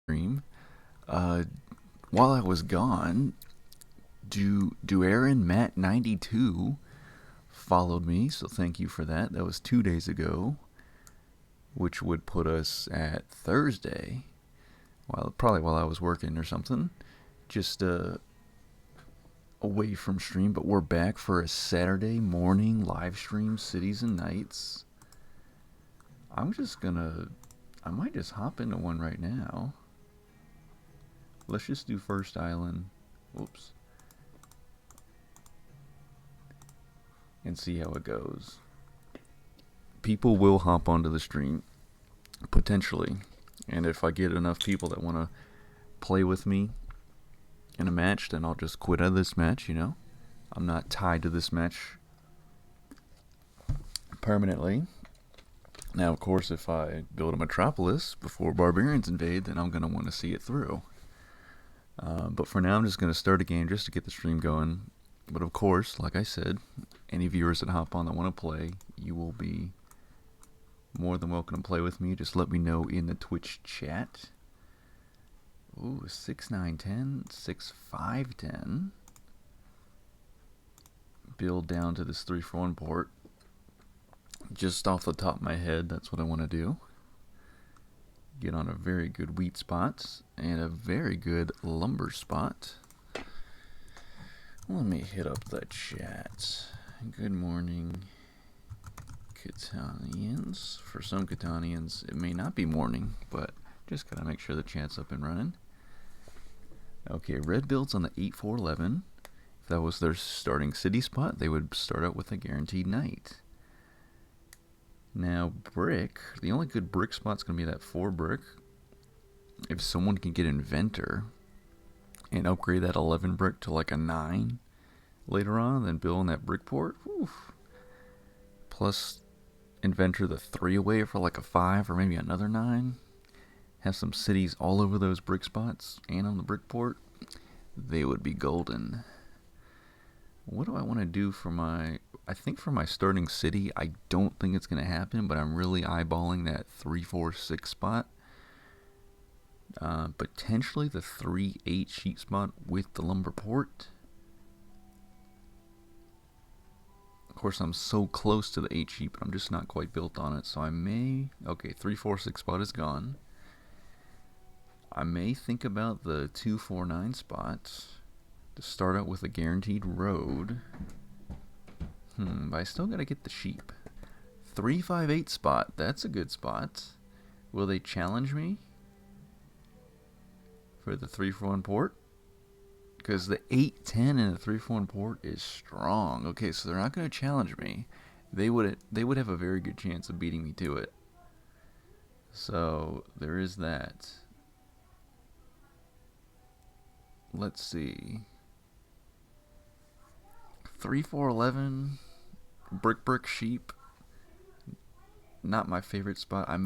stream. Uh, while I was gone, do Aaron Matt 92 followed me, so thank you for that. That was 2 days ago, which would put us at Thursday. Probably while I was working or something, just away from stream. But we're back for a Saturday morning live stream, Cities and Nights. I might just hop into one right now. Let's just do First Island. Whoops. And see how it goes. People will hop onto the stream, potentially. And if I get enough people that want to play with me in a match, then I'll just quit out of this match, you know? I'm not tied to this match permanently. Now, of course, if I build a metropolis before barbarians invade, then I'm going to want to see it through. But for now, I'm just going to start a game just to get the stream going. But of course, like I said, any viewers that hop on that want to play, you will be more than welcome to play with me. Just let me know in the Twitch chat. Ooh, 6910, 6510. Build down to this 3-for-1 port. Just off the top of my head, that's what I want to do. Get on a very good wheat spot and a very good lumber spot. Let me hit up the chat. Good morning, Catanians. For some Catanians, it may not be morning, but just gotta make sure the chat's up and running. Okay, red builds on the 8-4-11. If that was their starting city spot, they would start out with a guaranteed knight. Now, brick, the only good brick spot's going to be that 4 brick. If someone can get inventor and upgrade that 11 brick to like a 9 later on, then build on that brick port. Oof. Plus inventor the 3 away for like a 5 or maybe another 9. Have some cities all over those brick spots and on the brick port. They would be golden. What do I want to do for my... I think for my starting city, I don't think it's going to happen, but I'm really eyeballing that 3-4-6 spot. Potentially the 3-8 sheet spot with the lumber port. Of course, I'm so close to the 8 sheet, but I'm just not quite built on it, so I may... Okay, 3-4-6 spot is gone. I may think about the 2-4-9 spot to start out with a guaranteed road. But I still gotta get the sheep. 3-5-8 spot, that's a good spot. Will they challenge me for the 3-for-1 port? Because the 8-10 and the 3-for-1 port is strong. Okay, so they're not gonna challenge me. They would have a very good chance of beating me to it. So there is that. Let's see. 3-4-11. Brick sheep. Not my favorite spot. I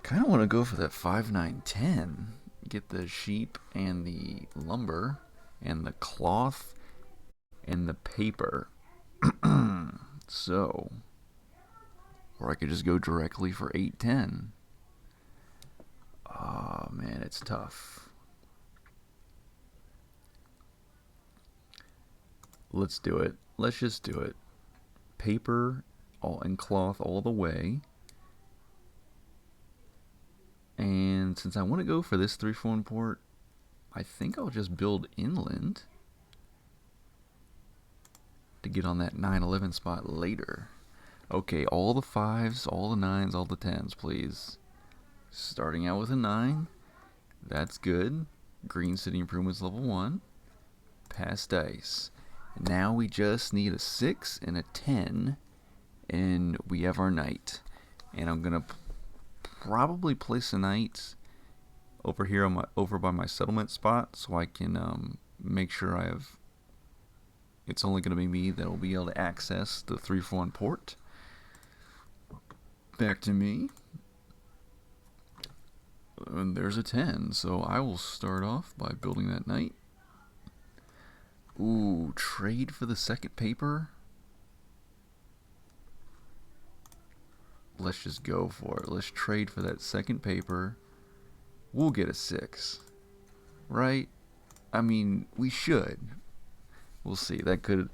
kind of want to go for that 5-9-10. Get the sheep and the lumber and the cloth and the paper. So, or I could just go directly for 8-10. Oh man, it's tough. Let's do it. Let's just do it. Paper and cloth all the way. And since I want to go for this 3-for-1 port, I think I'll just build inland to get on that 9-11 spot later. Okay, all the 5s, all the 9s, all the 10s, please. Starting out with a 9. That's good. Green City Improvements level 1. Pass dice. Now we just need a 6 and a 10, and we have our knight. And I'm gonna probably place a knight over here on over by my settlement spot, so I can make sure I have. It's only gonna be me that will be able to access the 3-for-1 port. Back to me. And there's a 10, so I will start off by building that knight. Ooh, trade for the second paper? Let's just go for it. Let's trade for that second paper we'll get a 6. Right? I mean, we should. We'll see. That could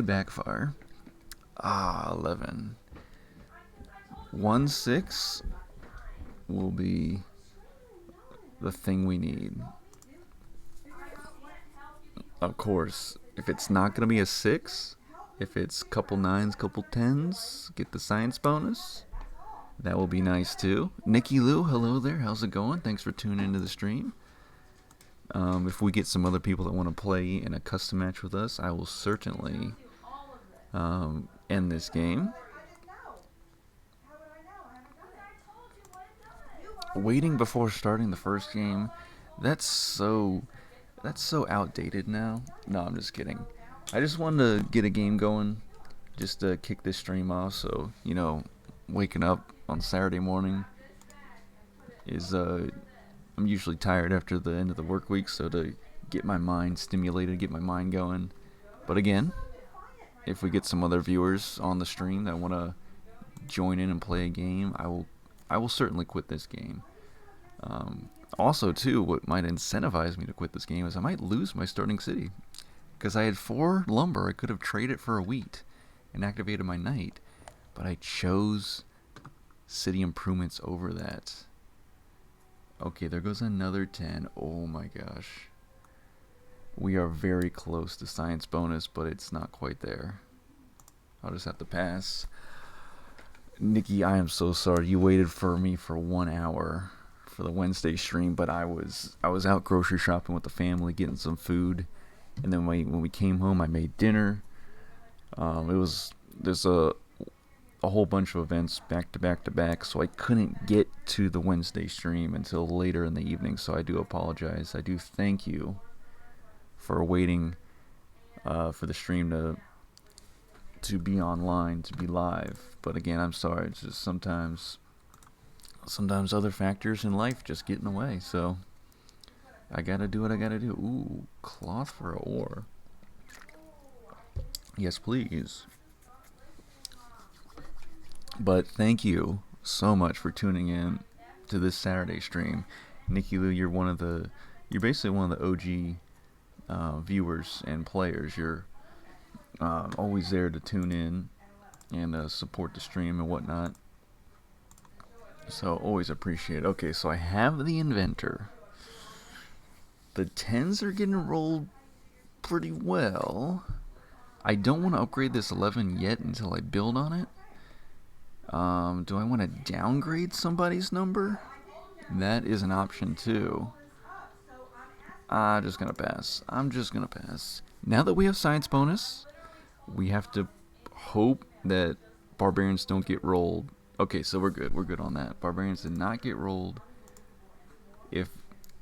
backfire. 11. 1-6 will be the thing we need. Of course, if it's not going to be a 6, if it's couple 9s, couple 10s, get the science bonus. That will be nice too. Nikki Lou, hello there. How's it going? Thanks for tuning into the stream. If we get some other people that want to play in a custom match with us, I will certainly end this game. Waiting before starting the first game, that's so outdated now. No, I'm just kidding. I just wanted to get a game going, just to kick this stream off. So, waking up on Saturday morning is I'm usually tired after the end of the work week, so to get my mind stimulated, get my mind going. But again, if we get some other viewers on the stream that want to join in and play a game, I will certainly quit this game. Also, too, what might incentivize me to quit this game is I might lose my starting city. Because I had 4 lumber, I could have traded for a wheat and activated my knight. But I chose city improvements over that. Okay, there goes another 10. Oh my gosh. We are very close to science bonus, but it's not quite there. I'll just have to pass. Nikki, I am so sorry. You waited for me for 1 hour for the Wednesday stream, but I was out grocery shopping with the family, getting some food, and then when we came home, I made dinner. There's a whole bunch of events back to back to back, so I couldn't get to the Wednesday stream until later in the evening, so I do apologize. I do thank you for waiting for the stream to be online, to be live. But again, I'm sorry. It's just sometimes other factors in life just get in the way, so I gotta do what I gotta do. Ooh, cloth for a ore. Yes, please. But thank you so much for tuning in to this Saturday stream. Nikki Lou, you're basically one of the OG viewers and players. You're always there to tune in and support the stream and whatnot. So always appreciate it. Okay, so I have the inventor. The 10s are getting rolled pretty well. I don't want to upgrade this 11 yet until I build on it. Do I want to downgrade somebody's number? That is an option too. I'm just gonna pass. Now that we have science bonus, we have to hope that barbarians don't get rolled. Okay, so we're good. We're good on that. Barbarians did not get rolled. If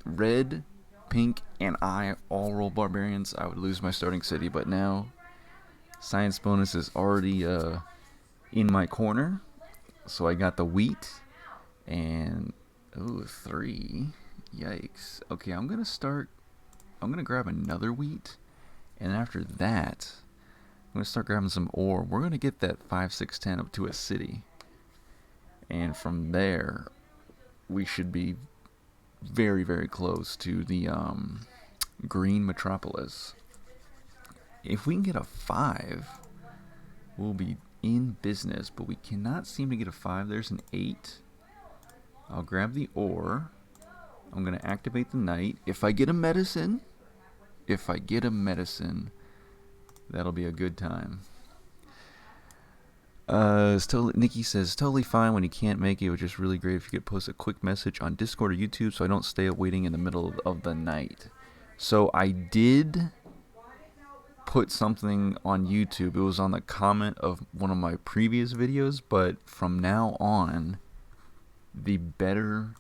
red, pink, and I all roll barbarians, I would lose my starting city. But now, science bonus is already in my corner. So I got the wheat, and 3. Yikes. Okay, I'm gonna grab another wheat, and after that, I'm gonna start grabbing some ore. We're gonna get that 5, 6, 10 up to a city, and from there, we should be very, very close to the green metropolis. If we can get a 5, we'll be in business, but we cannot seem to get a 5. There's an 8. I'll grab the ore. I'm going to activate the knight. If I get a medicine, that'll be a good time. Nikki says, totally fine when you can't make it. It was just really great if you could post a quick message on Discord or YouTube so I don't stay up waiting in the middle of the night. So I did put something on YouTube. It was on the comment of one of my previous videos, but from now on, the better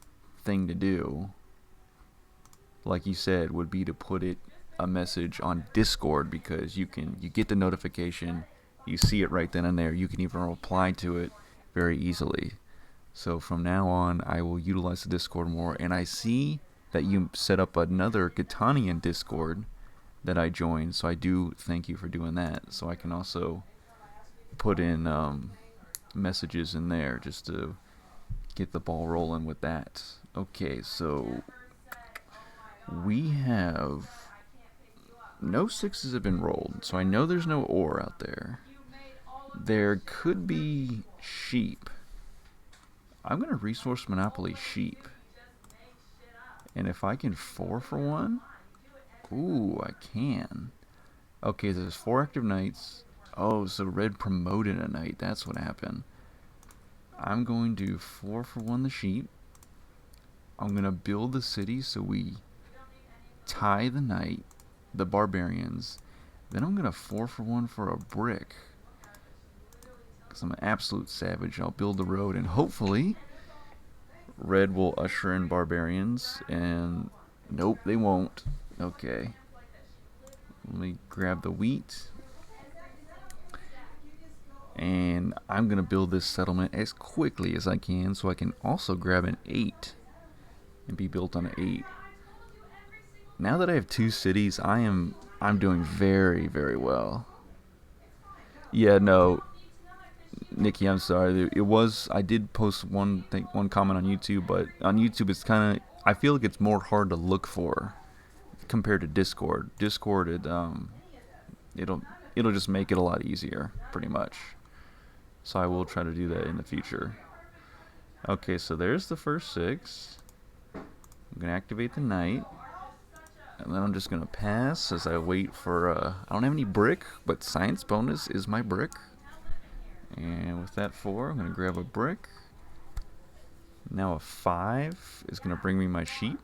thing to do, like you said, would be to put a message on Discord, because you get the notification, you see it right then and there. You can even reply to it very easily. So from now on, I will utilize the Discord more. And I see that you set up another Catanian Discord that I joined, so I do thank you for doing that. So I can also put in messages in there just to get the ball rolling with that. Okay, so we have no sixes have been rolled, so I know there's no ore out there. There could be sheep. I'm gonna resource monopoly sheep, and if I can 4 for 1, ooh, I can. Okay, there's 4 active knights. Oh, so red promoted a knight. That's what happened. I'm going to 4 for 1 the sheep. I'm gonna build the city so we tie the knight, the barbarians. Then I'm gonna 4 for 1 for a brick. Because I'm an absolute savage. I'll build the road and hopefully red will usher in barbarians. And nope, they won't. Okay. Let me grab the wheat. And I'm going to build this settlement as quickly as I can so I can also grab an 8 and be built on an 8. Now that I have 2 cities, I'm doing very, very well. Yeah, no, Nikki, I'm sorry. I did post one comment on YouTube, but on YouTube it's kind of, I feel like it's more hard to look for compared to Discord. Discord, it'll just make it a lot easier, pretty much. So I will try to do that in the future. Okay, so there's the first 6. I'm gonna activate the knight, and then I'm just gonna pass as I wait for. I don't have any brick, but science bonus is my brick. And with that 4, I'm gonna grab a brick. Now a 5 is gonna bring me my sheep,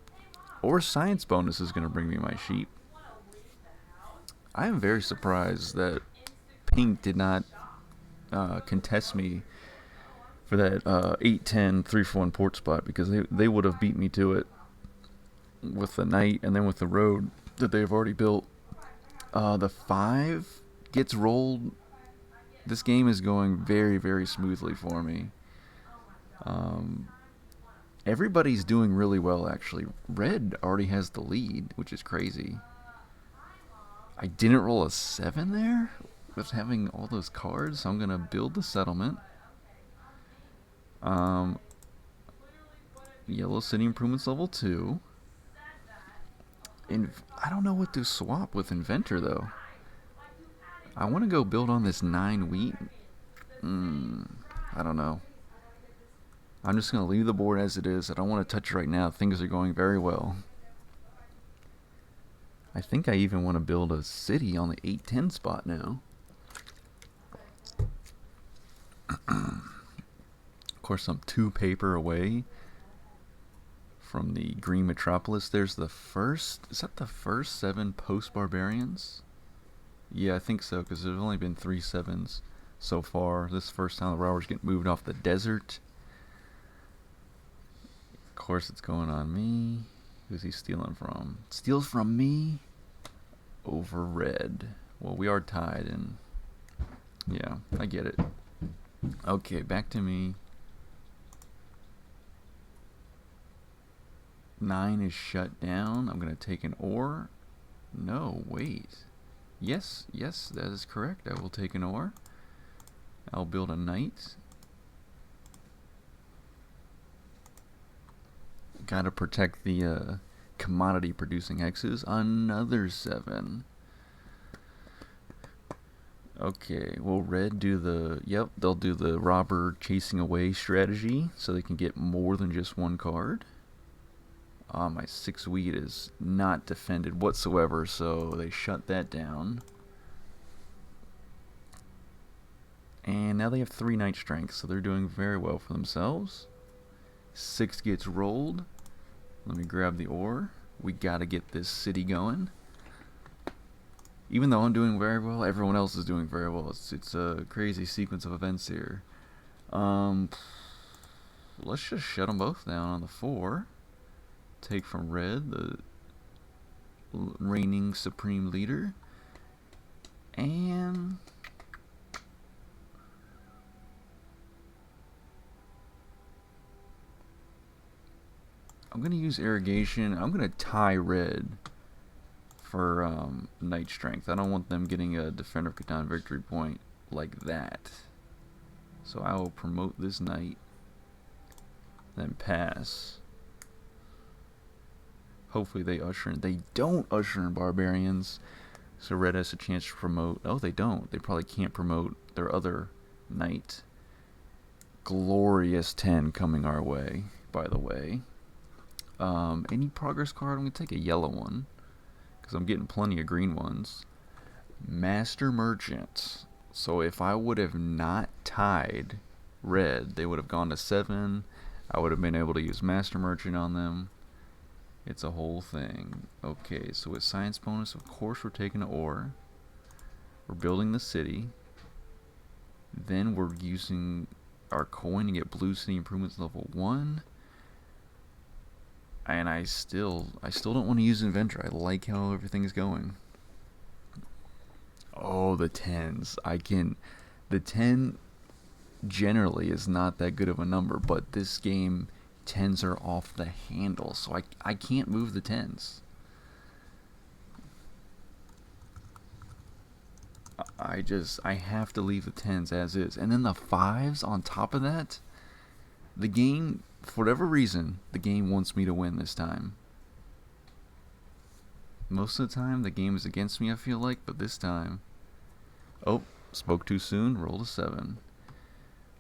or science bonus is gonna bring me my sheep. I am very surprised that Pink did not contest me for that 8-10 3-for-1 port spot, because they would have beat me to it with the knight and then with the road that they've already built. The 5 gets rolled. This game is going very, very smoothly for me. Everybody's doing really well, actually. Red already has the lead, which is crazy. I didn't roll a 7 there with having all those cards, so I'm going to build the settlement. Yellow City Improvements level 2. I don't know what to swap with Inventor, though. I want to go build on this 9 wheat. I don't know. I'm just going to leave the board as it is. I don't want to touch it right now. Things are going very well. I think I even want to build a city on the 8-10 spot now. Of course, I'm 2 paper away from the Green Metropolis. There's the first... Is that the first 7 post-barbarians? Yeah, I think so, because there's only been 3 7s so far. This is the first time the robbers get moved off the desert. Of course, it's going on me. Who's he stealing from? Steals from me over red. Well, we are tied, and yeah, I get it. Okay, back to me. 9 is shut down. I'm going to take an ore. No, wait. Yes, that is correct. I will take an ore. I'll build a knight. Gotta protect the commodity producing hexes. Another 7. Okay, will red do the... Yep, they'll do the robber chasing away strategy so they can get more than just 1 card. My 6 wheat is not defended whatsoever, so they shut that down. And now they have 3 knight strength, so they're doing very well for themselves. 6 gets rolled. Let me grab the ore. We gotta get this city going. Even though I'm doing very well, everyone else is doing very well. It's a crazy sequence of events here. Let's just shut them both down on the 4. Take from red, the reigning supreme leader. And I'm going to use irrigation. I'm going to tie red for knight strength. I don't want them getting a Defender of Catan victory point like that. So I will promote this knight, then pass. Hopefully they usher in. They don't usher in barbarians. So red has a chance to promote. Oh, they don't. They probably can't promote their other knight. Glorious 10 coming our way, by the way. Any progress card? I'm going to take a yellow one, because I'm getting plenty of green ones. Master Merchant. So if I would have not tied red, they would have gone to 7. I would have been able to use Master Merchant on them. It's a whole thing. Okay, so with science bonus, of course we're taking an ore. We're building the city. Then we're using our coin to get blue city improvements level 1. And I still don't want to use inventor. I like how everything's going. Oh, the 10s. The 10 generally is not that good of a number, but this game 10s are off the handle, so I can't move the 10s. I have to leave the 10s as is. And then the 5s on top of that, the game, for whatever reason, the game wants me to win this time. Most of the time, the game is against me, I feel like, but this time... Oh, spoke too soon, rolled a 7.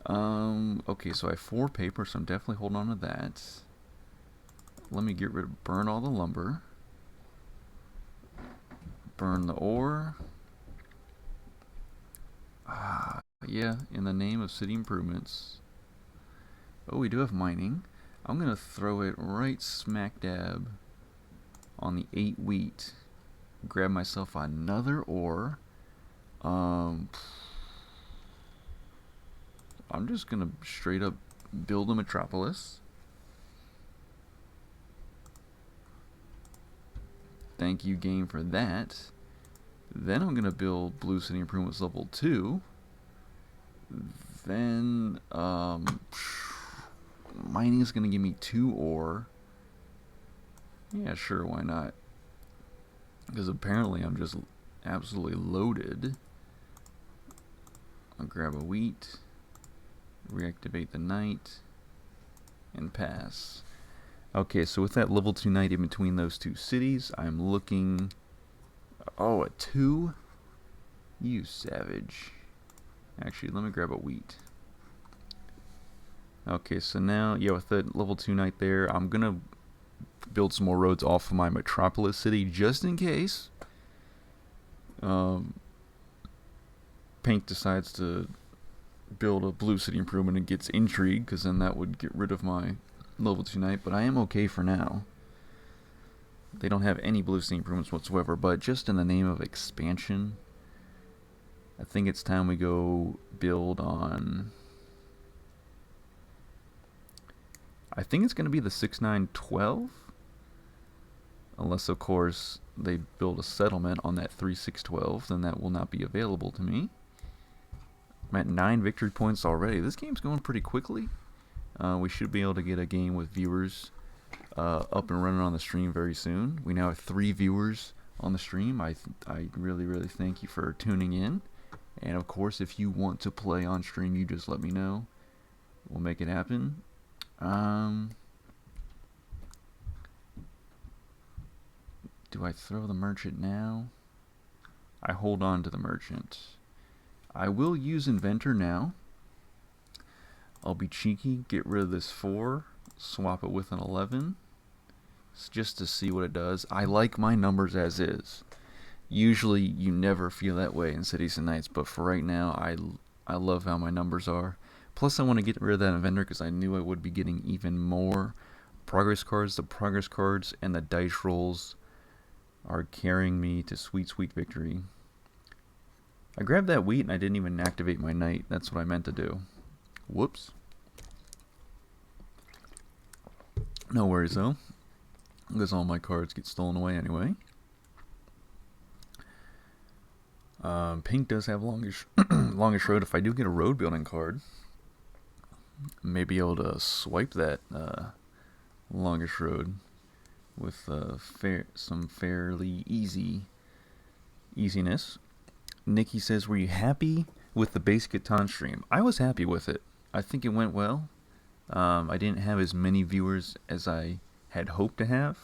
Okay, so I have 4 paper, so I'm definitely holding on to that. Let me get rid of, burn all the lumber. Burn the ore. Yeah, in the name of city improvements. Oh, we do have mining. I'm gonna throw it right smack dab on the 8 wheat. Grab myself another ore. I'm just gonna straight up build a metropolis. Thank you, game, for that. Then I'm gonna build blue city improvements level 2. Then mining is gonna give me 2 ore. Yeah, sure, why not? Because apparently I'm just absolutely loaded. I'll grab a wheat, reactivate the knight, and pass. Okay, so with that level 2 knight in between those 2 cities, I'm looking... Oh, a 2? You savage. Actually, let me grab a wheat. Okay, so now, yeah, with the level 2 knight there, I'm gonna build some more roads off of my metropolis city just in case Pink decides to build a blue city improvement and gets intrigue, because then that would get rid of my level 2 knight, but I am okay for now. They don't have any blue city improvements whatsoever, but just in the name of expansion, I think it's time we go build on... I think it's going to be the 6912, unless of course they build a settlement on that 3612, then that will not be available to me. I'm at 9 victory points already. This game's going pretty quickly. We should be able to get a game with viewers up and running on the stream very soon. We now have 3 viewers on the stream. I really, really thank you for tuning in. And of course, if you want to play on stream, you just let me know. We'll make it happen. Do I throw the merchant now? I hold on to the merchant. I will use inventor now. I'll be cheeky, get rid of this 4, swap it with an 11, just to see what it does. I like my numbers as is. Usually you never feel that way in Cities and Knights, but for right now, I love how my numbers are. Plus I want to get rid of that inventor because I knew I would be getting even more progress cards. The progress cards and the dice rolls are carrying me to sweet, sweet victory. I grabbed that wheat and I didn't even activate my knight. That's what I meant to do. Whoops. No worries though, because all my cards get stolen away anyway. Pink does have longish road. If I do get a road building card, maybe able to swipe that longish road with some fairly easiness. Nikki says, were you happy with the base Catan stream? I was happy with it. I think it went well. I didn't have as many viewers as I had hoped to have.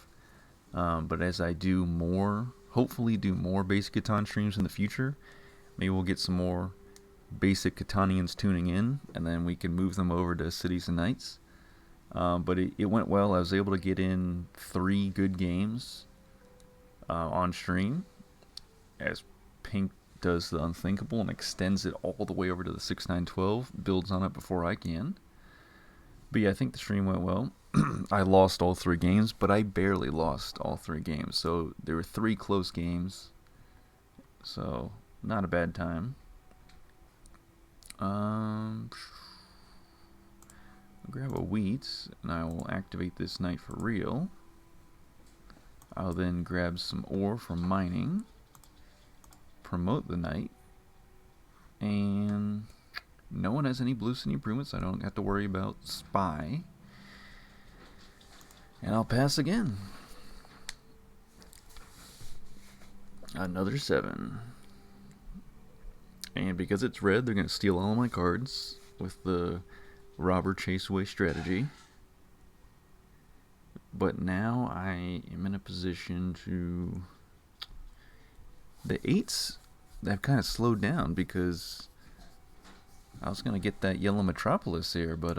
But as I do more, hopefully do more basic Catan streams in the future, maybe we'll get some more basic Catanians tuning in, and then we can move them over to Cities and Knights. But it went well. I was able to get in 3 good games on stream, as Pink does the unthinkable and extends it all the way over to the 6-9-12, builds on it before I can. But yeah, I think the stream went well. I lost all 3 games, but I barely lost all 3 games. So there were 3 close games. So not a bad time. I'll grab a wheat, and I will activate this knight for real. I'll then grab some ore from mining, promote the knight, and no one has any blue city improvements. I don't have to worry about spy. And I'll pass again. Another 7. And because it's red, they're going to steal all my cards with the robber chase away strategy. But now I am in a position to... The 8s, they've kind of slowed down because I was going to get that yellow metropolis here, but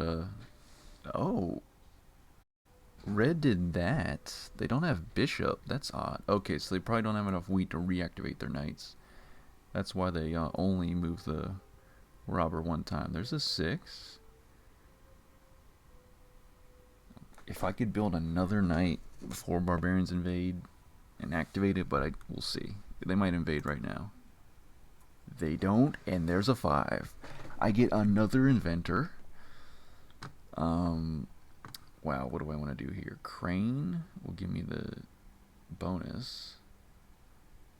oh, red did that. They don't have bishop. That's odd. Okay, so they probably don't have enough wheat to reactivate their knights. That's why they only move the robber 1 time. There's a 6. If I could build another knight before barbarians invade and activate it, but we'll see. They might invade right now. They don't, and there's a 5. I get another inventor. Wow, what do I want to do here? Crane will give me the bonus.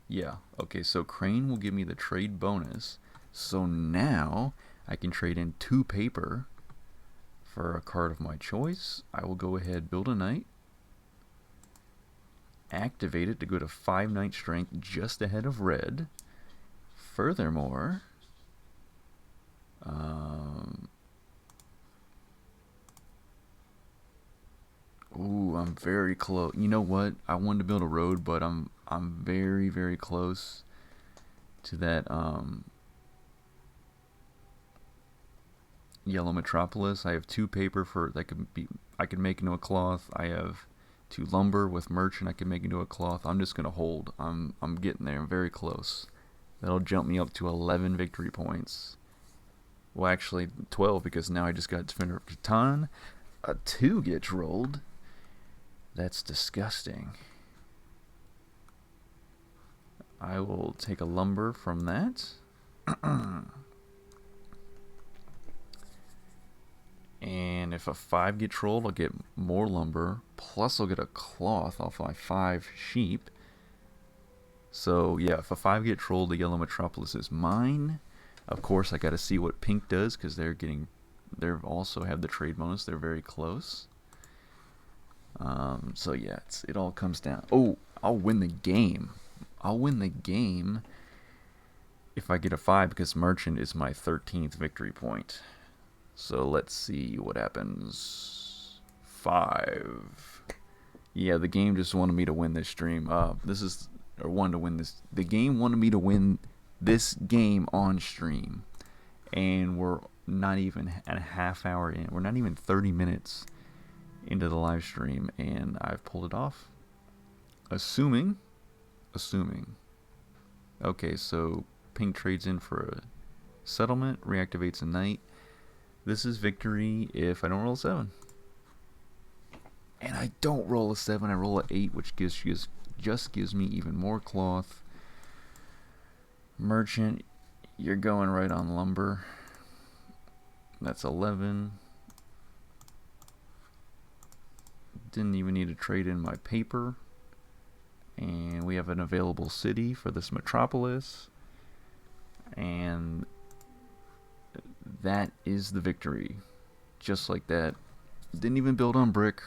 Yeah, okay, so Crane will give me the trade bonus. So now I can trade in 2 paper for a card of my choice. I will go ahead, build a knight, activate it to go to 5 knight strength, just ahead of red. Furthermore, ooh, I'm very close. You know what? I wanted to build a road, but I'm very, very close to that yellow metropolis. I have 2 paper for that I could make into a cloth. I have 2 lumber with merchant I can make into a cloth. I'm just gonna hold. I'm getting there. I'm very close. That'll jump me up to 11 victory points. Well, actually 12, because now I just got Defender of Catan. A 2 gets rolled. That's disgusting. I will take a lumber from that. And if a 5 gets rolled, I'll get more lumber. Plus I'll get a cloth off my 5 sheep. So yeah, if a 5 gets rolled, the yellow metropolis is mine. Of course, I got to see what pink does, because they also have the trade bonus. They're very close. So yeah, it all comes down. Oh, I'll win the game. I'll win the game if I get a 5, because merchant is my 13th victory point. So let's see what happens. 5. Yeah, the game just wanted me to win this stream. Wanted to win this. The game wanted me to win this game on stream, and we're not even a half hour in. We're not even 30 minutes into the live stream, and I've pulled it off. Assuming. Okay, so pink trades in for a settlement, reactivates a knight. This is victory if I don't roll a 7. And I don't roll a 7, I roll a 8, which just gives me even more cloth. Merchant, you're going right on lumber. That's 11. Didn't even need to trade in my paper. And we have an available city for this metropolis. And that is the victory. Just like that. Didn't even build on brick.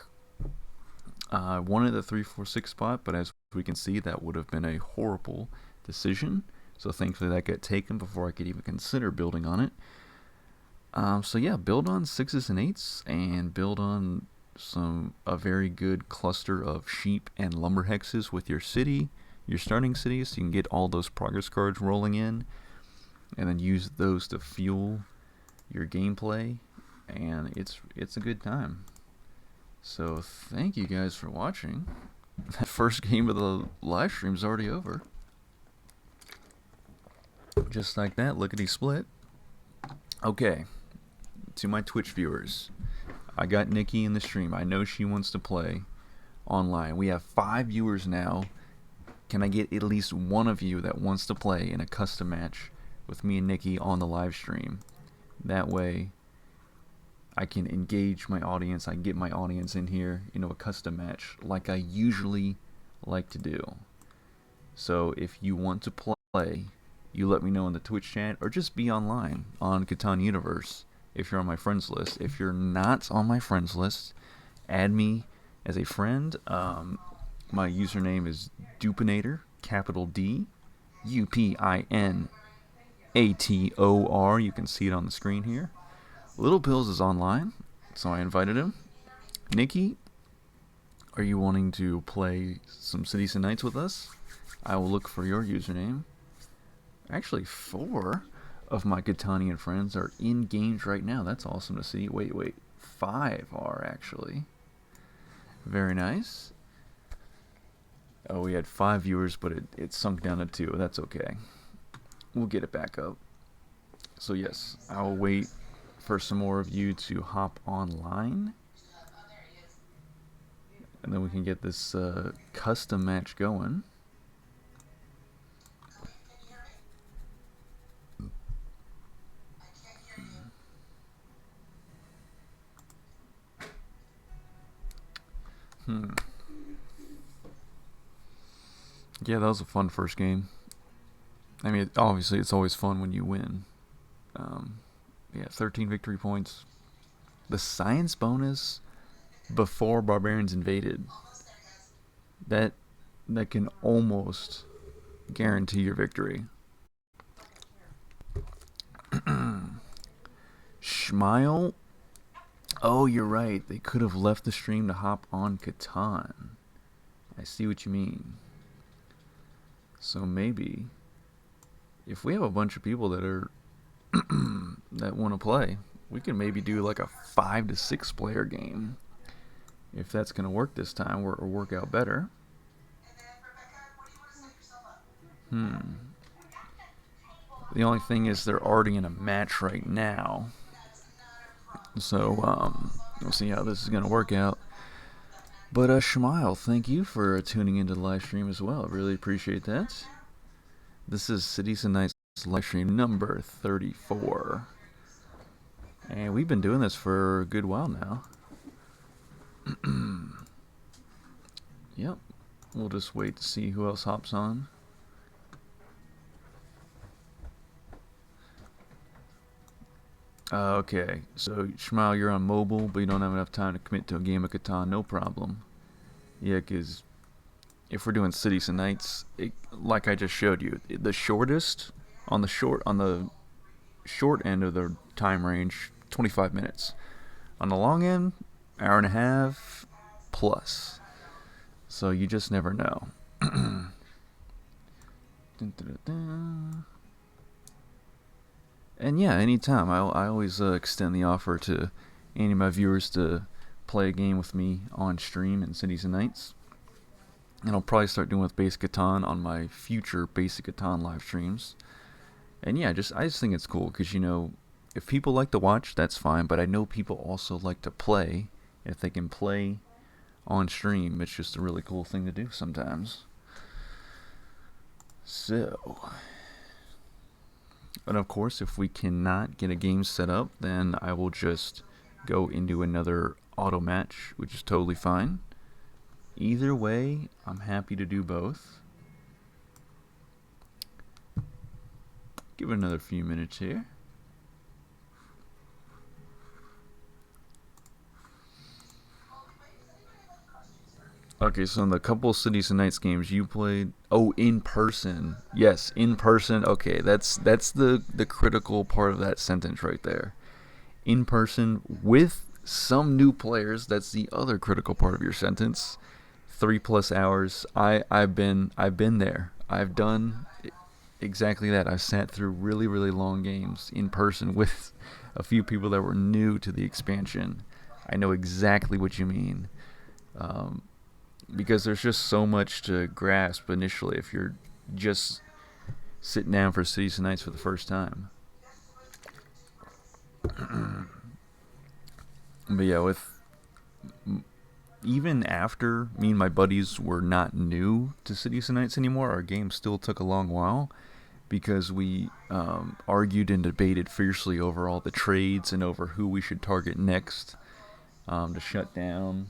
I wanted the 3-4-6 spot, but as we can see, that would have been a horrible decision. So thankfully that got taken before I could even consider building on it. So yeah, build on 6s and 8s, and build on a very good cluster of sheep and lumber hexes with your city, your starting city, so you can get all those progress cards rolling in, and then use those to fuel your gameplay, and it's a good time. So thank you guys for watching. That first game of the live stream is already over. Just like that, lickety split. Okay, to my Twitch viewers, I got Nikki in the stream. I know she wants to play online. We have 5 viewers now. Can I get at least one of you that wants to play in a custom match with me and Nikki on the live stream? That way I can engage my audience. I can get my audience in here, a custom match like I usually like to do. So if you want to play, you let me know in the Twitch chat, or just be online on Catan Universe if you're on my friends list. If you're not on my friends list, add me as a friend. My username is Dupinator, capital D, UPINATOR. You can see it on the screen here. Little Pills is online, so I invited him. Nikki, are you wanting to play some Cities and Nights with us? I will look for your username. Actually, 4 of my Catanian friends are in games right now. That's awesome to see. Wait. 5 are actually. Very nice. Oh, we had 5 viewers, but it sunk down to 2. That's okay. We'll get it back up. So yes, I'll wait for some more of you to hop online, and then we can get this custom match going. Yeah, that was a fun first game. I mean, obviously it's always fun when you win. Yeah, 13 victory points. The science bonus before Barbarians invaded, that can almost guarantee your victory. Schmile. Oh, you're right. They could have left the stream to hop on Catan. I see what you mean. So maybe if we have a bunch of people that are that want to play, we can maybe do like a 5 to 6 player game. If that's going to work this time, or work out better. The only thing is they're already in a match right now. So we'll see how this is going to work out. But Shmile, thank you for tuning into the live stream as well. I really appreciate that. This is Cities and Nights live stream number 34. And we've been doing this for a good while now. Yep. We'll just wait to see who else hops on. Okay, so Shmile, you're on mobile, but you don't have enough time to commit to a game of Catan. No problem. Yeah, because if we're doing Cities and Nights, like I just showed you, the shortest on the short end of the time range, 25 minutes. On the long end, hour and a half plus. So you just never know. And yeah, anytime. I always extend the offer to any of my viewers to play a game with me on stream in Cities and Nights. And I'll probably start doing with Basic Catan on my future Basic Catan live streams. And yeah, I just think it's cool because, if people like to watch, that's fine. But I know people also like to play. If they can play on stream, it's just a really cool thing to do sometimes. So, and of course, if we cannot get a game set up, then I will just go into another auto match, which is totally fine. Either way, I'm happy to do both. Give it another few minutes here. Okay, so in the couple Cities and Nights games you played, in person. Yes, in person. Okay, that's the critical part of that sentence right there. In person with some new players, that's the other critical part of your sentence. 3+ hours. I've been there. I've done exactly that. I've sat through really, really long games in person with a few people that were new to the expansion. I know exactly what you mean. Um, because there's just so much to grasp initially if you're just sitting down for Cities and Nights for the first time. But yeah, with even after me and my buddies were not new to Cities and Nights anymore, our game still took a long while because we argued and debated fiercely over all the trades and over who we should target next to shut down.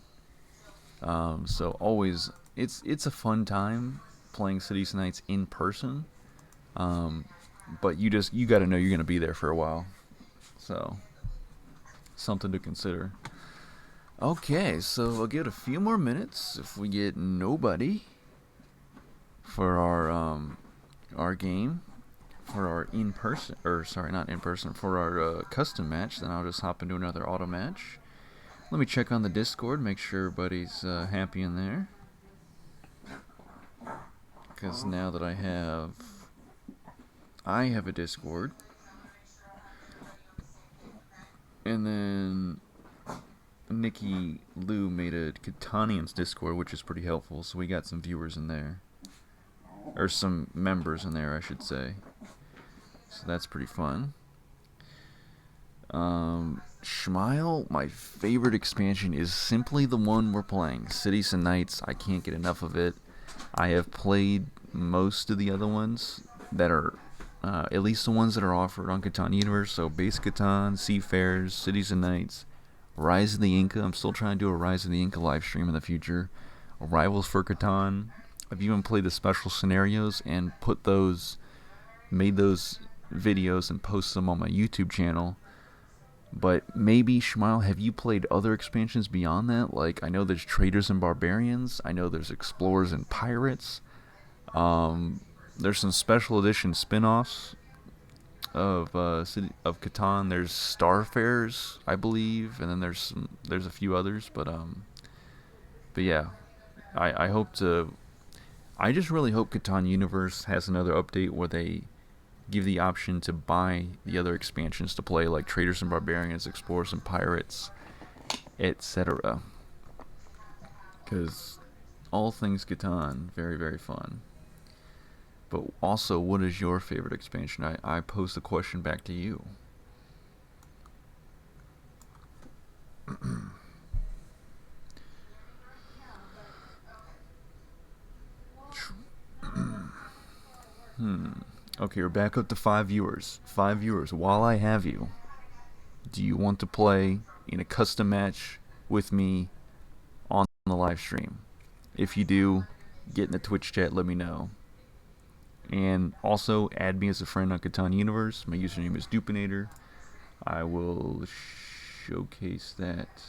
So always, it's a fun time playing Cities and Nights in person. Um, but you got to know you're gonna be there for a while. So something to consider. Okay, so we'll give it a few more minutes. If we get nobody for our game, for our in person, or sorry, not in person, for our custom match, then I'll just hop into another auto match. Let me check on the Discord, make sure everybody's happy in there. Because now that I have a Discord, and then Nikki Lou made a Catanians Discord, which is pretty helpful. So we got some viewers in there, or some members in there, I should say. So that's pretty fun. Schmile, my favorite expansion is simply the one we're playing, Cities and Nights. I can't get enough of it. I have played most of the other ones that are, at least the ones that are offered on Catan Universe. So Base Catan, Seafarers, Cities and Nights, Rise of the Inca. I'm still trying to do a Rise of the Inca live stream in the future. Rivals for Catan. I've even played the special scenarios and made those videos and posted them on my YouTube channel. But maybe, Schmile, have you played other expansions beyond that? Like, I know there's Traders and Barbarians. I know there's Explorers and Pirates. There's some special edition spin-offs City of Catan. There's Starfarers, I believe, and then there's a few others. But yeah, I hope to. I just really hope Catan Universe has another update where they give the option to buy the other expansions to play, like Traders and Barbarians, Explorers and Pirates, etc. Because all things Catan, very, very fun. But also, what is your favorite expansion? I pose the question back to you. Okay, we're back up to 5 viewers. 5 viewers. While I have you, do you want to play in a custom match with me on the live stream? If you do, get in the Twitch chat, let me know. And also, add me as a friend on Catan Universe. My username is Dupinator. I will showcase that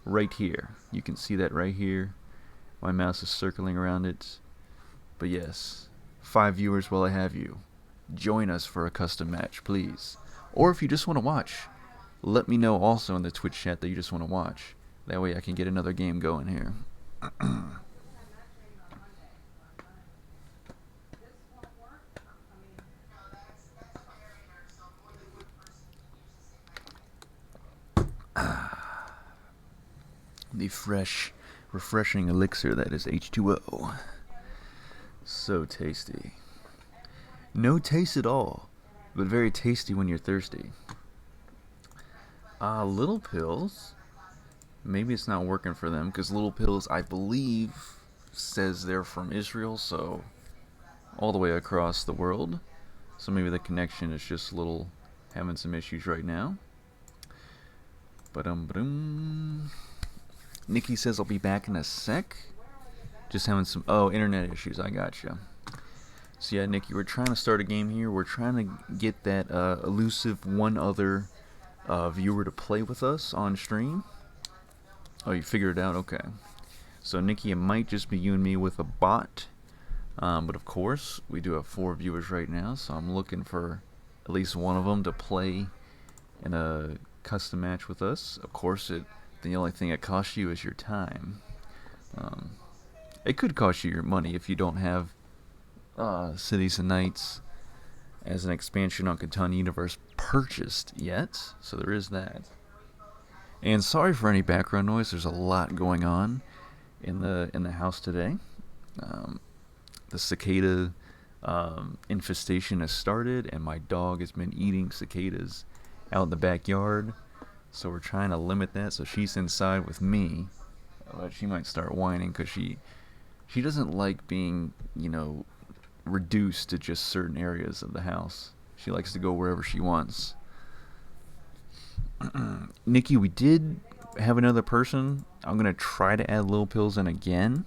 right here. You can see that right here. My mouse is circling around it. But yes, 5 viewers while I have you. Join us for a custom match, please. Or if you just want to watch, let me know also in the Twitch chat that you just want to watch. That way I can get another game going here. The fresh, refreshing elixir that is H2O. So tasty. No taste at all, but very tasty when you're thirsty. Little Pills. Maybe it's not working for them, because Little Pills, I believe, says they're from Israel, so all the way across the world. So maybe the connection is just having some issues right now. Nikki says I'll be back in a sec. Just having some internet issues. I gotcha. So yeah, Nikki, we're trying to start a game here. We're trying to get that elusive one other viewer to play with us on stream. Oh, you figured it out? Okay. So Nikki, it might just be you and me with a bot. But of course, we do have 4 viewers right now, so I'm looking for at least one of them to play in a custom match with us. Of course, the only thing it costs you is your time. Um, it could cost you your money if you don't have Cities and Knights as an expansion on Catan Universe purchased yet, so there is that. And sorry for any background noise. There's a lot going on in the house today. The cicada infestation has started, and my dog has been eating cicadas out in the backyard. So we're trying to limit that. So she's inside with me, but she might start whining because she doesn't like being, reduced to just certain areas of the house. She likes to go wherever she wants. Nikki, we did have another person. I'm going to try to add Lil Pills in again.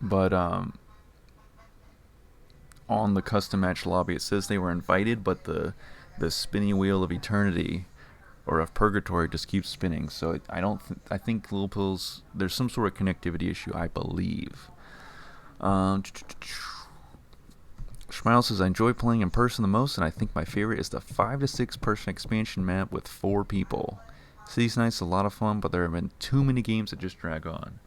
But on the custom match lobby, it says they were invited, but the spinning wheel of eternity or of purgatory just keeps spinning. So I think Lil Pills, there's some sort of connectivity issue, I believe. Schmile says, I enjoy playing in person the most, and I think my favorite is the 5 to 6 person expansion map with 4 people. Cities Night's a lot of fun, but there have been too many games that just drag on.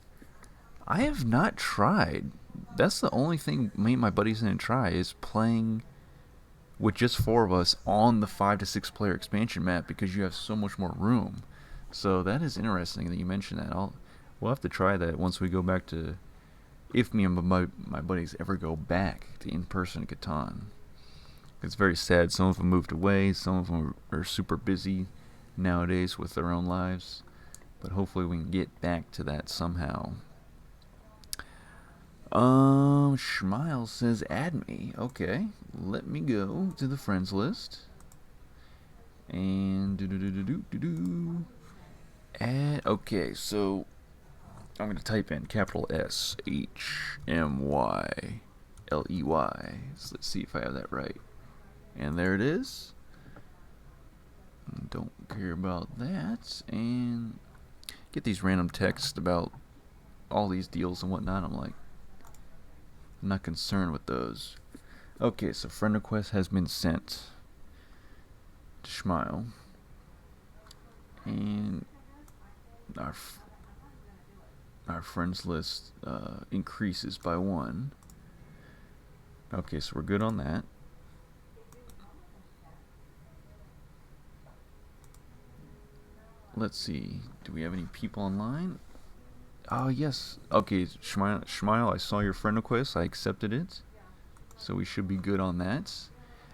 I have not tried. That's the only thing me and my buddies didn't try, is playing with just 4 of us on the 5 to 6 player expansion map, because you have so much more room. So that is interesting that you mentioned that. We'll have to try that once we go back to, if me and my buddies ever go back to in-person Catan. It's very sad. Some of them moved away. Some of them are super busy nowadays with their own lives. But hopefully we can get back to that somehow. Schmile says, add me. Okay, let me go to the friends list. And add. Okay, so I'm going to type in capital SHMYLEY. So let's see if I have that right. And there it is. Don't care about that. And get these random texts about all these deals and whatnot. I'm not concerned with those. Okay, so friend request has been sent to Schmile. And our friends list increases by 1. Okay, so we're good on that. Let's see. Do we have any people online? Oh, yes. Okay, Schmile, I saw your friend request. I accepted it. So we should be good on that.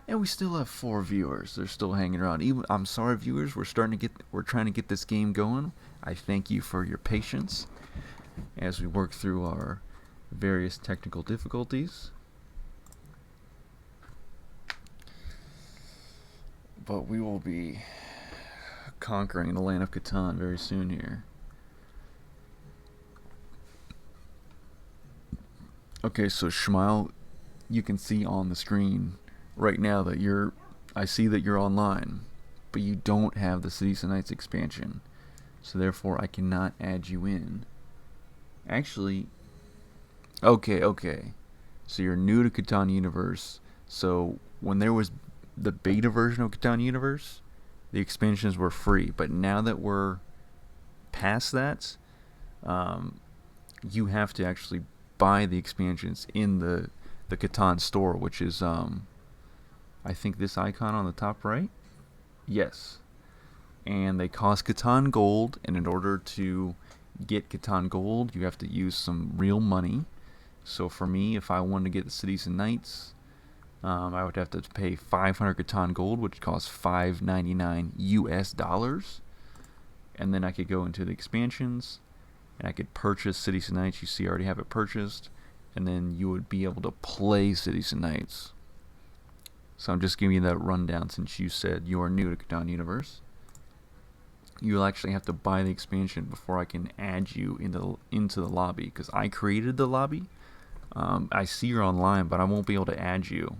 And we still have 4 viewers. They're still hanging around. I'm sorry, viewers. We're trying to get this game going. I thank you for your patience as we work through our various technical difficulties. But we will be conquering the land of Catan very soon here. Okay, so Schmile, you can see on the screen right now that I see that you're online, but you don't have the Cities and Knights expansion. So therefore I cannot add you in. Actually, okay. So you're new to Catan Universe. So when there was the beta version of Catan Universe, the expansions were free. But now that we're past that, you have to actually buy the expansions in the Catan store, which is I think this icon on the top right. Yes. And they cost Catan Gold, and in order to get Catan Gold, you have to use some real money. So for me, if I wanted to get the Cities and Knights, I would have to pay 500 Catan Gold, which costs $5.99 US. And then I could go into the expansions, and I could purchase Cities and Knights. You see, I already have it purchased. And then you would be able to play Cities and Knights. So I'm just giving you that rundown since you said you are new to Catan Universe. You'll actually have to buy the expansion before I can add you into the lobby, because I created the lobby. I see you're online, but I won't be able to add you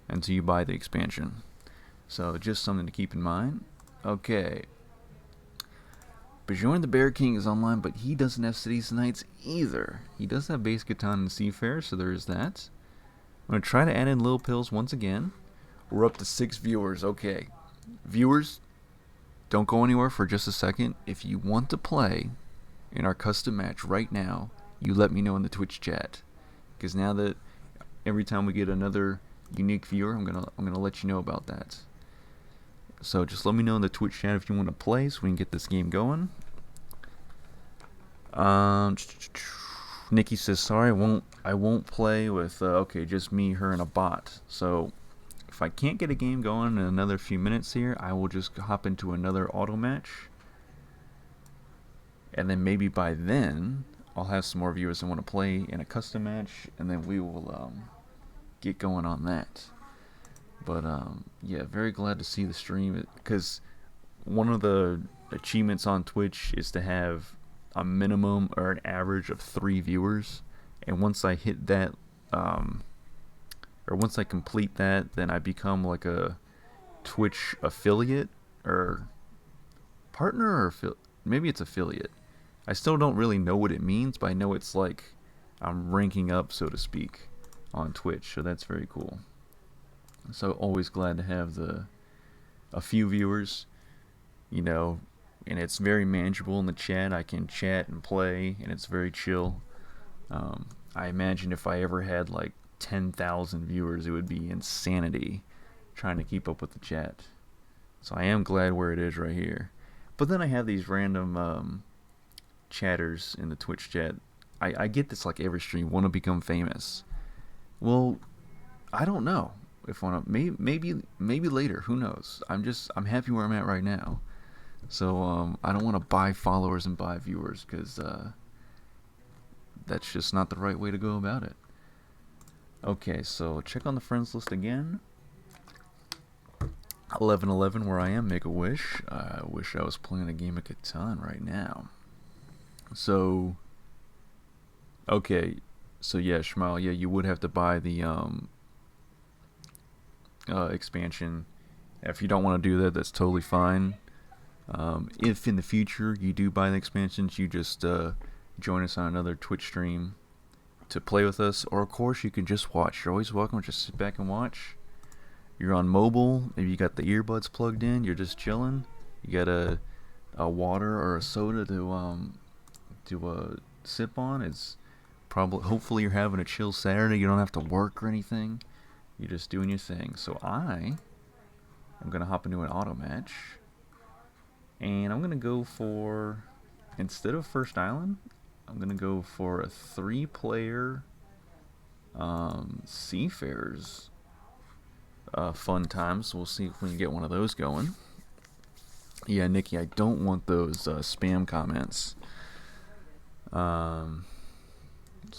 until you buy the expansion. So just something to keep in mind. Okay. Bajoin the Bear King is online, but he doesn't have Cities and Knights either. He does have Base Catan and Seafair, so there is that. I'm going to try to add in Lil Pills once again. We're up to 6 viewers. Okay. Viewers, don't go anywhere for just a second. If you want to play in our custom match right now, you let me know in the Twitch chat. Because now that every time we get another unique viewer, I'm gonna let you know about that. So just let me know in the Twitch chat if you want to play, so we can get this game going. Nikki says, "Sorry, I won't play with okay, just me, her, and a bot." So if I can't get a game going in another few minutes here, I will just hop into another auto match, and then maybe by then I'll have some more viewers that want to play in a custom match, and then we will get going on that. But yeah, very glad to see the stream, because one of the achievements on Twitch is to have a minimum or an average of 3 viewers, and once I hit that, or once I complete that, then I become like a Twitch affiliate or partner, or maybe it's affiliate. I still don't really know what it means, but I know it's like I'm ranking up, so to speak, on Twitch, so that's very cool. So always glad to have a few viewers, you know, and it's very manageable in the chat. I can chat and play, and it's very chill. I imagine if I ever had like 10,000 viewers, it would be insanity trying to keep up with the chat. So I am glad where it is right here. But then I have these random chatters in the Twitch chat. I get this like every stream, want to become famous. Well, I don't know if I want to. Maybe later. Who knows? I'm happy where I'm at right now. So I don't want to buy followers and buy viewers, because that's just not the right way to go about it. Okay, so check on the friends list again. 11:11 where I am. Make a wish. I wish I was playing a game of Catan right now. So okay, so yeah, Shmuel, yeah, you would have to buy the expansion. If you don't want to do that, that's totally fine. If in the future you do buy the expansions, you just join us on another Twitch stream to play with us, or of course you can just watch. You're always welcome. Just sit back and watch. You're on mobile, maybe you got the earbuds plugged in, you're just chilling. You got a water or a soda to sip on. It's probably, hopefully you're having a chill Saturday. You don't have to work or anything. You're just doing your thing. So I'm gonna hop into an auto match, and I'm gonna go for, instead of First Island, I'm gonna go for a 3-player Seafarers fun times. We'll see if we can get one of those going. Yeah, Nikki, I don't want those spam comments. So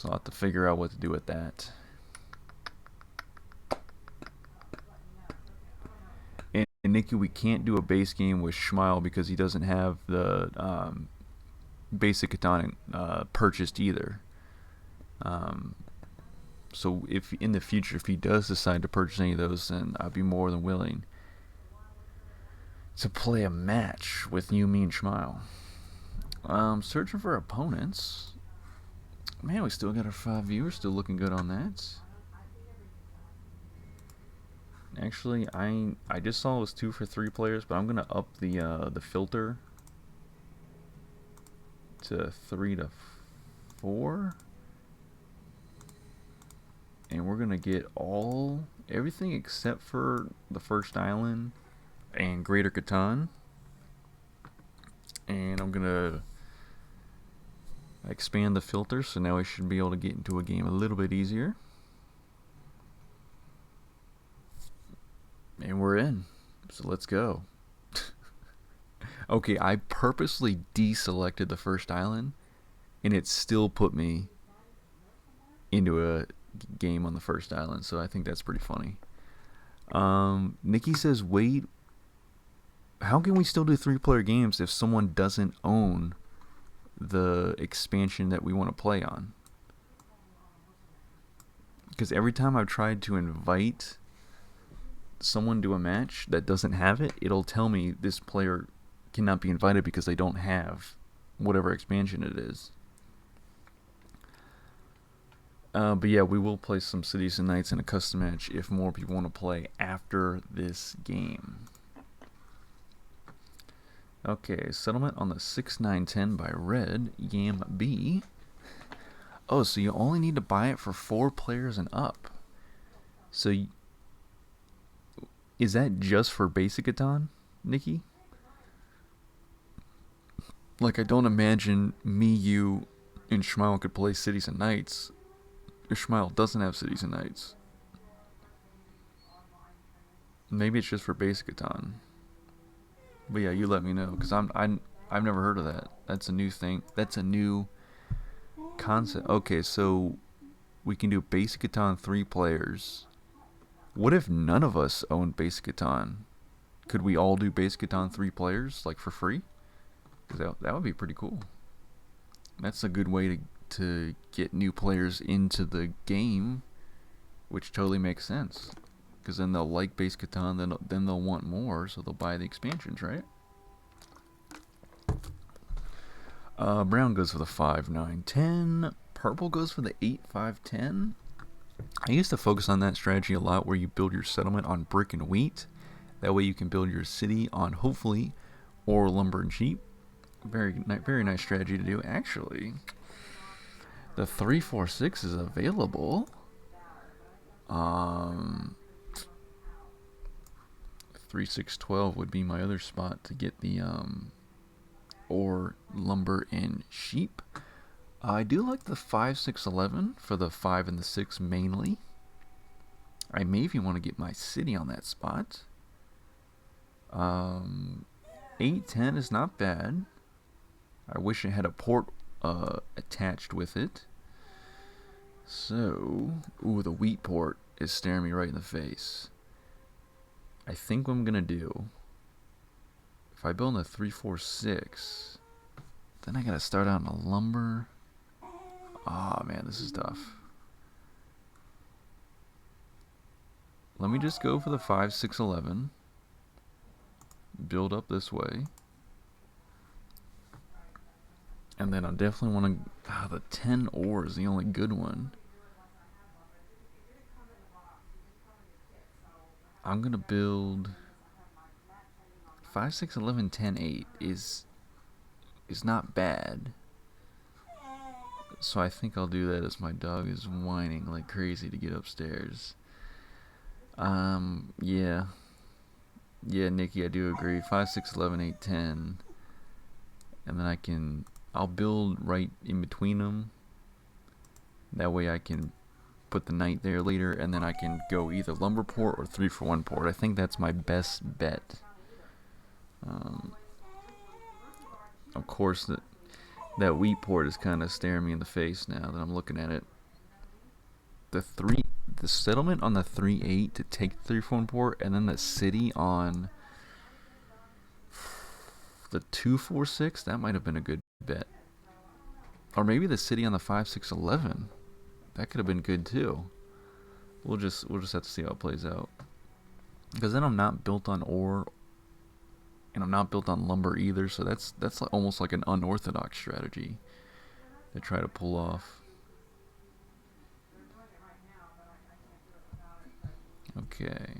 I'll have to figure out what to do with that. And Nikki, we can't do a base game with Shmuel because he doesn't have the basic Catan purchased either. So if in the future, if he does decide to purchase any of those, then I'd be more than willing to play a match with you, me, and Shmuel. Searching for opponents. Man, we still got our 5 viewers, still looking good on that. Actually, I just saw it was 2 for 3 players, but I'm gonna up the filter to 3 to 4. And we're gonna get everything except for the First Island and Greater Catan. And I'm gonna expand the filter, so now we should be able to get into a game a little bit easier. And we're in. So let's go. Okay, I purposely deselected the First Island, and it still put me into a game on the First Island, so I think that's pretty funny. Nikki says, wait, how can we still do 3-player games if someone doesn't own the expansion that we want to play on? Because every time I've tried to invite someone to a match that doesn't have it, it'll tell me this player cannot be invited because they don't have whatever expansion it is. But yeah, we will play some Cities and Knights in a custom match if more people want to play after this game. Okay, settlement on the 6-9-10 by Red, Yam B. Oh, so you only need to buy it for 4 players and up. So, is that just for Basic-a-thon, Nikki? Like, I don't imagine me, you, and Schmeil could play Cities and Knights. Schmeil doesn't have Cities and Knights. Maybe it's just for Basic-a-thon. But yeah, you let me know, because I've never heard of that. That's a new thing. That's a new concept. Okay, so we can do Basic-a-thon 3 players. What if none of us own Basic-a-thon? Could we all do Basic-a-thon 3 players, like, for free? Because that would be pretty cool. That's a good way to get new players into the game, which totally makes sense. Because then they'll like Basic-a-thon, then they'll want more, so they'll buy the expansions, right? Brown goes for the 5-9-10. Purple goes for the 8-5-10. I used to focus on that strategy a lot, where you build your settlement on brick and wheat. That way you can build your city on, hopefully, or lumber and sheep. Very nice strategy to do. Actually, the 3-4-6 is available. 3-6-12 would be my other spot to get the or lumber and sheep. I do like the 5-6-11 for the 5 and the 6 mainly. I may even want to get my city on that spot. 8-10 is not bad. I wish it had a port attached with it. So, ooh, the wheat port is staring me right in the face. I think what I'm gonna do, if I build a 3-4-6, then I gotta start out on a lumber. Ah, man, this is tough. Let me just go for the 5-6-11. Build up this way. And then I definitely want to... the 10 ore is the only good one. I'm going to build... 5-6-11-10-8 is not bad. So I think I'll do that as my dog is whining like crazy to get upstairs. Yeah. Yeah, Nikki, I do agree. 5-6-11-8-10. And then I'll build right in between them. That way I can put the knight there later, and then I can go either lumber port or 3-for-1 port. I think that's my best bet. Of course, that wheat port is kind of staring me in the face now that I'm looking at it. The settlement on the 3-8 to take the 3-for-1 port, and then the city on the 2-4-6, that might have been a good bet. Or maybe the city on the 5-6-11. That could have been good too. We'll just have to see how it plays out. Because then I'm not built on ore, and I'm not built on lumber either, so that's like, almost like an unorthodox strategy to try to pull off. Okay.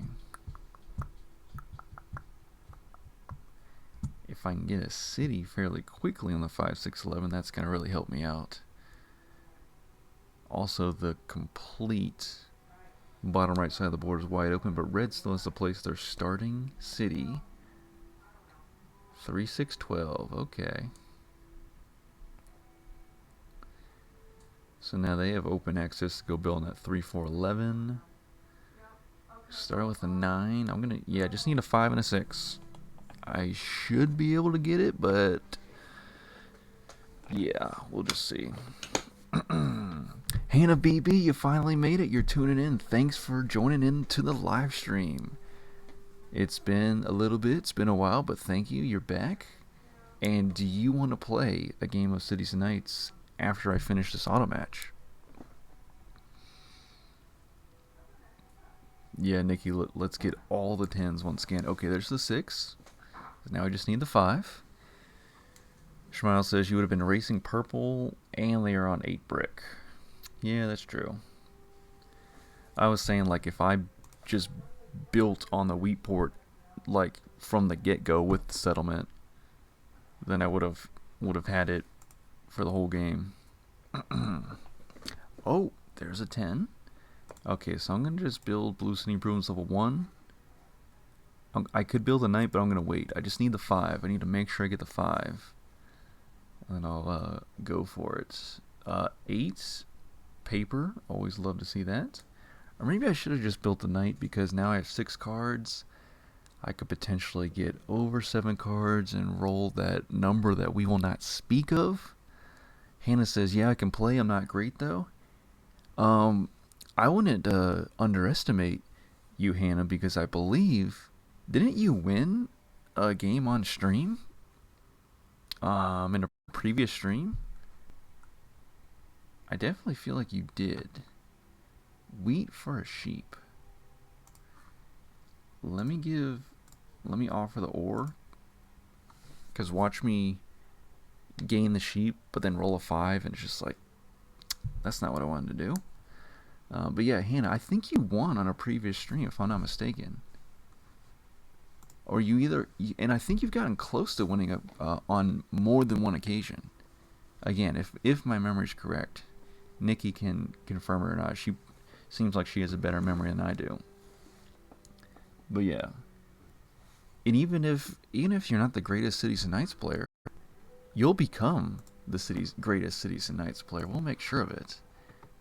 If I can get a city fairly quickly on the 5-6-11, that's going to really help me out. Also, the complete bottom right side of the board is wide open, but red still has to place their starting city. 3-6-12, okay. So now they have open access to go build on that 3-4-11. Start with a 9. I just need a 5 and a 6. I should be able to get it, but yeah, we'll just see. Hannah BB, you finally made it. You're tuning in. Thanks for joining in to the live stream. It's been a little bit. It's been a while, but thank you. You're back. And do you want to play a game of Cities and Knights after I finish this auto match? Yeah, Nikki, let's get all the 10s once again. Okay, there's the 6. Now I just need the 5. Schmeil says you would have been racing purple, and they are on 8 brick. Yeah, that's true. I was saying like if I just built on the wheat port like from the get go with the settlement, then I would have had it for the whole game. Oh, there's a 10. Okay, so I'm gonna just build Blue City Improvements level 1. I could build a knight, but I'm gonna wait. I just need the 5. I need to make sure I get the 5. And I'll go for it. 8 paper. Always love to see that. Or maybe I should have just built the knight because now I have 6 cards. I could potentially get over 7 cards and roll that number that we will not speak of. Hannah says, yeah, I can play. I'm not great, though. I wouldn't underestimate you, Hannah, because I believe... Didn't you win a game on stream? In a previous stream? I definitely feel like you did. Wheat for a sheep. Let me offer the ore. Because watch me gain the sheep, but then roll a 5, and it's just like, that's not what I wanted to do. But yeah, Hannah, I think you won on a previous stream, if I'm not mistaken. Or you either, and I think you've gotten close to winning on more than one occasion. Again, if my memory's correct, Nikki can confirm it or not. She seems like she has a better memory than I do. But yeah, and even if you're not the greatest Cities and Knights player, you'll become the city's greatest Cities and Knights player. We'll make sure of it,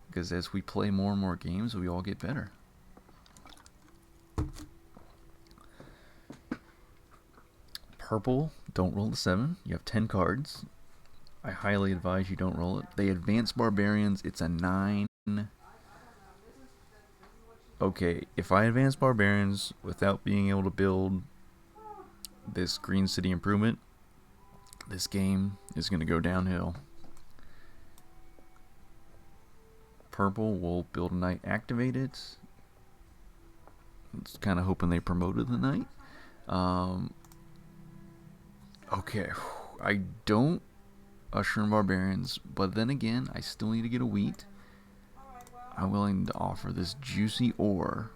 because as we play more and more games, we all get better. Purple, don't roll the 7. You have 10 cards. I highly advise you don't roll it. They advance barbarians. It's a 9. Okay, if I advance barbarians without being able to build this green city improvement, this game is going to go downhill. Purple will build a knight, activate it. It's kind of hoping they promoted the knight. Okay, I don't usher in barbarians, but then again, I still need to get a wheat. I'm willing to offer this juicy ore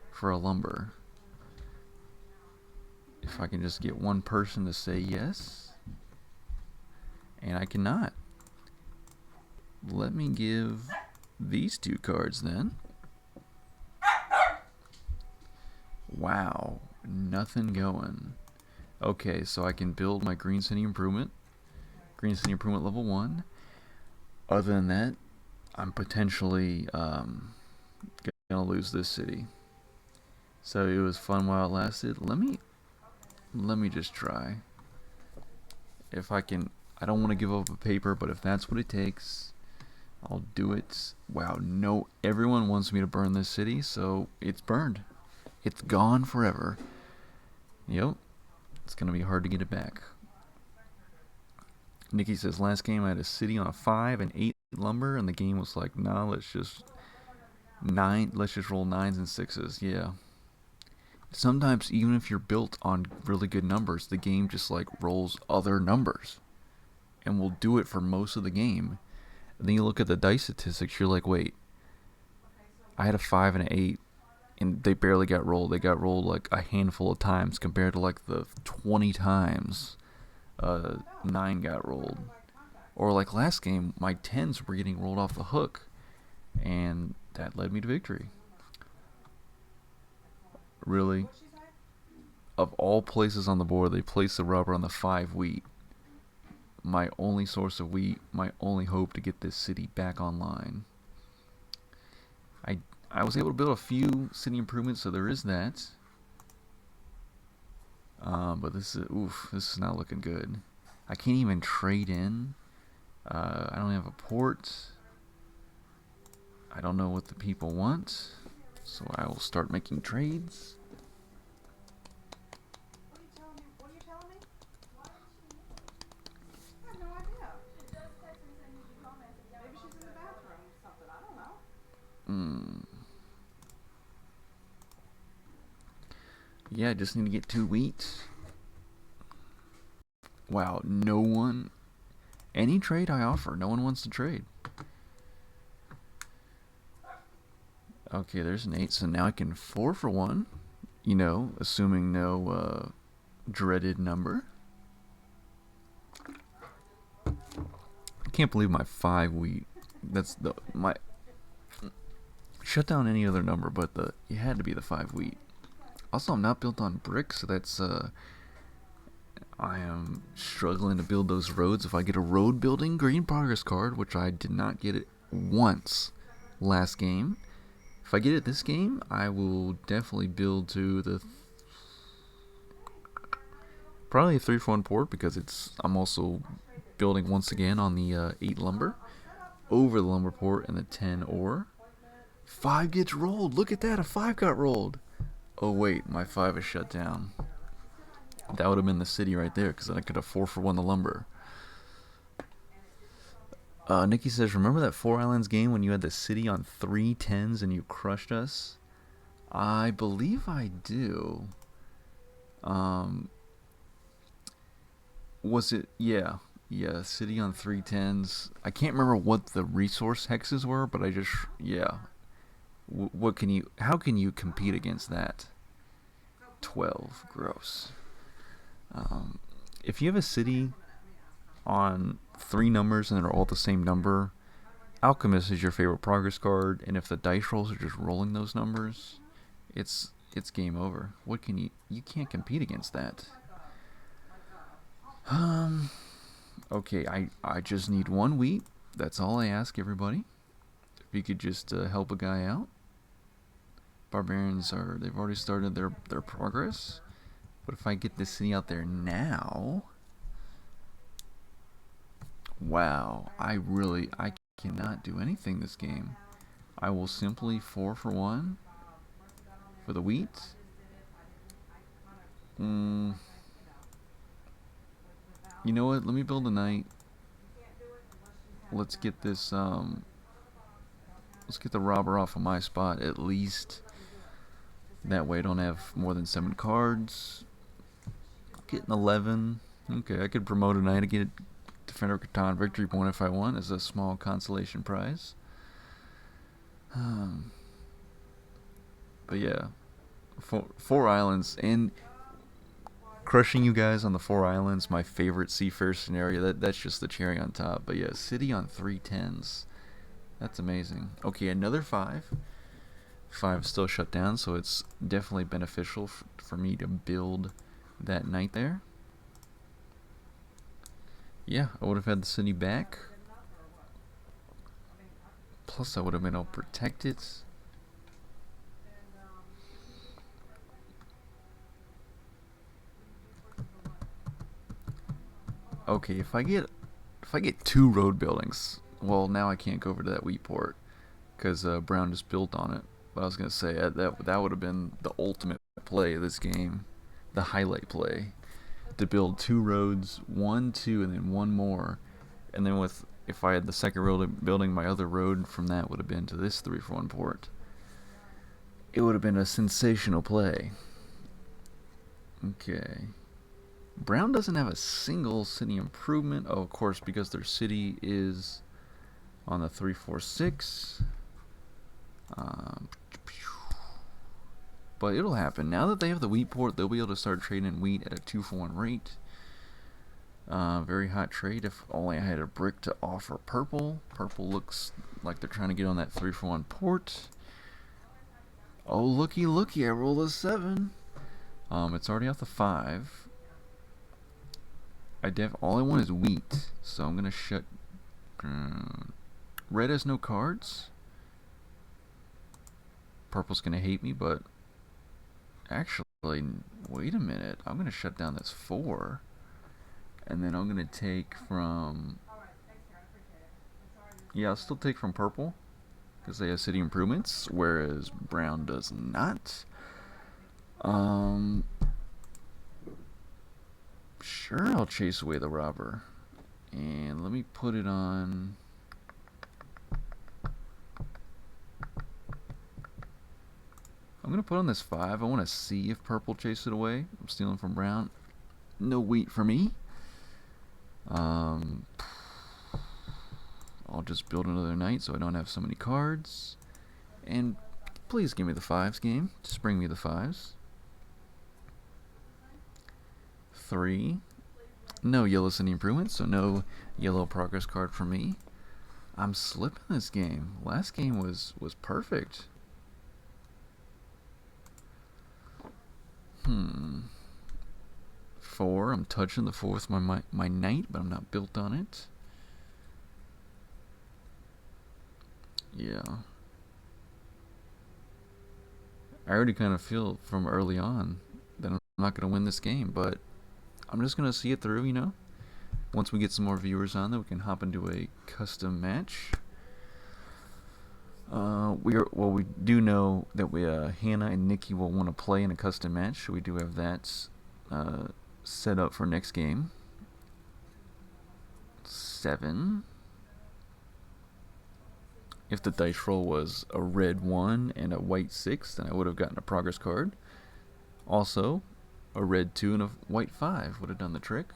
for a lumber. If I can just get one person to say yes. And I cannot. Let me give these 2 cards then. Wow, nothing going. Okay, so I can build my Green City Improvement. Green City Improvement level 1. Other than that, I'm potentially gonna lose this city. So it was fun while it lasted. Let me just try. If I can, I don't want to give up a paper, but if that's what it takes, I'll do it. Wow, no, everyone wants me to burn this city, so it's burned. It's gone forever. Yep, it's gonna be hard to get it back. Nikki says, last game I had a city on a 5 and 8 lumber, and the game was like, nah, let's just roll 9s and 6s. Yeah. Sometimes even if you're built on really good numbers, the game just like rolls other numbers, and will do it for most of the game. And then you look at the dice statistics, you're like, wait, I had a 5 and an 8, and they barely got rolled. They got rolled like a handful of times compared to like the 20 times 9 got rolled. Or like last game, my 10s were getting rolled off the hook, and that led me to victory. Really, of all places on the board, they placed the rubber on the 5 wheat. My only source of wheat, my only hope to get this city back online. I was able to build a few city improvements, so there is that. But this is not looking good. I can't even trade in. I don't have a port. I don't know what the people want, so I will start making trades. What are you telling me? I have no idea. Maybe she's in the bathroom or something. I don't know. Yeah, I just need to get 2 wheat. Wow, no one... Any trade I offer, no one wants to trade. Okay, there's an 8, so now I can 4 for 1. You know, assuming no dreaded number. I can't believe my 5 wheat. That's the my shut down any other number, but it had to be the 5 wheat. Also, I'm not built on bricks, so that's I am struggling to build those roads. If I get a road building green progress card, which I did not get it once last game, if I get it this game, I will definitely build to the probably a 3-for-1 port, because I'm also building once again on the 8 lumber over the lumber port and the 10 ore. 5 gets rolled. Look at that, a 5 got rolled. Oh wait, my 5 is shut down. That would have been the city right there, because then I could have 4 for 1 the lumber. Nikki says, remember that 4 Islands game when you had the city on 3 10s and you crushed us? I believe I do. Was it? Yeah. Yeah, city on 3 10s. I can't remember what the resource hexes were, but yeah. What can you, how can you compete against that? 12, gross. If you have a city on 3 numbers and they're all the same number, Alchemist is your favorite progress card, and if the dice rolls are just rolling those numbers, it's game over. What can you can't compete against that. Okay, I just need 1 wheat. That's all I ask everybody. If you could just help a guy out. Barbarians they've already started their progress. But if I get this city out there now, wow, I cannot do anything this game. I will simply 4 for 1 for the wheat. You know what? Let me build a knight. Let's get this let's get the robber off of my spot at least. That way I don't have more than 7 cards. Get an 11. Okay, I could promote a knight to get Defender of Catan victory point if I want as a small consolation prize. But yeah, 4 islands, and crushing you guys on the 4 islands, my favorite Seafarer scenario. That's just the cherry on top. But yeah, city on 3 10s. That's amazing. Okay, another 5. 5 still shut down, so it's definitely beneficial for me to build that knight there. Yeah, I would have had the city back. Plus, I would have been able to protect it. Okay, if I get 2 road buildings, well, now I can't go over to that wheat port because Brown just built on it. But I was gonna say that would have been the ultimate play of this game, the highlight play, to build 2 roads, 1, 2, and then 1 more, and then if I had the second road building, my other road from that would have been to this 3-for-1 port. It would have been a sensational play. Okay. Brown doesn't have a single city improvement. Oh, of course, because their city is on the 3-4-6. But it'll happen. Now that they have the wheat port, they'll be able to start trading wheat at a 2-for-1 rate. Very hot trade. If only I had a brick to offer purple. Purple looks like they're trying to get on that 3-for-1 port. Oh, looky, I rolled a 7. It's already off the 5. All I want is wheat, so I'm gonna shut. Red has no cards. Purple's gonna hate me, but actually, wait a minute. I'm gonna shut down this 4, and then I'm gonna take from. Yeah, I'll still take from purple because they have city improvements, whereas brown does not. Sure, I'll chase away the robber. And let me put it on. I'm going to put on this 5. I want to see if purple chases it away. I'm stealing from brown. No wheat for me. I'll just build another knight so I don't have so many cards. And Please give me the fives, game. Just bring me the fives. 3. No yellow city improvement, so no yellow progress card for me. I'm slipping this game. Last game was perfect. 4. I'm touching the 4 with my knight, but I'm not built on it. Yeah. I already kind of feel from early on that I'm not going to win this game, but I'm just going to see it through, you know? Once we get some more viewers on, then we can hop into a custom match. We do know that Hannah and Nikki will want to play in a custom match, so we do have that set up for next game. 7. If the dice roll was a red 1 and a white 6, then I would have gotten a progress card. Also, a red 2 and a white 5 would have done the trick.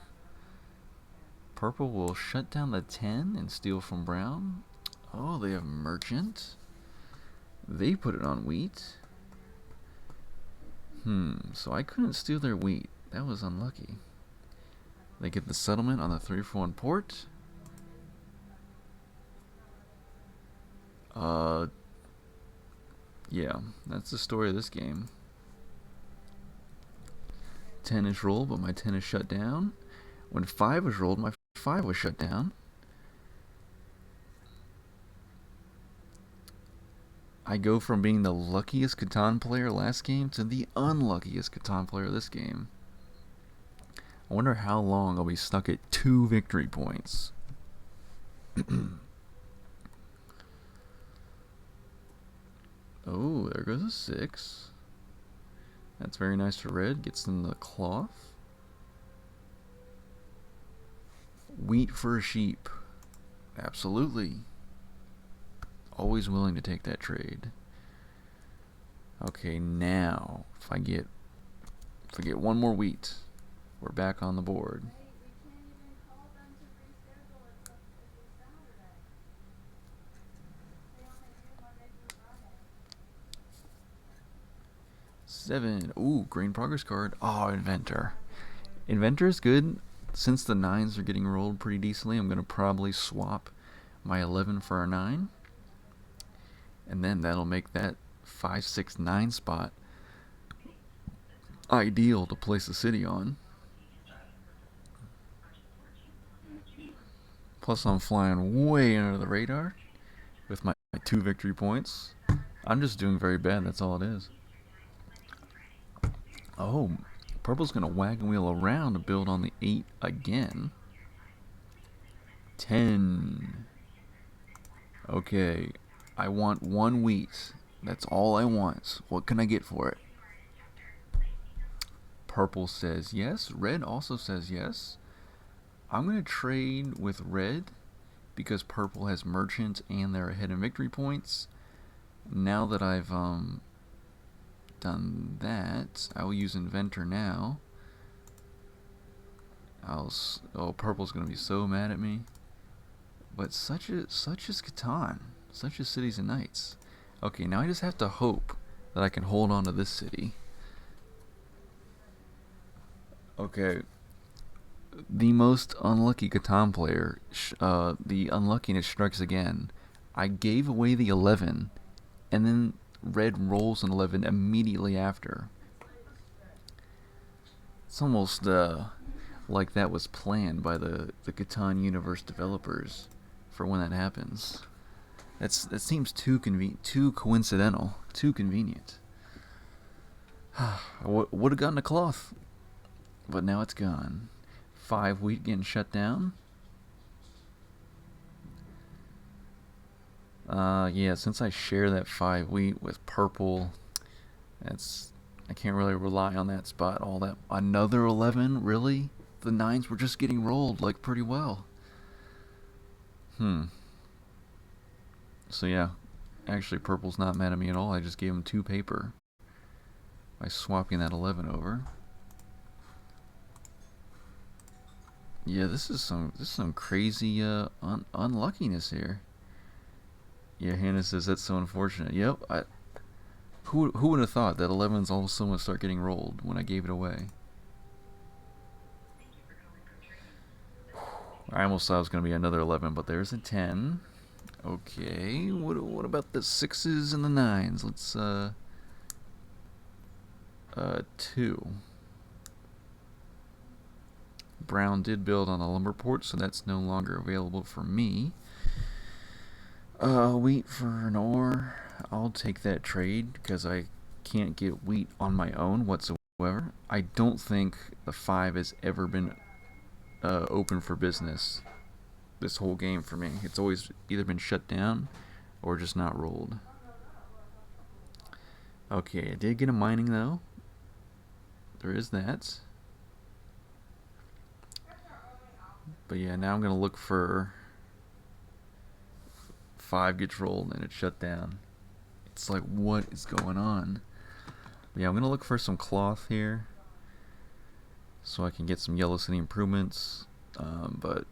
Purple will shut down the 10 and steal from brown. Oh, they have merchant. They put it on wheat. So I couldn't steal their wheat. That was unlucky. They get the settlement on the 3-for-1 port. Yeah, that's the story of this game. 10 is rolled, but my 10 is shut down. When 5 was rolled, my 5 was shut down. I go from being the luckiest Catan player last game to the unluckiest Catan player this game. I wonder how long I'll be stuck at 2 victory points. Oh, there goes a 6. That's very nice for red. Gets in the cloth. Wheat for a sheep. Absolutely. Always willing to take that trade. Okay, now if I get one more wheat, we're back on the board. 7. Ooh, green progress card. Oh, Inventor. Inventor is good. Since the 9s are getting rolled pretty decently, I'm going to probably swap my 11 for a 9. And then that'll make that 5, 6, 9 spot ideal to place a city on. Plus I'm flying way under the radar with my 2 victory points. I'm just doing very bad, that's all it is. Oh, purple's going to wagon wheel around to build on the 8 again. 10. Okay, I want 1 wheat. That's all I want. What can I get for it? Purple says yes. Red also says yes. I'm going to trade with red because purple has merchant and they're ahead in victory points. Now that I've done that, I will use Inventor now. Purple's going to be so mad at me. But such is Catan. Such as Cities and Knights. Okay, now I just have to hope that I can hold on to this city. Okay. The most unlucky Catan player, the unluckiness strikes again. I gave away the 11, and then red rolls an 11 immediately after. It's almost like that was planned by the Catan universe developers for when that happens. That seems too coincidental, too convenient. I would have gotten a cloth, but now it's gone. 5 wheat getting shut down. Yeah, since I share that 5 wheat with purple, I can't really rely on that spot. All that another 11, really? The 9s were just getting rolled like pretty well. So yeah, actually purple's not mad at me at all. I just gave him 2 paper by swapping that 11 over. Yeah, this is some crazy unluckiness here. Yeah, Hannah says that's so unfortunate. Yep, Who would have thought that 11s all of a sudden would start getting rolled when I gave it away? I almost thought it was going to be another 11, but there's a 10. Okay, what about the 6s and the 9s? Let's, 2. Brown did build on the lumber port, so that's no longer available for me. Wheat for an ore. I'll take that trade because I can't get wheat on my own whatsoever. I don't think the 5 has ever been open for business this whole game for me. It's always either been shut down or just not rolled. Okay, I did get a mining though. There is that. But yeah, now I'm gonna look for 5 gets rolled and it's shut down. It's like, what is going on? But yeah, I'm gonna look for some cloth here so I can get some Yellow City improvements. But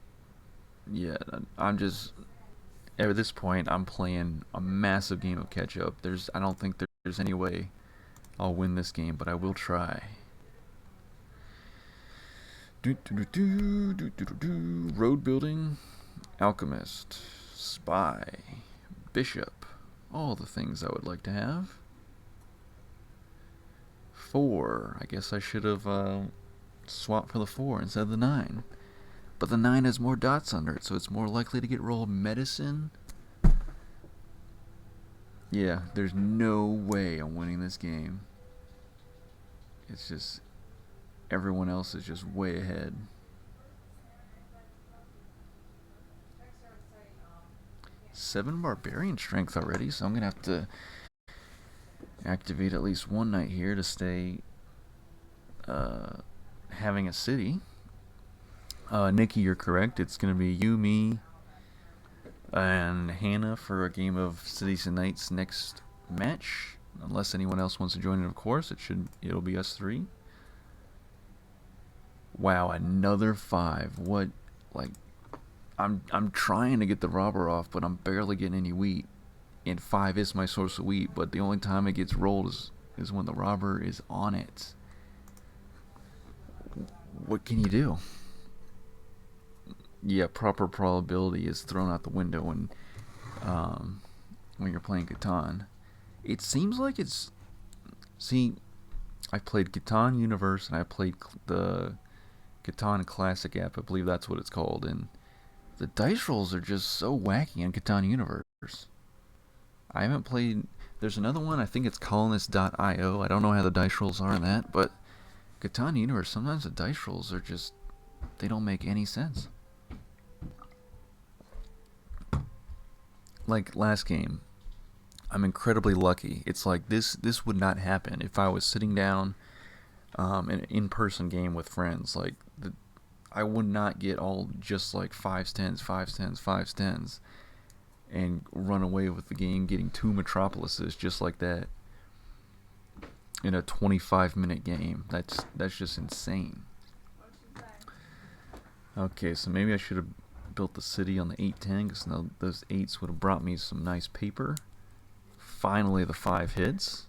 yeah, I'm just at this point I'm playing a massive game of catch up. I don't think there's any way I'll win this game, but I will try. Road building, alchemist, spy, bishop, all the things I would like to have. 4, I guess I should have swapped for the 4 instead of the 9. But the 9 has more dots under it, so it's more likely to get rolled. Medicine. Yeah, there's no way I'm winning this game. It's just everyone else is just way ahead. Seven barbarian strength already, so I'm gonna have to activate at least one knight here to stay having a city. Nikki, you're correct. It's gonna be you, me, and Hannah for a game of Cities and Knights next match. Unless anyone else wants to join it, of course. It'll be us 3. Wow, another 5. What, like, I'm trying to get the robber off, but I'm barely getting any wheat. And 5 is my source of wheat, but the only time it gets rolled is when the robber is on it. What can you do? Yeah, proper probability is thrown out the window when you're playing Catan. It seems like it's... See, I played Catan Universe and I played the Catan Classic app. I believe that's what it's called. And the dice rolls are just so wacky in Catan Universe. I haven't played... There's another one, I think it's Colonist.io. I don't know how the dice rolls are in that, but Catan Universe, sometimes the dice rolls are just... They don't make any sense. Like last game, I'm incredibly lucky. It's like this would not happen if I was sitting down an in-person game with friends. Like I would not get all just like 5s, 10s, 5s, 10s, 5s, 10s and run away with the game getting 2 metropolises just like that in a 25-minute game. That's just insane. Okay, so maybe I should have built the city on the 810 because those 8s would have brought me some nice paper. Finally, the 5 hits.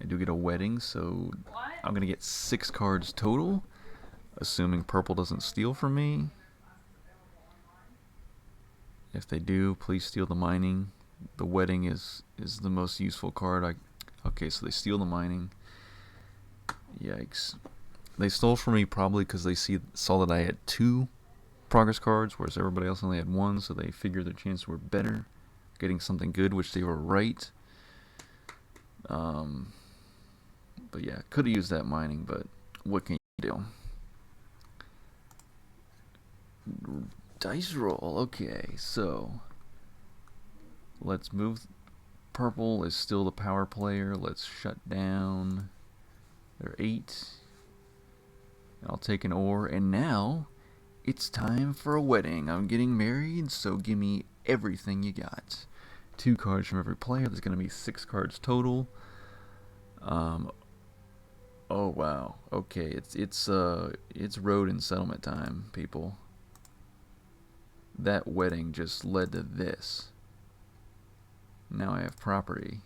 I do get a wedding, so I'm going to get 6 cards total, assuming purple doesn't steal from me. If they do, please steal the mining. The wedding is the most useful card. Okay, so they steal the mining. Yikes. They stole from me probably because they saw that I had 2 progress cards, whereas everybody else only had 1, so they figured their chances were better getting something good, which they were right. But yeah, could have used that mining, but what can you do? Dice roll. Okay, so let's move. Purple is still the power player. Let's shut down their 8. I'll take an ore, and now it's time for a wedding. I'm getting married, so give me everything you got. 2 cards from every player. There's going to be 6 cards total. Oh wow. Okay, it's road and settlement time, people. That wedding just led to this. Now I have property.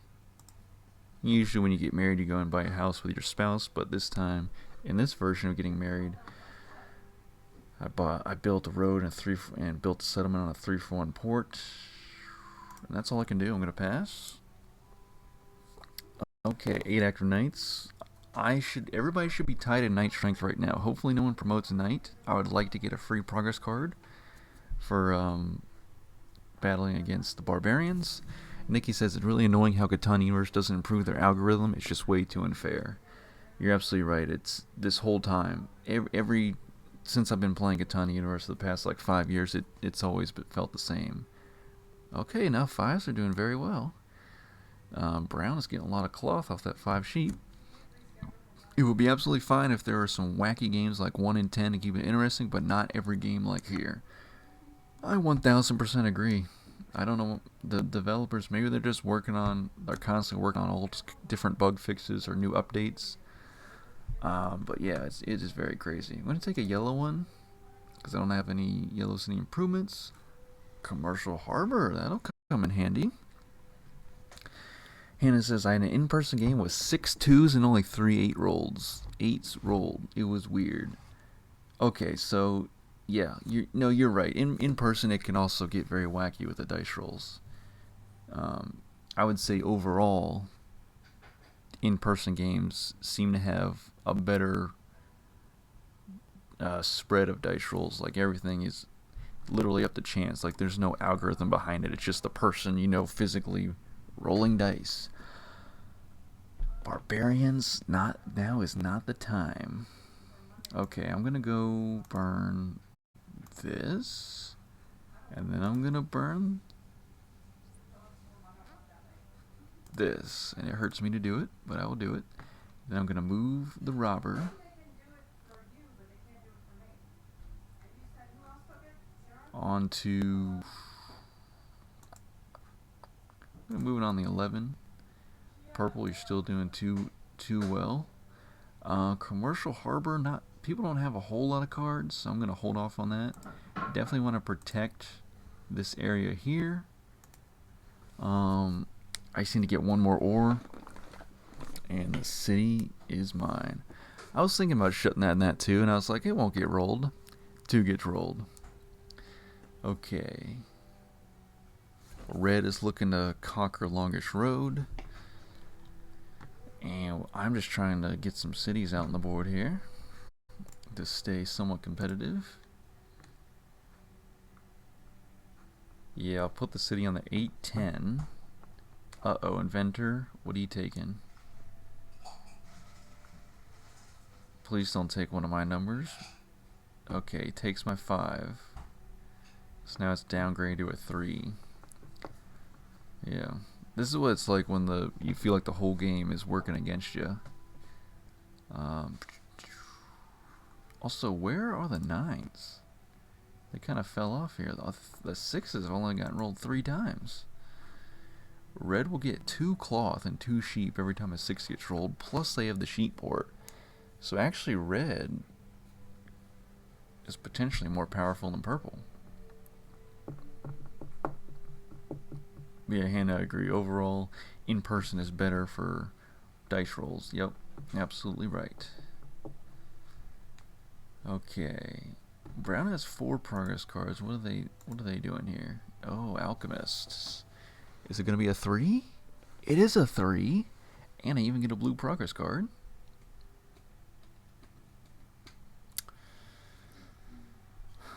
Usually when you get married, you go and buy a house with your spouse, but this time, in this version of getting married, I built a road and built a settlement on a 3-for-1 port. And that's all I can do. I'm going to pass. Okay, 8 active knights. Everybody should be tied in knight strength right now. Hopefully no one promotes a knight. I would like to get a free progress card for battling against the barbarians. Nikki says it's really annoying how Catan Universe doesn't improve their algorithm. It's just way too unfair. You're absolutely right. It's this whole time, since I've been playing Catan Universe the past like 5 years, it's always felt the same. Okay, now 5s are doing very well. Brown is getting a lot of cloth off that 5 sheep. It would be absolutely fine if there were some wacky games like 1 in 10 to keep it interesting, but not every game like here. I 1000% agree. I don't know, the developers, maybe they're constantly working on all different bug fixes or new updates. But yeah, it is very crazy. I'm going to take a yellow one, because I don't have any Yellow City improvements. Commercial Harbor, that'll come in handy. Hannah says, I had an in-person game with 6 2s and only 3 8-rolls. 8s rolled. It was weird. Okay, so, yeah, you're right. In person, it can also get very wacky with the dice rolls. I would say overall, in-person games seem to have a better spread of dice rolls. Like, everything is literally up to chance. Like, there's no algorithm behind it. It's just the person, physically rolling dice. Barbarians, now is not the time. Okay, I'm gonna go burn this, and then I'm gonna burn this, and it hurts me to do it, but I will do it. Then I'm gonna move the robber onto. I'm moving on the 11. Purple, you're still doing too well. Commercial Harbor, people don't have a whole lot of cards, so I'm gonna hold off on that. Definitely want to protect this area here. I just need to get one more ore, and the city is mine. I was thinking about shutting that too, and I was like, it won't get rolled. 2 gets rolled. Okay. Red is looking to conquer Longish Road. And I'm just trying to get some cities out on the board here to stay somewhat competitive. Yeah, I'll put the city on the 8-10. Uh-oh, Inventor, what are you taking? Please don't take one of my numbers. Okay, takes my 5. So now it's downgraded to a 3. Yeah. This is what it's like when you feel like the whole game is working against you. Also, where are the 9s? They kind of fell off here. The 6s have only gotten rolled 3 times. Red will get 2 cloth and 2 sheep every time a 6 gets rolled, plus they have the sheep port. So actually red is potentially more powerful than purple. Yeah, Hannah, I agree. Overall, in-person is better for dice rolls. Yep, absolutely right. Okay. Brown has 4 progress cards. What are they doing here? Oh, Alchemists. Is it going to be a 3? It is a 3. And I even get a blue progress card.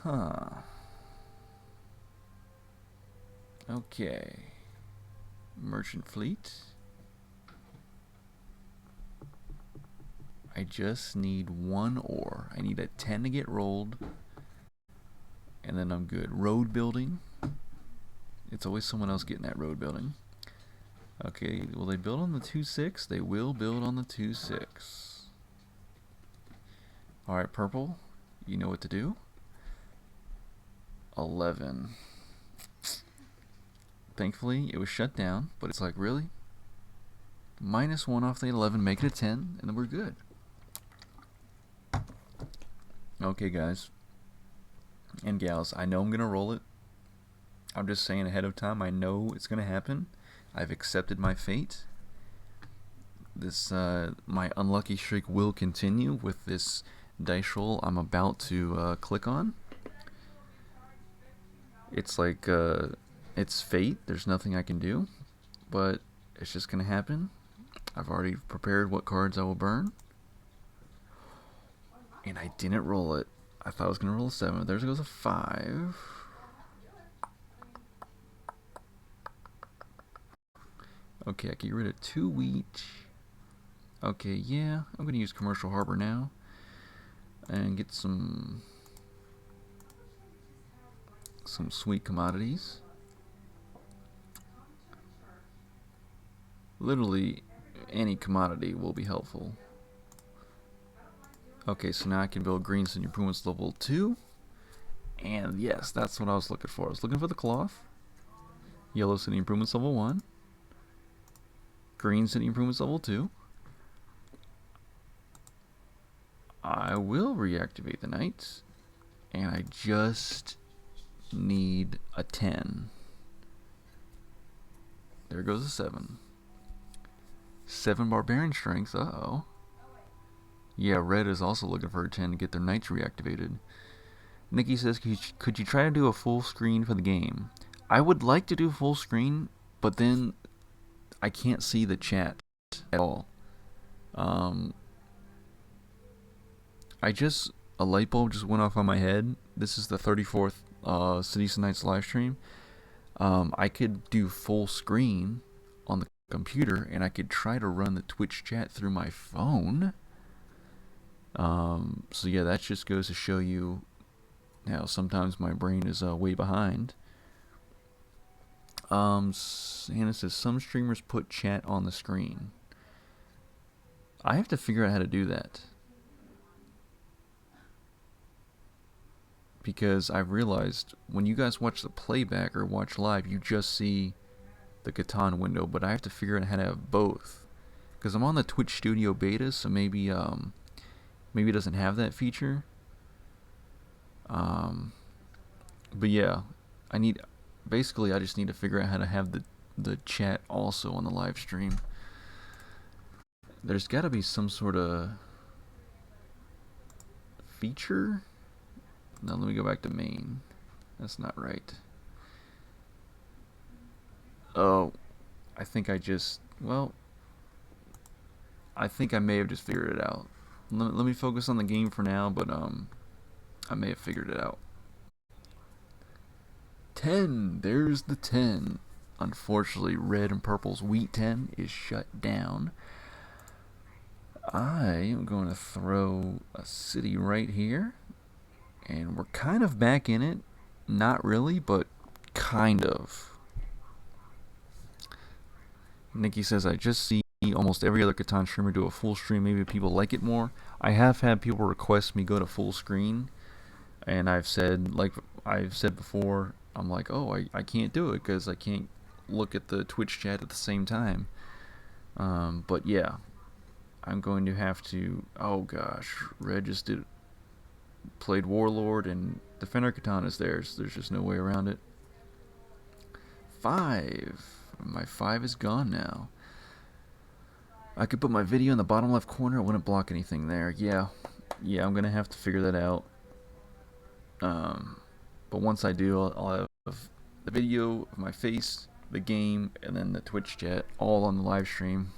Huh. Okay. Merchant Fleet. I just need 1 ore. I need a 10 to get rolled. And then I'm good. Road building. It's always someone else getting that road building. Okay, will they build on the 2-6? They will build on the 2-6. Alright, purple. You know what to do. 11. Thankfully, it was shut down, but it's like, really? -1 off the 11, make it a 10, and then we're good. Okay, guys. And gals, I know I'm going to roll it. I'm just saying ahead of time, I know it's going to happen. I've accepted my fate. this my unlucky streak will continue with this dice roll I'm about to click on. It's like it's fate. There's nothing I can do, but it's just gonna happen. I've already prepared what cards I will burn, and I didn't roll it. I thought I was gonna roll a 7. There goes a 5. Okay, I can get rid of 2 each. Okay, yeah, I'm gonna use Commercial Harbor now and get some sweet commodities. Literally any commodity will be helpful. Okay, so now I can build Green City Improvements level 2. And yes, that's what I was looking for. I was looking for the cloth. Yellow City Improvements level 1. Green City Improvements level 2. I will reactivate the Knights. And I just need a 10. There goes a 7. 7 Barbarian Strength. Uh-oh. Yeah, Red is also looking for a 10 to get their Knights reactivated. Nikki says, could you try to do a full screen for the game? I would like to do full screen, but then I can't see the chat at all. A light bulb just went off on my head. This is the 34th Cities and Nights live stream. I could do full screen on the computer, and I could try to run the Twitch chat through my phone. So yeah, that just goes to show you how sometimes my brain is way behind. Hannah says some streamers put chat on the screen. I have to figure out how to do that, because I've realized when you guys watch the playback or watch live, you just see the Catan window, but I have to figure out how to have both, because I'm on the Twitch Studio beta, so maybe it doesn't have that feature. But yeah, I just need to figure out how to have the chat also on the live stream. There's got to be some sort of feature. Now let me go back to main. That's not right. Oh, I think I may have just figured it out. Let me focus on the game for now, but I may have figured it out. 10. There's the 10. Unfortunately, red and purple's wheat 10 is shut down. I am going to throw a city right here, and we're kind of back in it. Not really, but kind of. Nikki says, I just see almost every other Catan streamer do a full stream. Maybe people like it more. I have had people request me go to full screen, and I've said before, I'm like, oh, I can't do it because I can't look at the Twitch chat at the same time. But yeah, I'm going to have to. Oh gosh, Red just played Warlord, and Defender Catan is there, so there's just no way around it. 5. My 5 is gone now. I could put my video in the bottom left corner. It wouldn't block anything there. Yeah, I'm gonna have to figure that out. But once I do, I'll have the video of my face, the game, and then the Twitch chat all on the live stream.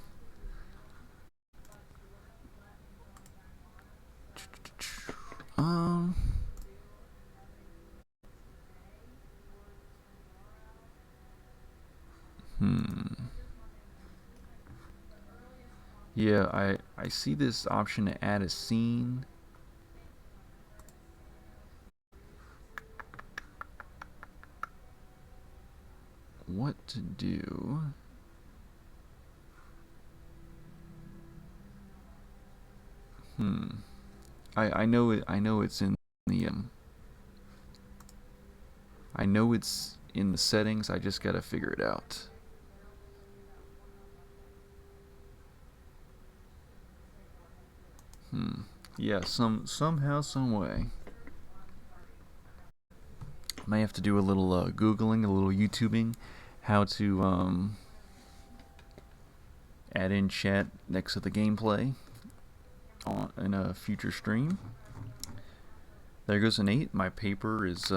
Yeah, I see this option to add a scene. What to do? I know it's in the I know it's in the settings. I just gotta figure it out. Yeah, somehow, some way. May have to do a little Googling, a little YouTubing, how to add in chat next to the gameplay in a future stream. There goes an 8. My paper is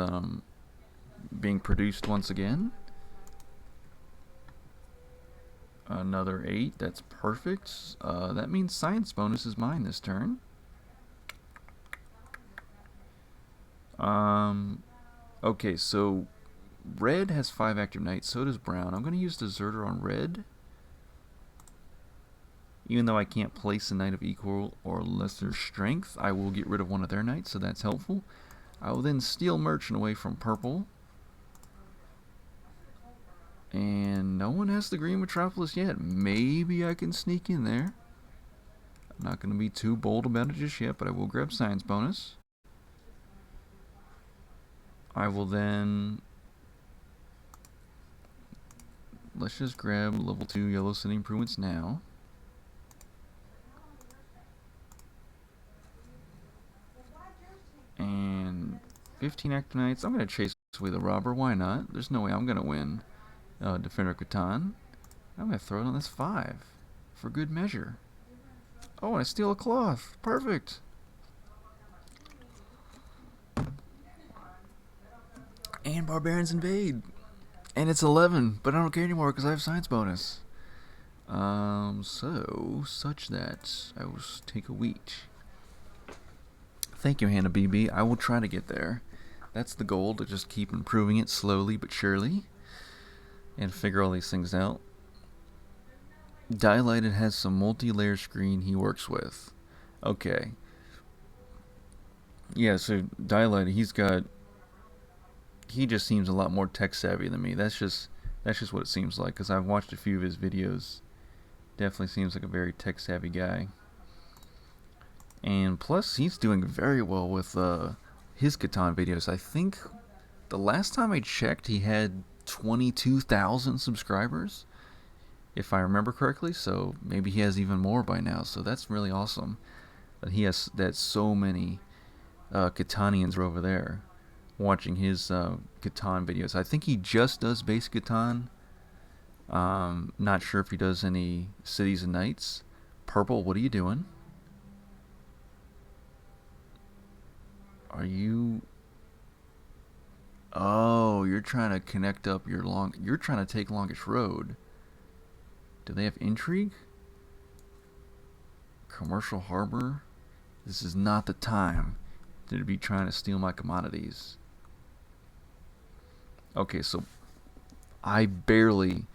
being produced once again. Another 8. That's perfect. That means science bonus is mine this turn. Okay, so red has 5 active knights, so does brown. I'm going to use Deserter on red. Even though I can't place a knight of equal or lesser strength, I will get rid of one of their knights, so that's helpful. I will then steal Merchant away from purple. And no one has the Green Metropolis yet. Maybe I can sneak in there. I'm not going to be too bold about it just yet, but I will grab science bonus. I will then... let's just grab level 2 Yellow City Improvements now. And 15 active knights. I'm going to chase away the robber. Why not? There's no way I'm going to win Defender Catan. I'm going to throw it on this 5 for good measure. Oh, and I steal a cloth. Perfect. And Barbarians invade. And it's 11, but I don't care anymore because I have science bonus. Such that I will take a wheat. Thank you, Hannah BB. I will try to get there. That's the goal, to just keep improving it slowly but surely. And figure all these things out. Dilated has some multi-layer screen he works with. Okay. Yeah, so Dilated, he just seems a lot more tech savvy than me. That's just what it seems like, because I've watched a few of his videos. Definitely seems like a very tech savvy guy. And plus, he's doing very well with his Catan videos. I think the last time I checked, he had 22,000 subscribers, if I remember correctly. So maybe he has even more by now. So that's really awesome that so many Catanians are over there watching his Catan videos. I think he just does base Catan. Not sure if he does any Cities and Knights. Purple, what are you doing? Are you... oh, you're trying to connect up you're trying to take Longish Road. Do they have intrigue? Commercial harbor? This is not the time to be trying to steal my commodities. Okay, so I barely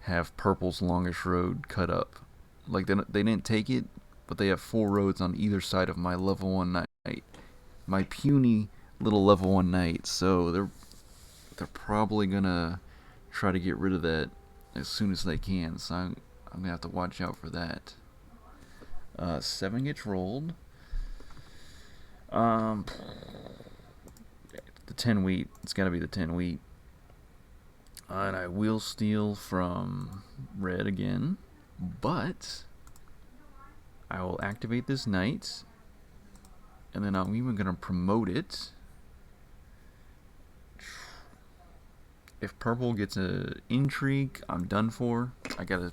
have purple's Longish Road cut up. Like, they didn't take it, but they have 4 roads on either side of my level 1 knight. My puny little level 1 knight, so they're probably gonna try to get rid of that as soon as they can, so I'm gonna have to watch out for that. 7 gets rolled. The 10 wheat, it's gotta be the 10 wheat. And I will steal from red again, but I will activate this knight. And then I'm even going to promote it. If purple gets an intrigue, I'm done for. I got to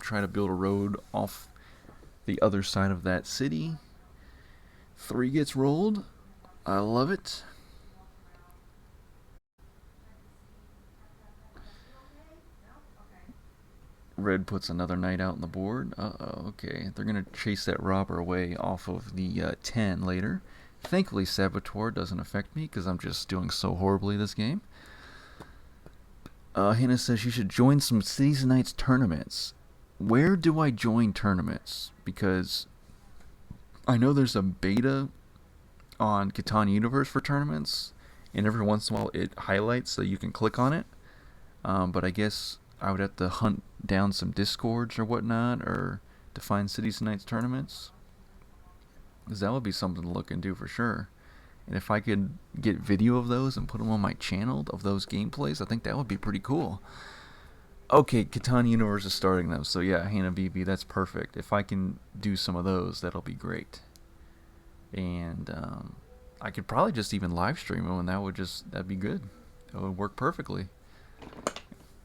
try to build a road off the other side of that city. 3 gets rolled. I love it. Red puts another knight out on the board. Uh-oh, okay. They're going to chase that robber away off of the 10 later. Thankfully, Saboteur doesn't affect me because I'm just doing so horribly this game. Hannah says you should join some Cities and Knights tournaments. Where do I join tournaments? Because I know there's a beta on Catan Universe for tournaments, and every once in a while it highlights so you can click on it. But I guess I would have to hunt down some Discords or whatnot, or to find Cities and Knights tournaments, because that would be something to look into for sure. And if I could get video of those and put them on my channel of those gameplays, I think that would be pretty cool. Okay, Catan Universe is starting them, so yeah, Hannah BB, that's perfect. If I can do some of those, that'll be great. And I could probably just even live stream them, and that'd be good. That would work perfectly.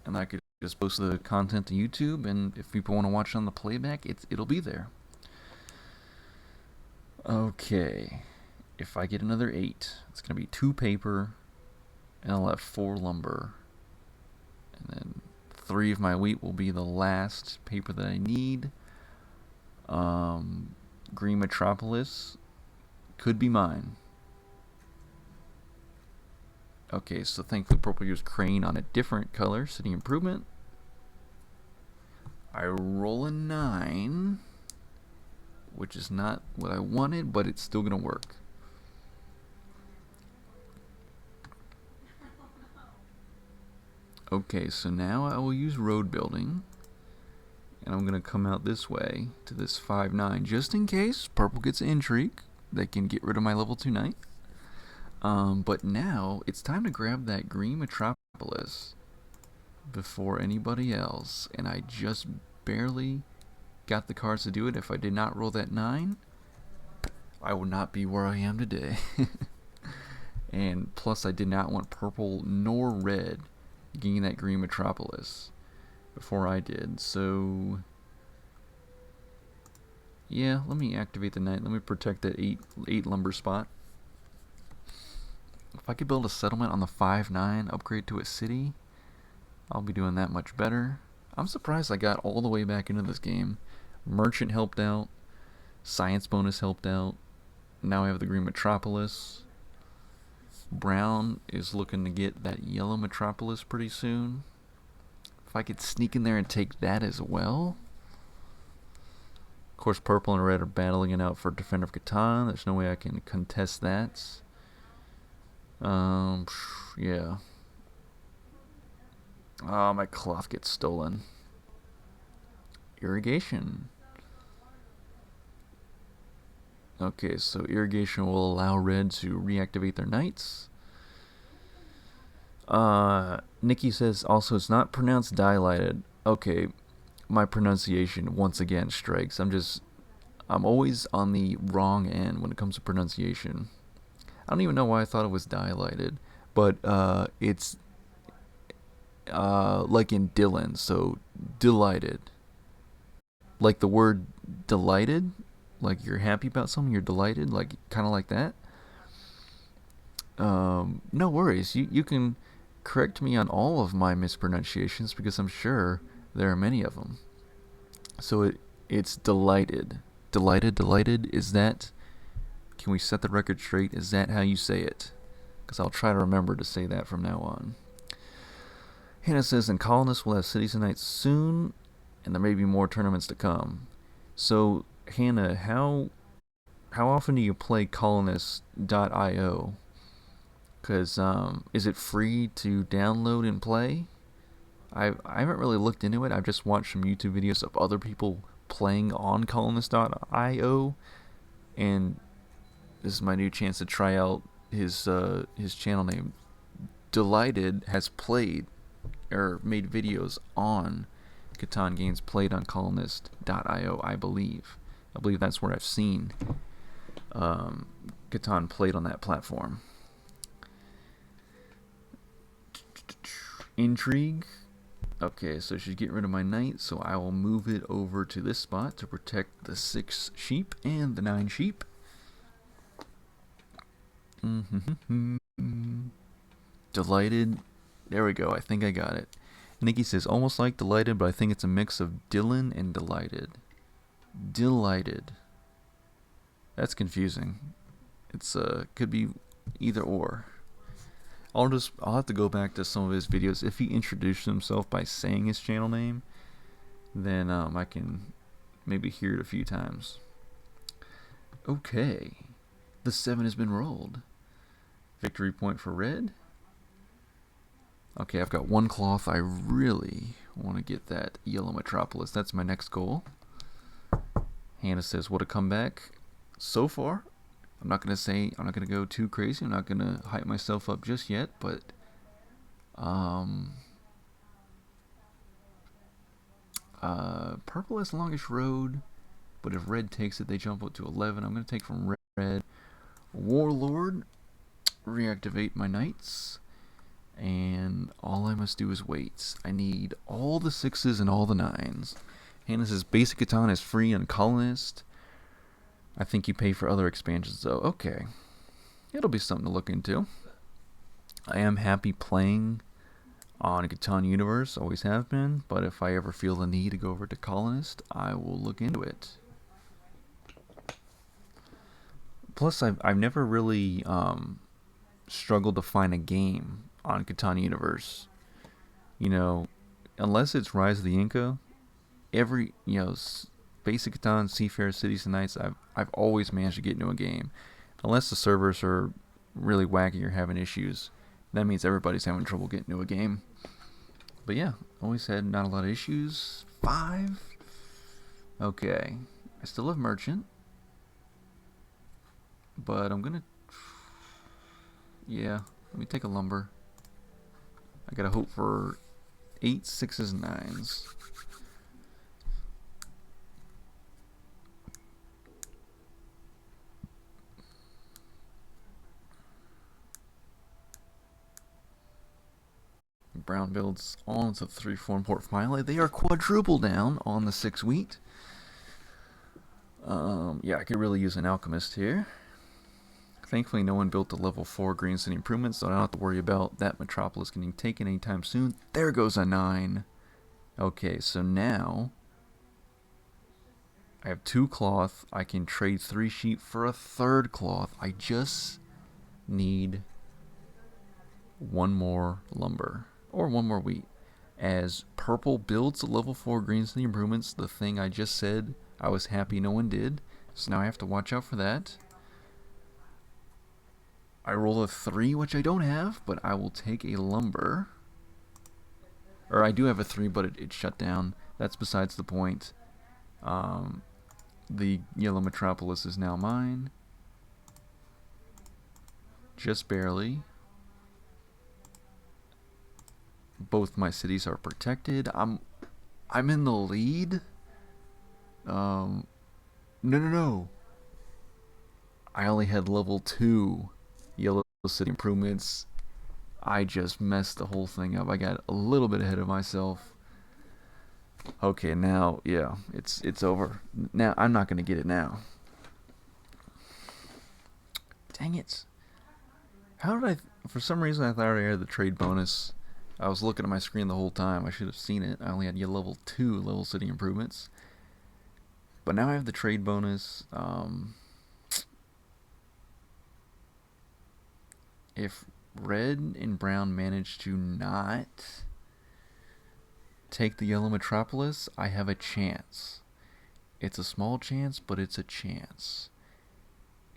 And I could just post the content to YouTube, and if people want to watch it on the playback, it'll be there. Okay, if I get another 8, it's gonna be 2 paper, and I'll have 4 lumber, and then 3 of my wheat will be the last paper that I need. Green Metropolis could be mine. Okay, so thankfully purple used crane on a different color, city improvement. I roll a 9, which is not what I wanted, but it's still gonna work. Okay, so now I will use road building, and I'm gonna come out this way to this 5-9 just in case purple gets intrigue. They can get rid of my level 2 knight. But now it's time to grab that green Metropolis before anybody else, and I just barely got the cards to do it. If I did not roll that 9, I would not be where I am today. And plus I did not want purple nor red getting that green Metropolis before I did, so yeah, let me activate the knight. Let me protect that 8 lumber spot. If I could build a settlement on the 5-9, upgrade to a city, I'll be doing that much better. I'm surprised I got all the way back into this game. Merchant helped out, science bonus helped out, now I have the green Metropolis. Brown is looking to get that yellow Metropolis pretty soon. If I could sneak in there and take that as well. Of course, purple and red are battling it out for Defender of Catan. There's no way I can contest that. Yeah. Oh, my cloth gets stolen. Irrigation. Okay, so irrigation will allow red to reactivate their knights. Nikki says also it's not pronounced dilated. Okay, my pronunciation once again strikes. I'm always on the wrong end when it comes to pronunciation. I don't even know why I thought it was dilated, but it's like in Dylan, so delighted. Like the word delighted, like you're happy about something, you're delighted, like kind of like that. No worries, you can correct me on all of my mispronunciations because I'm sure there are many of them. So it's delighted. Delighted, is that, can we set the record straight? Is that how you say it? Because I'll try to remember to say that from now on. Hannah says, and colonists will have cities and knights soon, and there may be more tournaments to come. So, Hannah, how often do you play colonist.io? Because, is it free to download and play? I haven't really looked into it. I've just watched some YouTube videos of other people playing on colonist.io, and this is my new chance to try out his channel name. Delighted has played or made videos on Catan games played on colonist.io, I believe. I believe that's where I've seen Catan played on that platform. Intrigue. Okay, so she's getting rid of my knight, so I will move it over to this spot to protect the 6 sheep and the 9 sheep. Delighted. There we go. I think I got it. Nikki says, almost like delighted, but I think it's a mix of Dylan and delighted. Delighted. That's confusing. It's could be either or. I'll have to go back to some of his videos. If he introduced himself by saying his channel name, then I can maybe hear it a few times. Okay. The 7 has been rolled. Victory point for red. Okay, I've got 1 cloth. I really want to get that yellow Metropolis. That's my next goal. Hannah says, what a comeback. So far, I'm not going to go too crazy. I'm not going to hype myself up just yet, but purple has longish road, but if red takes it, they jump up to 11. I'm going to take from red. Warlord, reactivate my knights, And all I must do is wait. I need all the 6s and all the 9s. Hannes' says Basic Catan is free on Colonist. I think you pay for other expansions though. Okay. It'll be something to look into. I am happy playing on Catan Universe, always have been, but if I ever feel the need to go over to Colonist, I will look into it. Plus, I've never really struggled to find a game on Catan Universe. You know, unless it's Rise of the Inca, every, Basic Catan, Seafarer, Cities and Knights, I've always managed to get into a game. Unless the servers are really wacky or having issues, that means everybody's having trouble getting into a game. But yeah, always had not a lot of issues. 5? Okay. I still have Merchant. But I'm gonna... Yeah, let me take a Lumber. I gotta hope for 8, 6s, and 9s. Brown builds on to 3-4 import finally. They are quadruple down on the 6 wheat. Yeah, I could really use an alchemist here. Thankfully, no one built the level 4 Green City improvements, so I don't have to worry about that Metropolis getting taken anytime soon. There goes a 9. Okay, so now I have 2 cloth. I can trade 3 sheep for a 3rd cloth. I just need 1 more lumber. Or 1 more wheat. As purple builds the level 4 Green City improvements, the thing I just said I was happy no one did. So now I have to watch out for that. I roll a 3, which I don't have, but I will take a lumber. Or I do have a 3, but it shut down. That's besides the point. The yellow Metropolis is now mine. Just barely. Both my cities are protected. I'm in the lead. No. I only had level 2 yellow city improvements. I just messed the whole thing up. I got a little bit ahead of myself. Okay, now, yeah, it's over. Now, I'm not going to get it now. Dang it. How did for some reason I thought I had the trade bonus. I was looking at my screen the whole time. I should have seen it. I only had level 2 level city improvements. But now I have the trade bonus. If red and brown manage to not take the yellow Metropolis, I have a chance. It's a small chance, but it's a chance.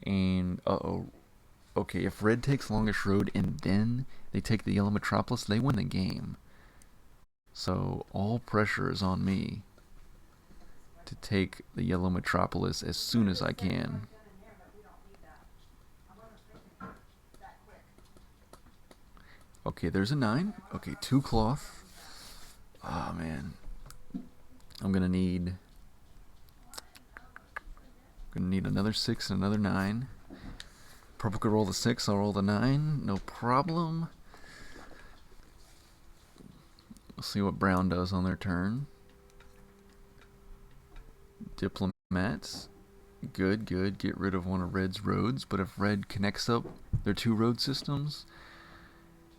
And, okay, if red takes longest road and then they take the yellow Metropolis, they win the game. So all pressure is on me to take the yellow Metropolis as soon as I can. Okay, there's a 9. Okay, 2 cloth. Oh, man. I'm gonna need another 6 and another 9. Purple could roll the 6, I'll roll the 9. No problem. We'll see what brown does on their turn. Diplomats. Good. Get rid of one of red's roads. But if red connects up their 2 road systems,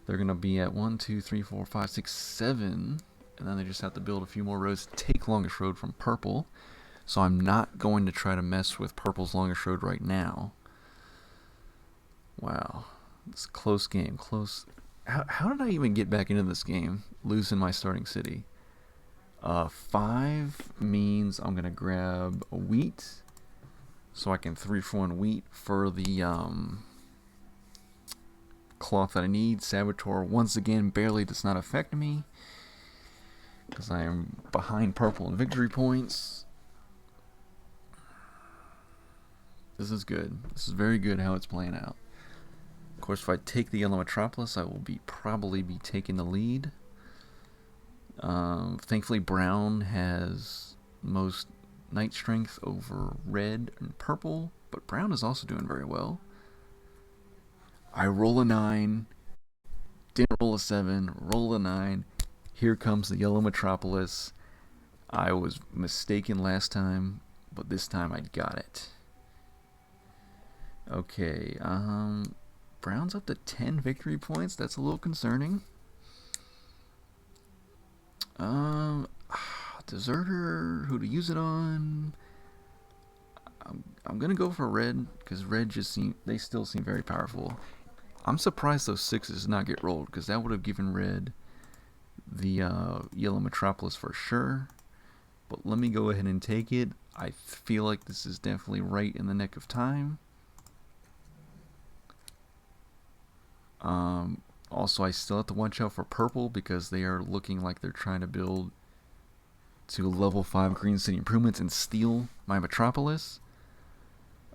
they're going to be at 1, 2, 3, 4, 5, 6, 7. And then they just have to build a few more roads to take longest road from purple. So I'm not going to try to mess with purple's longest road right now. Wow. It's a close game. Close. How did I even get back into this game? Losing my starting city. 5 means I'm going to grab a wheat. So I can 3-for-1 wheat for the cloth that I need. Saboteur, once again, barely does not affect me. Because I am behind purple in victory points. This is good. This is very good how it's playing out. Of course, if I take the yellow Metropolis, I will probably be taking the lead. Thankfully, brown has most knight strength over red and purple, but brown is also doing very well. I roll a 9. Didn't roll a 7, roll a 9. Here comes the yellow Metropolis. I was mistaken last time, but this time I got it. Okay, Brown's up to 10 victory points. That's a little concerning. Deserter, who to use it on? I'm gonna go for red because red they still seem very powerful. I'm surprised those 6s did not get rolled because that would have given red the yellow Metropolis for sure. But let me go ahead and take it. I feel like this is definitely right in the nick of time. Also, I still have to watch out for purple because they are looking like they're trying to build to level 5 Green City Improvements and steal my Metropolis.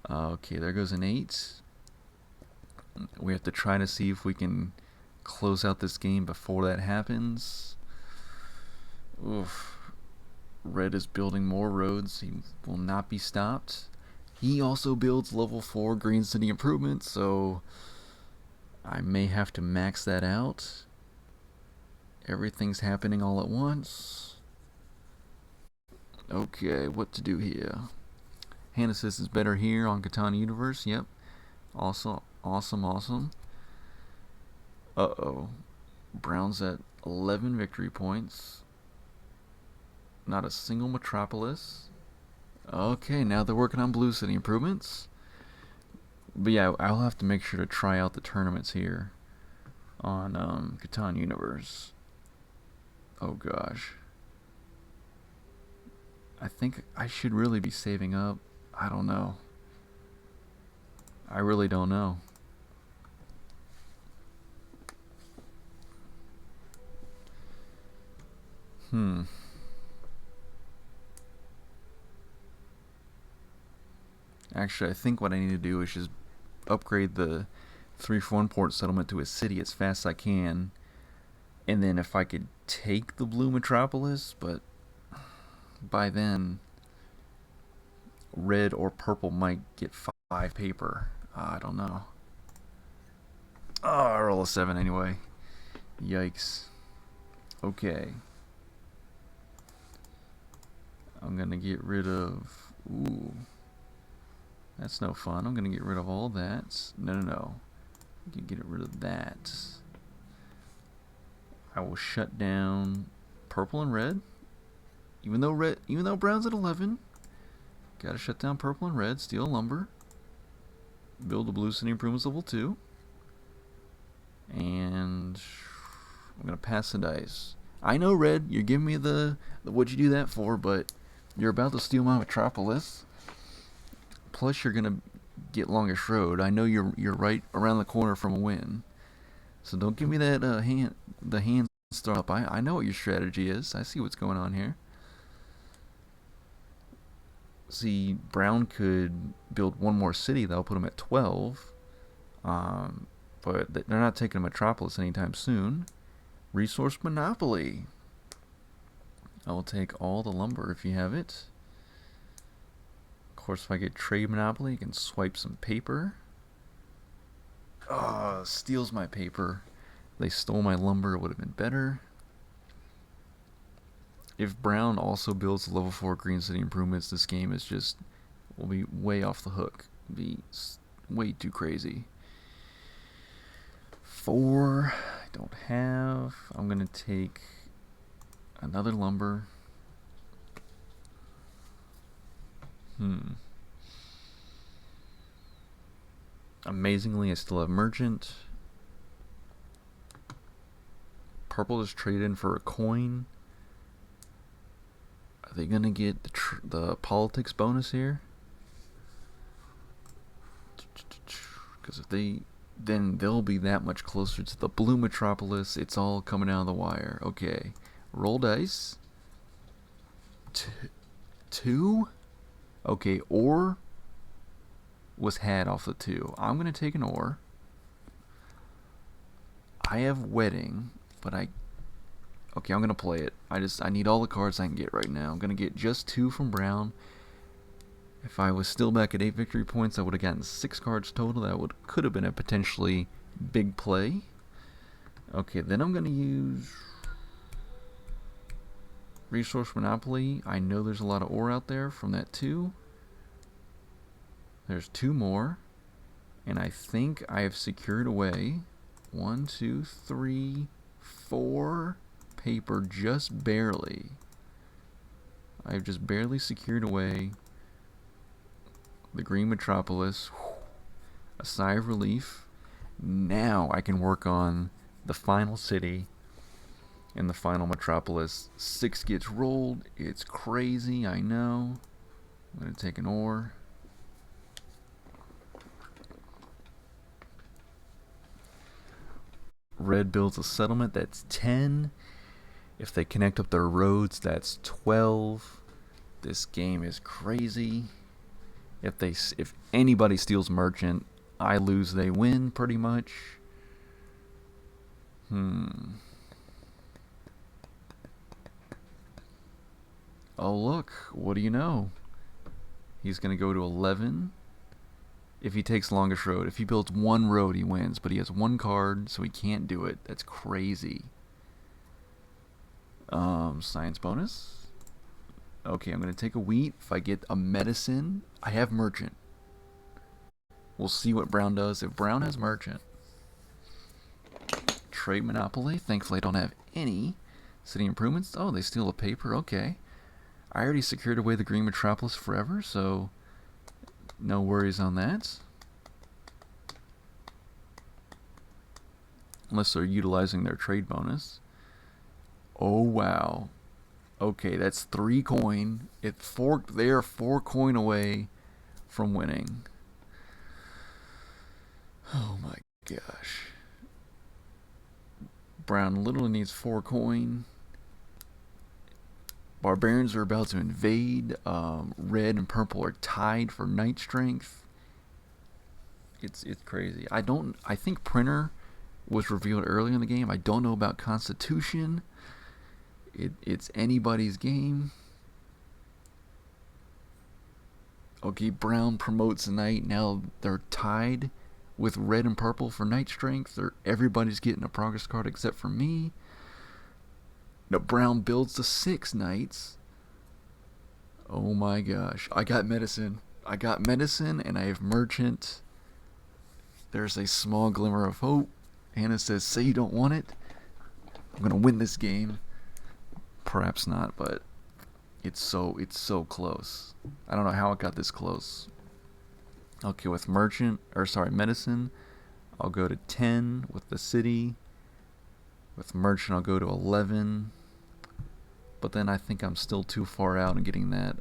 Okay, there goes an 8. We have to try to see if we can close out this game before that happens. Oof. Red is building more roads. He will not be stopped. He also builds level 4 Green City Improvements, so I may have to max that out. Everything's happening all at once. Okay, what to do here? Hand assist is better here on Katana Universe. Yep. Awesome. Uh-oh. Brown's at 11 victory points. Not a single Metropolis. Okay, now they're working on Blue City Improvements. But yeah, I'll have to make sure to try out the tournaments here on Katana Universe. Oh gosh. I think I should really be saving up. I don't know. I really don't know. Actually, I think what I need to do is just upgrade the 3-for-1 port settlement to a city as fast as I can. And then if I could take the blue Metropolis, but by then red or purple might get 5 paper. I don't know. Oh, I roll a 7 anyway. Yikes. Okay. I'm gonna get rid of... Ooh. That's no fun. I'm gonna get rid of all that. No. You can get rid of that. I will shut down purple and red. Even though brown's at 11, gotta shut down purple and red. Steal lumber. Build the Blue City Improvements level 2. And I'm gonna pass the dice. I know, red, you're giving me the what'd you do that for, but you're about to steal my Metropolis. Plus, you're gonna get longest road. I know you're right around the corner from a win. So don't give me that hand start up. I know what your strategy is. I see what's going on here. See, brown could build one more city. That'll put them at 12. But they're not taking a Metropolis anytime soon. Resource Monopoly. I will take all the lumber if you have it. Of course, if I get Trade Monopoly, you can swipe some paper. Oh, steals my paper. They stole my lumber, it would have been better. If brown also builds level 4 Green City Improvements, this game is just will be way off the hook. It'll be way too crazy. 4, I don't have. I'm gonna take another lumber. Amazingly, I still have merchant. Purple is traded in for a coin. Are they gonna get the politics bonus here? Because if then they'll be that much closer to the blue Metropolis. It's all coming out of the wire. Okay, roll dice. 2. Okay, ore was had off the 2. I'm gonna take an ore. I have wedding, but okay, I'm gonna play it. I need all the cards I can get right now. I'm gonna get just 2 from brown. If I was still back at 8 victory points, I would have gotten 6 cards total. That could have been a potentially big play. Okay, then I'm gonna use Resource Monopoly. I know there's a lot of ore out there from that too. There's two more. And I think I have secured away 1, 2, 3, 4 paper just barely. I've just barely secured away the Green Metropolis. A sigh of relief. Now I can work on the final city and the final metropolis. 6 gets rolled. It's crazy, I know. I'm going to take an ore. Red builds a settlement, that's 10. If they connect up their roads, that's 12. This game is crazy. If anybody steals merchant, I lose, they win, pretty much. Oh, look, what do you know? He's going to go to 11. If he takes longest road. If he builds one road, he wins. But he has one card, so he can't do it. That's crazy. Science bonus. Okay, I'm going to take a wheat. If I get a medicine, I have merchant. We'll see what Brown does. If Brown has merchant. Trade monopoly. Thankfully, I don't have any. City improvements. Oh, they steal a paper. Okay. I already secured away the Green Metropolis forever, so no worries on that. Unless they're utilizing their trade bonus. Oh, wow. Okay, that's 3 coin. They are 4 coin away from winning. Oh my gosh. Brown literally needs 4 coin. Barbarians are about to invade. Red and purple are tied for knight strength. It's crazy. I think printer was revealed early in the game. I don't know about Constitution. It's anybody's game. Okay, Brown promotes a knight. Now they're tied with red and purple for knight strength. Everybody's getting a progress card except for me. Now Brown builds the 6 knights. Oh my gosh. I got medicine. And I have merchant. There's a small glimmer of hope. Hannah says, say you don't want it. I'm going to win this game. Perhaps not, but it's so close. I don't know how it got this close. Okay, with medicine, I'll go to 10 with the city. With merchant, I'll go to 11. But then I think I'm still too far out in getting that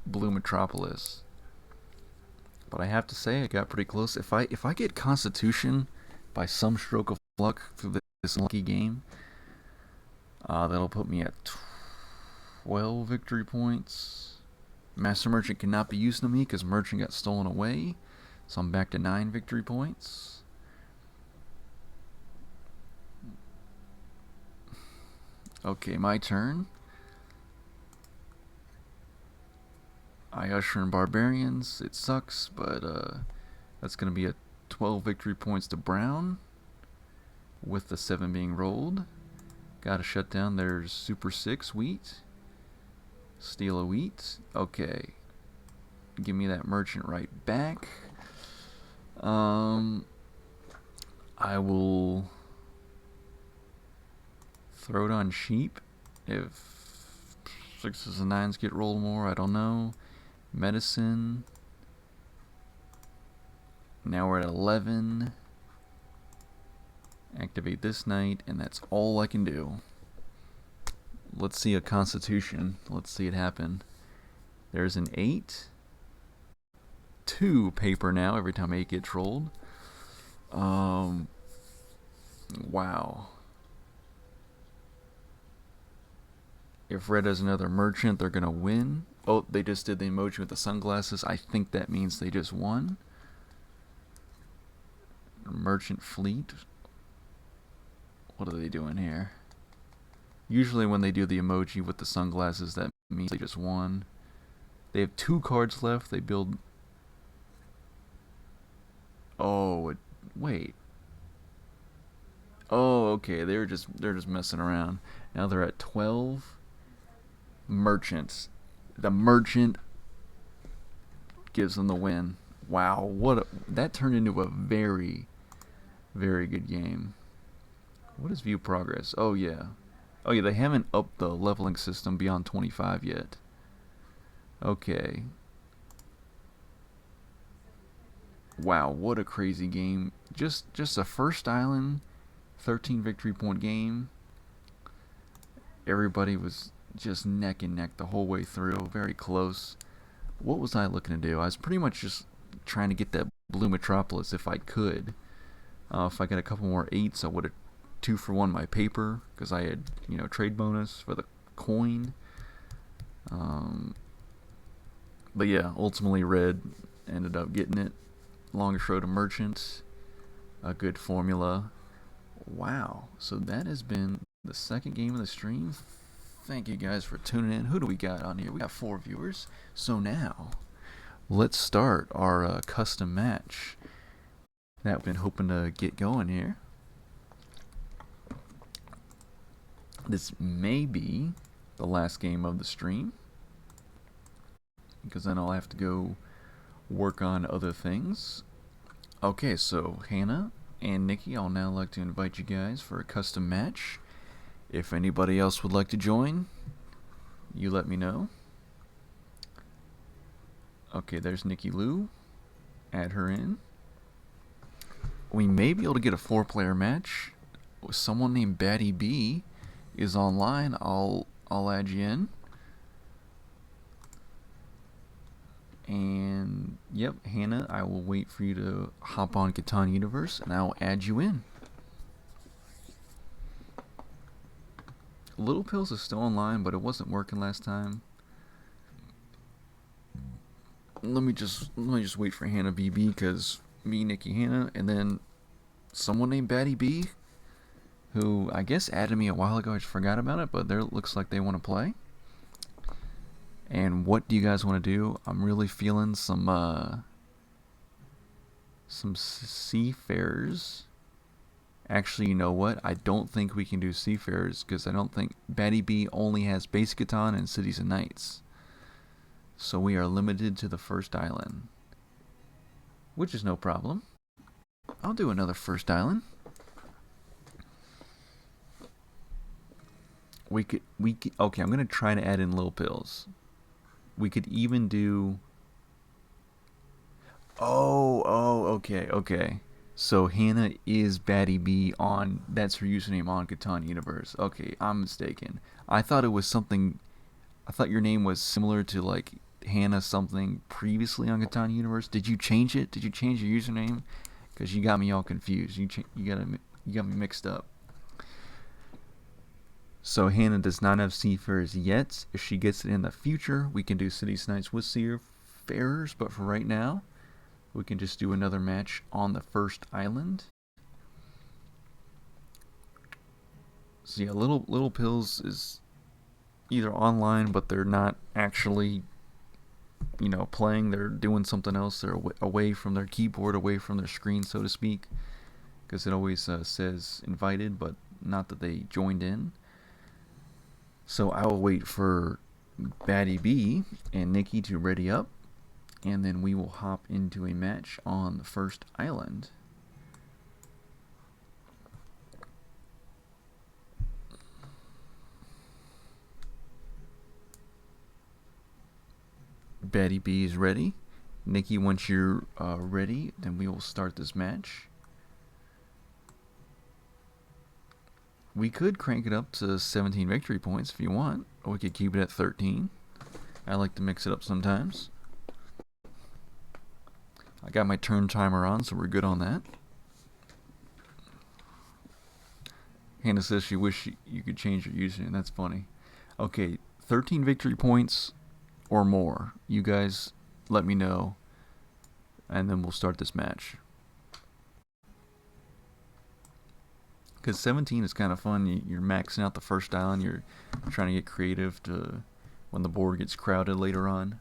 blue metropolis. But I have to say, I got pretty close. If I get Constitution by some stroke of luck through this lucky game, that'll put me at 12 victory points. Master Merchant cannot be used on me because Merchant got stolen away. So I'm back to 9 victory points. Okay, my turn. I usher in Barbarians. It sucks, but that's going to be a 12 victory points to Brown, with the 7 being rolled. Gotta shut down their Super 6 wheat. Steal a wheat. Okay. Give me that merchant right back. I will throw it on sheep. If 6s and 9s get rolled more, I don't know. Medicine. Now we're at 11. Activate this knight, and that's all I can do. Let's see a Constitution. Let's see it happen. There's an 8. 2 paper now every time 8 gets rolled. Wow. If red has another merchant, they're going to win. Oh, they just did the emoji with the sunglasses. I think that means they just won. Merchant fleet. What are they doing here? Usually when they do the emoji with the sunglasses, that means they just won. They have 2 cards left. They build... Oh, wait. Oh, okay. They're just messing around. Now they're at 12 merchants. The merchant gives them the win. Wow, that turned into a very, very good game. What is view progress? Oh yeah. Oh yeah, they haven't upped the leveling system beyond 25 yet. Okay. Wow, what a crazy game. Just a first island, 13 victory point game. Everybody was just neck and neck the whole way through, very close. What was I looking to do? I was pretty much just trying to get that blue metropolis if I could. If I got a couple more 8s, I would have 2-for-1 my paper because I had, trade bonus for the coin. But yeah, ultimately red ended up getting it. Longest road to merchants, a good formula. Wow, so that has been the second game of the stream. Thank you guys for tuning in. Who do we got on here? We got 4 viewers. So now, let's start our custom match that we've been hoping to get going here. This may be the last game of the stream, because then I'll have to go work on other things. Okay, so Hannah and Nikki, I'll now like to invite you guys for a custom match. If anybody else would like to join, you let me know. Okay, there's Nikki Lou. Add her in. We may be able to get a 4-player match. Someone named Batty B is online. I'll add you in. And yep, Hannah, I will wait for you to hop on Catan Universe and I'll add you in. Little Pills is still online, but it wasn't working last time. Let me just wait for Hannah BB, because me, Nikki, Hannah, and then someone named Batty B, who I guess added me a while ago. I just forgot about it, but there looks like they want to play. And what do you guys want to do? I'm really feeling some seafarers. Actually, you know what? I don't think we can do seafarers, because I don't think Batty B only has Basic Catan and Cities and Knights. So we are limited to the first island, which is no problem. I'll do another first island. We could okay, I'm gonna try to add in Lil Pills. We could even do okay. So Hannah is Batty B on, that's her username on Catan Universe. Okay, I'm mistaken. I thought it was something, I thought your name was similar to like Hannah something previously on Catan Universe. Did you change it? Did you change your username? Because you got me all confused. You got me mixed up. So Hannah does not have Seafarers yet. If she gets it in the future, we can do Cities Knights with Seafarers. But for right now, we can just do another match on the first island. So yeah, Little Pills is either online, but they're not actually, playing. They're doing something else. They're away from their keyboard, away from their screen, so to speak. Because it always says invited, but not that they joined in. So I will wait for Batty B and Nikki to ready up, and then we will hop into a match on the first island. Batty B is ready. Nikki, once you're ready, then we will start this match. We could crank it up to 17 victory points if you want, or we could keep it at 13. I like to mix it up sometimes. I got my turn timer on, so we're good on that. Hannah says she wished you could change your username. That's funny. Okay, 13 victory points or more. You guys let me know, and then we'll start this match. Because 17 is kind of fun. You're maxing out the first island. You're trying to get creative to when the board gets crowded later on.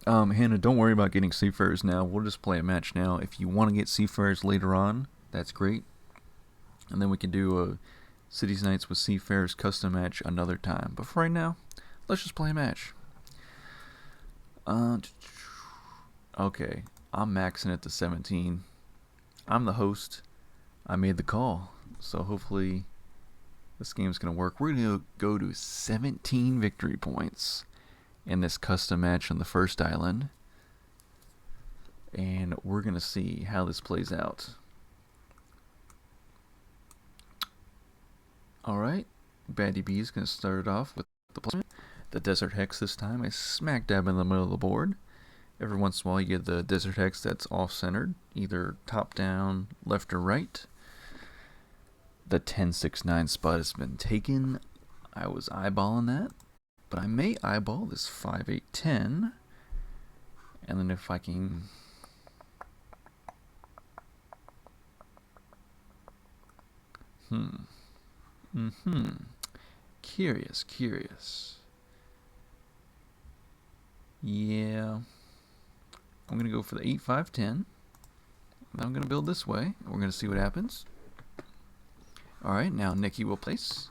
Hannah, don't worry about getting Seafarers now. We'll just play a match now. If you want to get Seafarers later on, that's great. And then we can do a Cities Nights with Seafarers custom match another time. But for right now, let's just play a match. Okay, I'm maxing it to 17. I'm the host. I made the call. So hopefully this game's going to work. We're going to go to 17 victory points in this custom match on the first island. And we're going to see how this plays out. Alright, Baddie B is going to start it off with the placement. The Desert Hex this time is smack dab in the middle of the board. Every once in a while you get the Desert Hex that's off-centered, either top down, left or right. The 10-6-9 spot has been taken. I was eyeballing that, but I may eyeball this 5-8-10. And then if I can... Curious. Yeah. I'm going to go for the 8-5-10. I'm going to build this way. We're going to see what happens. Alright, now Nikki will place.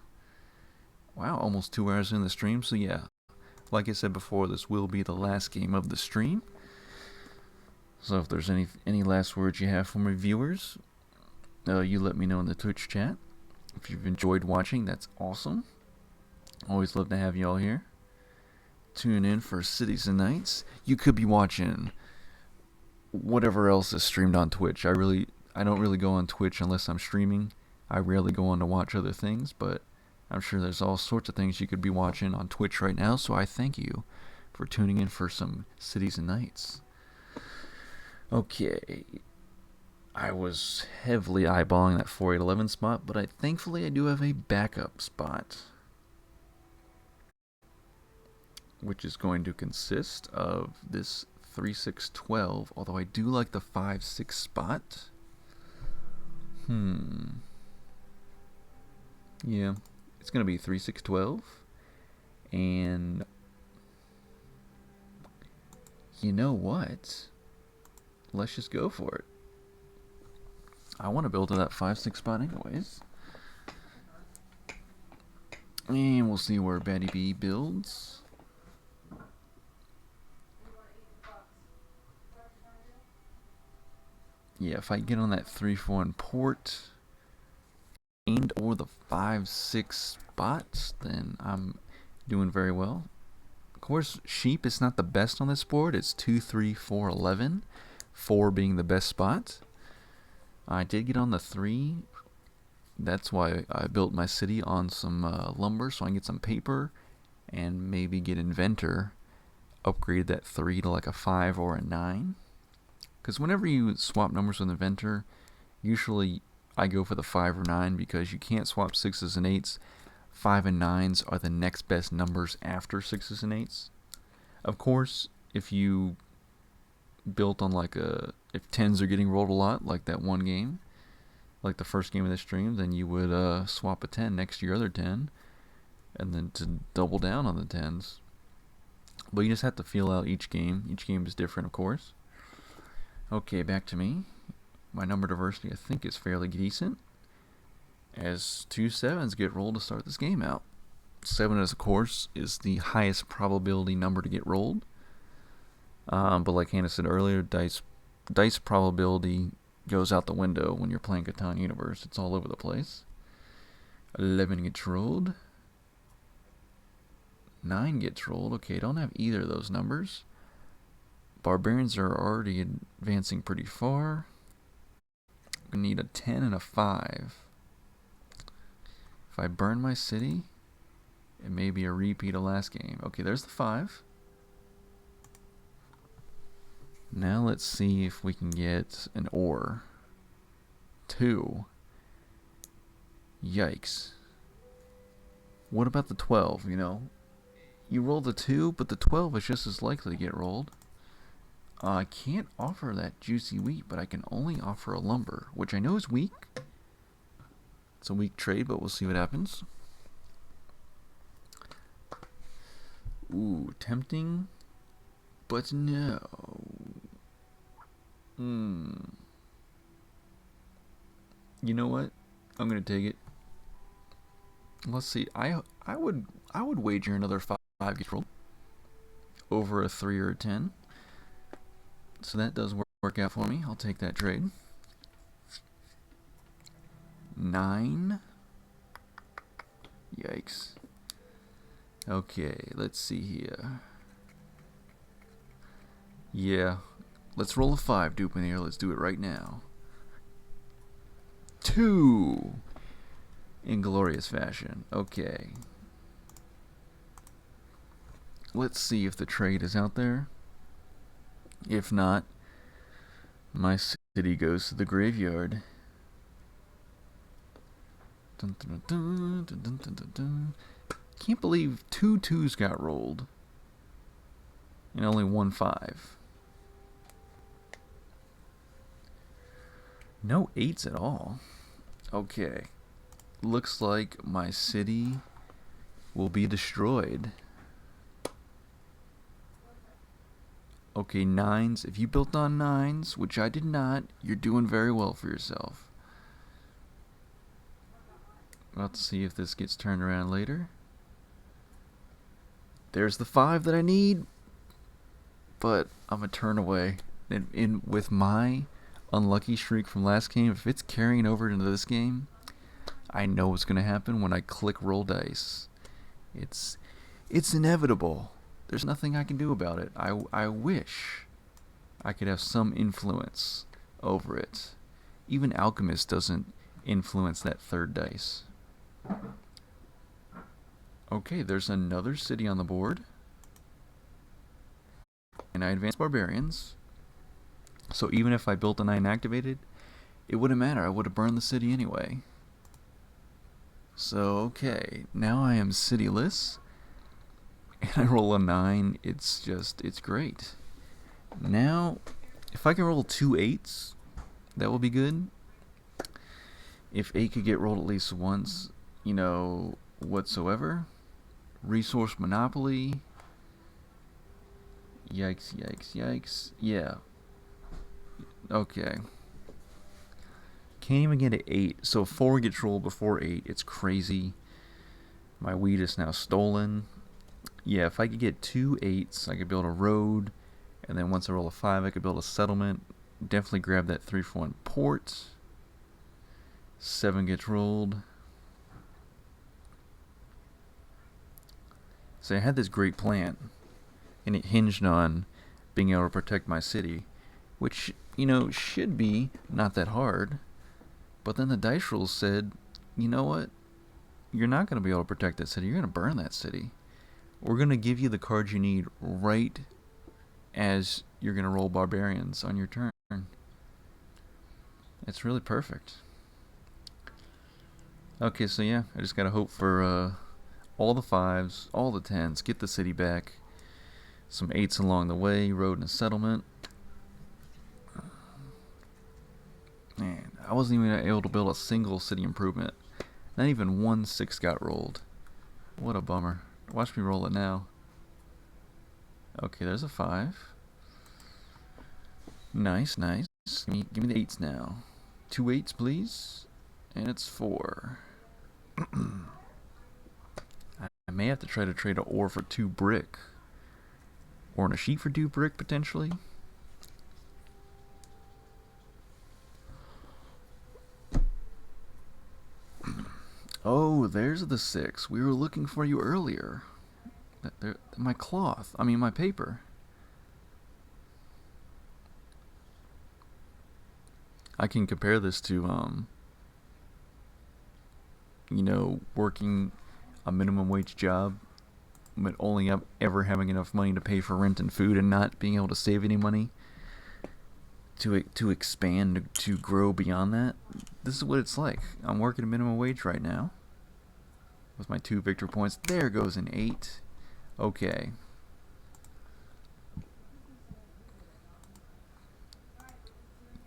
Wow, almost 2 hours in the stream. So yeah, like I said before, this will be the last game of the stream. So if there's any last words you have for my viewers, you let me know in the Twitch chat. If you've enjoyed watching, that's awesome. Always love to have you all here. Tune in for Cities and Nights. You could be watching whatever else is streamed on Twitch. I don't really go on Twitch unless I'm streaming. I rarely go on to watch other things, but I'm sure there's all sorts of things you could be watching on Twitch right now, so I thank you for tuning in for some Cities and Nights. Okay. I was heavily eyeballing that 4-8-11 spot, but thankfully I do have a backup spot, which is going to consist of this 3-6-12, although I do like the 5-6 spot. Yeah, it's going to be 3-6-12, and you know what? Let's just go for it. I want to build to that 5-6 spot anyways. And we'll see where Baddie B builds. Yeah, if I get on that 3-4 in port and or the 5-6 spots, then I'm doing very well. Of course, sheep is not the best on this board. It's 2-3-4-11, 4 being the best spot. I did get on the 3. That's why I built my city on some lumber, so I can get some paper and maybe get Inventor. Upgrade that 3 to like a 5 or a 9. Because whenever you swap numbers with Inventor, usually I go for the 5 or 9 because you can't swap 6s and 8s. 5 and 9s are the next best numbers after 6s and 8s. Of course, if you built on like if 10s are getting rolled a lot, like that one game, like the first game of the stream, then you would swap a 10 next to your other 10, and then to double down on the 10s. But you just have to feel out each game. Each game is different, of course. Okay, back to me. My number diversity, I think, is fairly decent, as 2 7s get rolled to start this game out. 7, of course, is the highest probability number to get rolled. But like Hannah said earlier, dice probability goes out the window when you're playing Catan Universe. It's all over the place. 11 gets rolled. 9 gets rolled. Okay, don't have either of those numbers. Barbarians are already advancing pretty far. I need a 10 and a 5. If I burn my city, it may be a repeat of last game. Okay, there's the 5. Now let's see if we can get an ore. 2. Yikes. What about the 12, you know? You roll the 2, but the 12 is just as likely to get rolled. I can't offer that juicy wheat, but I can only offer a lumber, which I know is weak. It's a weak trade, but we'll see what happens. Ooh, tempting. But no. You know what? I'm gonna take it. Let's see. I would wager another five gets rolled over a 3 or a 10. So that does work out for me. I'll take that trade. 9. Yikes. Okay, let's see here. Yeah, let's roll a 5 dupe in here. Let's do it right now. 2. In glorious fashion. Okay. Let's see if the trade is out there. If not, my city goes to the graveyard. Dun, dun, dun, dun, dun, dun, dun, dun. Can't believe 2 2s got rolled and only 1 5. No 8s at all. Okay. Looks like my city will be destroyed. Okay, 9s. If you built on 9s, which I did not, you're doing very well for yourself. Let's see if this gets turned around later. There's the 5 that I need, but I'm a turn away. And with my unlucky streak from last game, if it's carrying over into this game, I know what's going to happen when I click roll dice. It's inevitable. There's nothing I can do about it. I wish I could have some influence over it. Even Alchemist doesn't influence that third dice. Okay, there's another city on the board. And I advanced Barbarians. So even if I built a 9 activated, it wouldn't matter. I would have burned the city anyway. So, okay. Now I am cityless. And I roll a 9. It's great. Now, if I can roll 2 8s, that will be good. If 8 could get rolled at least once, whatsoever. Resource Monopoly. Yikes, yikes, yikes. Yeah. Okay. Can't even get an 8. So 4 gets rolled before 8. It's crazy. My wheat is now stolen. Yeah, if I could get 2 8s, I could build a road. And then once I roll a 5, I could build a settlement. Definitely grab that 3 for 1 port. 7 gets rolled. So I had this great plan, and it hinged on being able to protect my city, which, should be not that hard. But then the dice rolls said, you know what? You're not going to be able to protect that city. You're going to burn that city. We're going to give you the cards you need right as you're going to roll Barbarians on your turn. It's really perfect. Okay, so yeah, I just got to hope for all the 5s, all the 10s, get the city back. Some 8s along the way, road and a settlement. Man, I wasn't even able to build a single city improvement. Not even 1 6 got rolled. What a bummer. Watch me roll it now. Okay, there's a 5. Nice, nice. Give me the 8s now. 2 8s, please. And it's 4. I may have to try to trade an ore for 2 brick. Or in a sheet for 2 brick, potentially. Oh, there's the 6. We were looking for you earlier. My cloth. I mean, my paper. I can compare this to, working a minimum wage job, but only ever having enough money to pay for rent and food and not being able to save any money to expand, to grow beyond that. This is what it's like. I'm working a minimum wage right now with my 2 victory points. There goes an 8. Okay.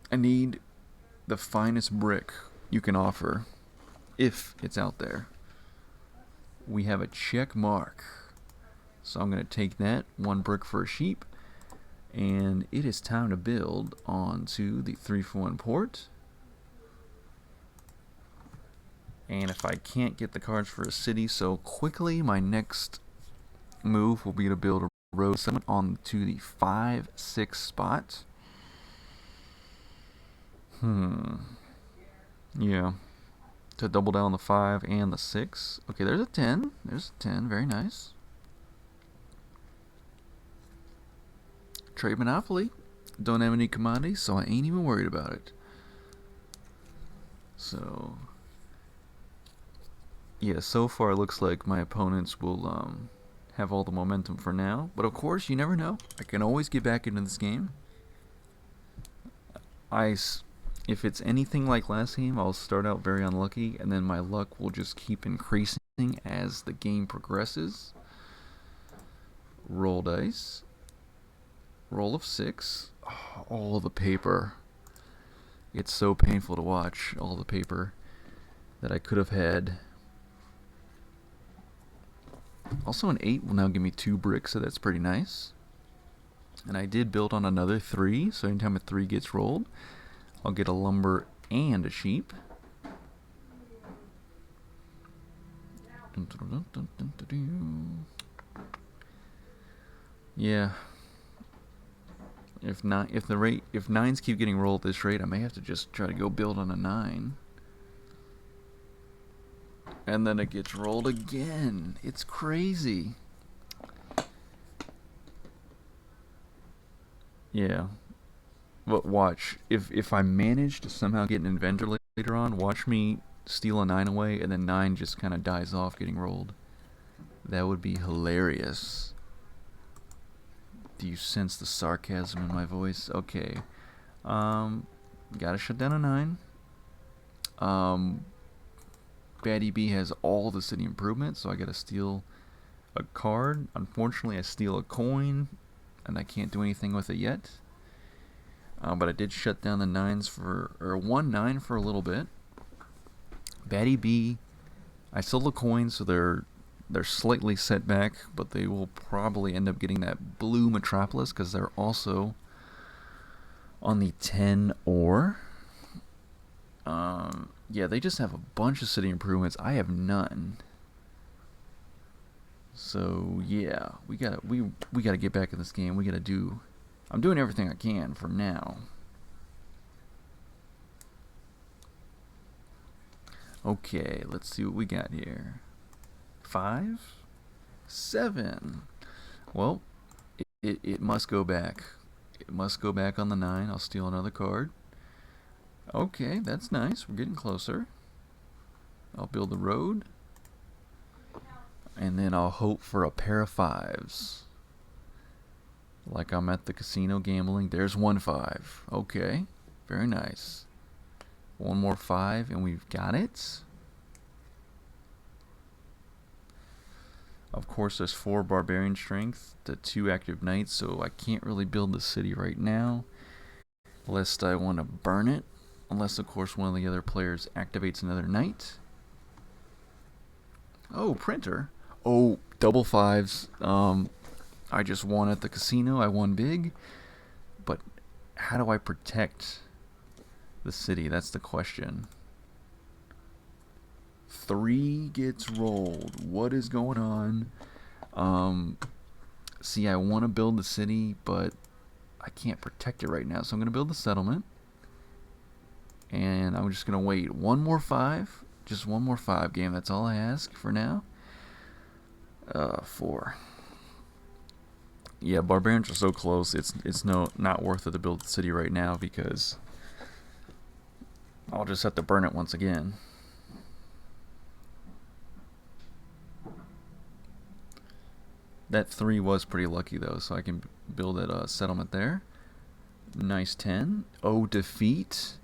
I need the finest brick you can offer, if it's out there. We have a check mark. So I'm going to take that. 1 brick for a sheep. And it is time to build onto the 3-for-1 port. And if I can't get the cards for a city so quickly, my next move will be to build a road settlement onto the 5-6 spot. Yeah. To double down the 5 and the 6. Okay, there's a 10. There's a 10. Very nice. Trade Monopoly. Don't have any commodities, so I ain't even worried about it. So, yeah, so far it looks like my opponents will have all the momentum for now. But of course, you never know. I can always get back into this game. If it's anything like last game, I'll start out very unlucky, and then my luck will just keep increasing as the game progresses. Roll dice. Roll of 6. Oh, all the paper. It's so painful to watch, all the paper that I could have had. Also an 8 will now give me 2 bricks, so that's pretty nice. And I did build on another 3, so anytime a 3 gets rolled, I'll get a lumber and a sheep. Yeah. If 9s keep getting rolled at this rate, I may have to just try to go build on a 9. And then it gets rolled again. It's crazy. Yeah. But watch, if I manage to somehow get an inventor later on, watch me steal a 9 away and then 9 just kind of dies off getting rolled. That would be hilarious. Do you sense the sarcasm in my voice? Okay. Gotta shut down a 9. Batty B has all the city improvements, so I gotta steal a card. Unfortunately, I steal a coin, and I can't do anything with it yet. But I did shut down the 9s or 1-9 for a little bit. Batty B, I sold the coins, so they're slightly set back, but they will probably end up getting that blue Metropolis because they're also on the 10 ore. Yeah, they just have a bunch of city improvements. I have none. So yeah, we gotta get back in this game. I'm doing everything I can for now. Okay, let's see what we got here. 5, 7. Well, it must go back. It must go back on the 9. I'll steal another card. Okay, that's nice. We're getting closer. I'll build the road. And then I'll hope for a pair of 5s. Like I'm at the casino gambling. There's 1 5. Okay, very nice. One more 5 and we've got it. Of course, there's 4 barbarian strength to 2 active knights, so I can't really build the city right now, lest I want to burn it. Unless, of course, one of the other players activates another knight. Oh, printer. Oh, double 5s. I just won at the casino. I won big. But how do I protect the city? That's the question. 3 gets rolled. What is going on? See, I want to build the city, but I can't protect it right now. So I'm going to build the settlement. And I'm just going to wait. 1 more 5. Just 1 more 5 game. That's all I ask for now. 4. Yeah, barbarians are so close. It's not worth it to build the city right now because I'll just have to burn it once again. That 3 was pretty lucky though, so I can build a settlement there. Nice 10. Oh, defeat.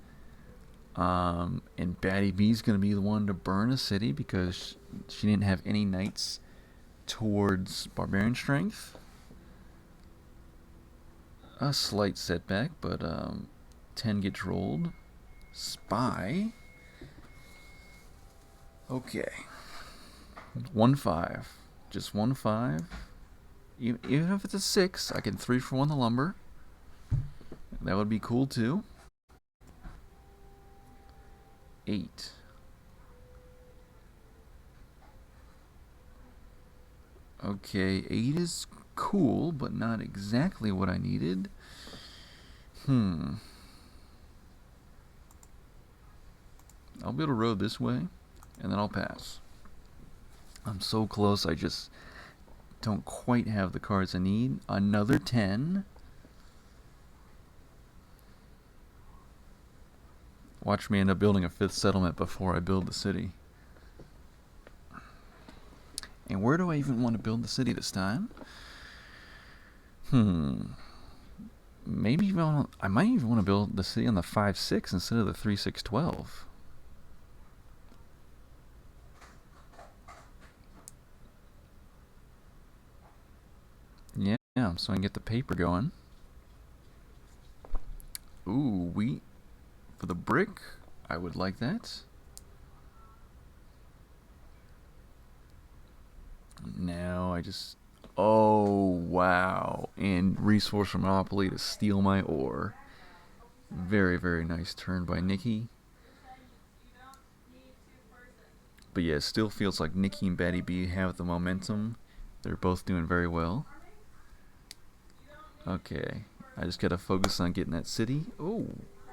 And Batty B's gonna be the one to burn a city because she didn't have any knights towards barbarian strength. A slight setback, but 10 gets rolled. Spy. Okay. 1 5. Just 1 5. Even if it's a 6, I can 3 for 1 the lumber. That would be cool too. 8. Okay, 8 is cool, but not exactly what I needed. I'll build a road this way, and then I'll pass. I'm so close, I just don't quite have the cards I need. Another 10. Watch me end up building a 5th settlement before I build the city. And where do I even want to build the city this time? Maybe I might even want to build the city on the 5-6 instead of the 3-6-12. Yeah, so I can get the paper going. Ooh, wheat for the brick. I would like that. Now I just... Oh, wow. And resource monopoly to steal my ore. Very, very nice turn by Nikki. But yeah, it still feels like Nikki and Batty B have the momentum. They're both doing very well. Okay, I just gotta focus on getting that city. Oh,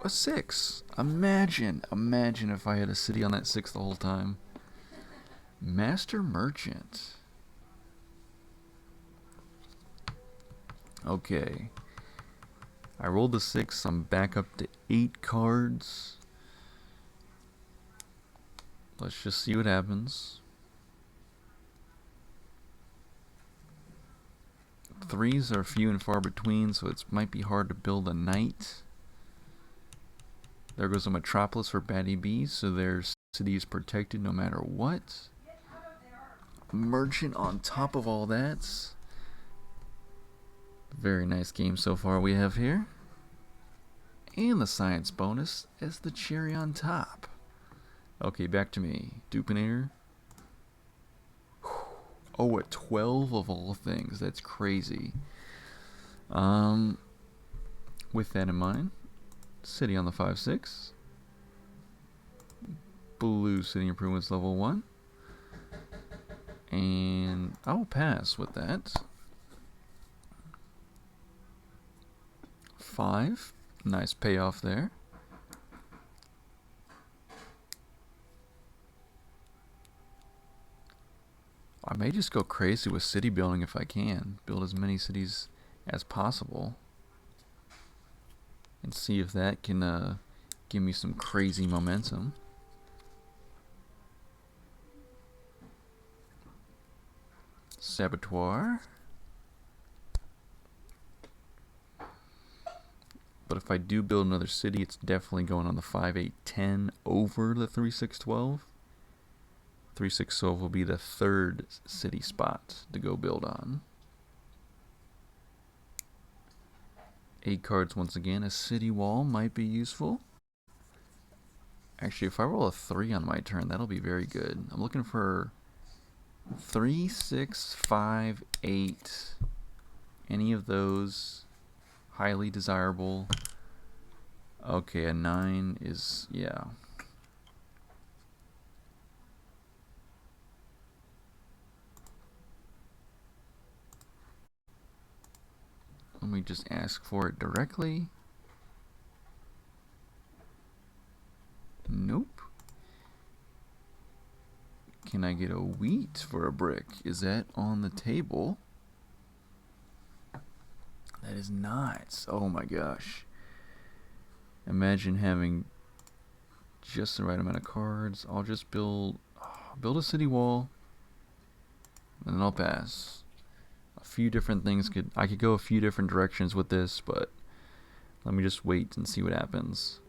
a 6. Imagine if I had a city on that 6 the whole time. Master Merchant. Okay. I rolled the 6. I'm back up to 8 cards. Let's just see what happens. 3s are few and far between, so it might be hard to build a knight. There goes a metropolis for Batty B, so their city is protected no matter what. Merchant on top of all that. Very nice game so far we have here. And the science bonus as the cherry on top. Okay, back to me. Dupinator. Oh, a 12 of all things. That's crazy. With that in mind, city on the 5-6. Blue city improvements level 1. And I'll pass with that. 5. Nice payoff there. I may just go crazy with city building if I can. Build as many cities as possible. And see if that can give me some crazy momentum. Saboteur. But if I do build another city, it's definitely going on the 5-8-10 over the 3-6-12. 3-6-12 will be the 3rd city spot to go build on. 8 cards once again. A city wall might be useful. Actually, if I roll a 3 on my turn, that'll be very good. I'm looking for 3, 6, 5, 8. Any of those highly desirable. Okay, a 9 is, yeah. Let me just ask for it directly. Nope. Can I get a wheat for a brick? Is that on the table? That is not. Oh my gosh. Imagine having just the right amount of cards. I'll just build a city wall, and then I'll pass. A few different things I could go a few different directions with this, but let me just wait and see what happens.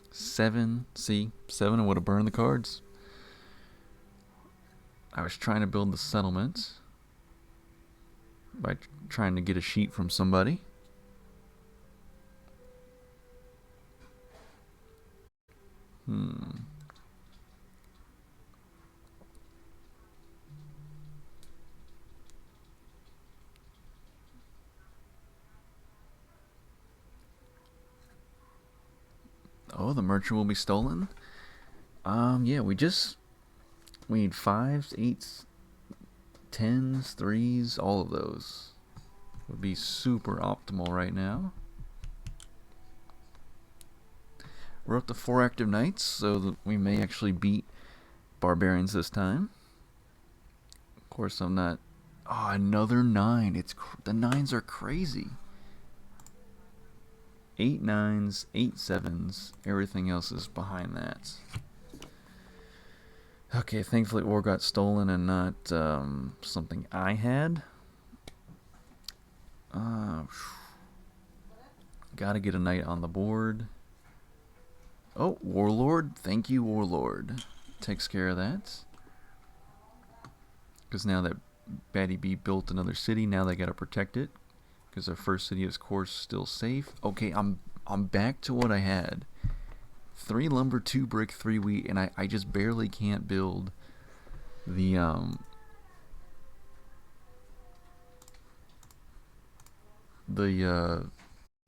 7, see? 7, I would have burned the cards. I was trying to build the settlement by trying to get a sheet from somebody. Oh, the merchant will be stolen. Yeah, we need fives, eights, tens, threes, all of those would be super optimal right now. We're up to 4 active knights, so that we may actually beat barbarians this time. Of course, I'm not. Oh, another 9. The 9s are crazy. 8 9s, 8 7s. Everything else is behind that. Okay, thankfully ore got stolen and not something I had. Gotta get a knight on the board. Oh, Warlord. Thank you, Warlord. Takes care of that. Because now that Baddie B built another city, now they gotta protect it. Because their first city is, of course, still safe. Okay, I'm back to what I had. 3 lumber, 2 brick, 3 wheat, and I just barely can't build the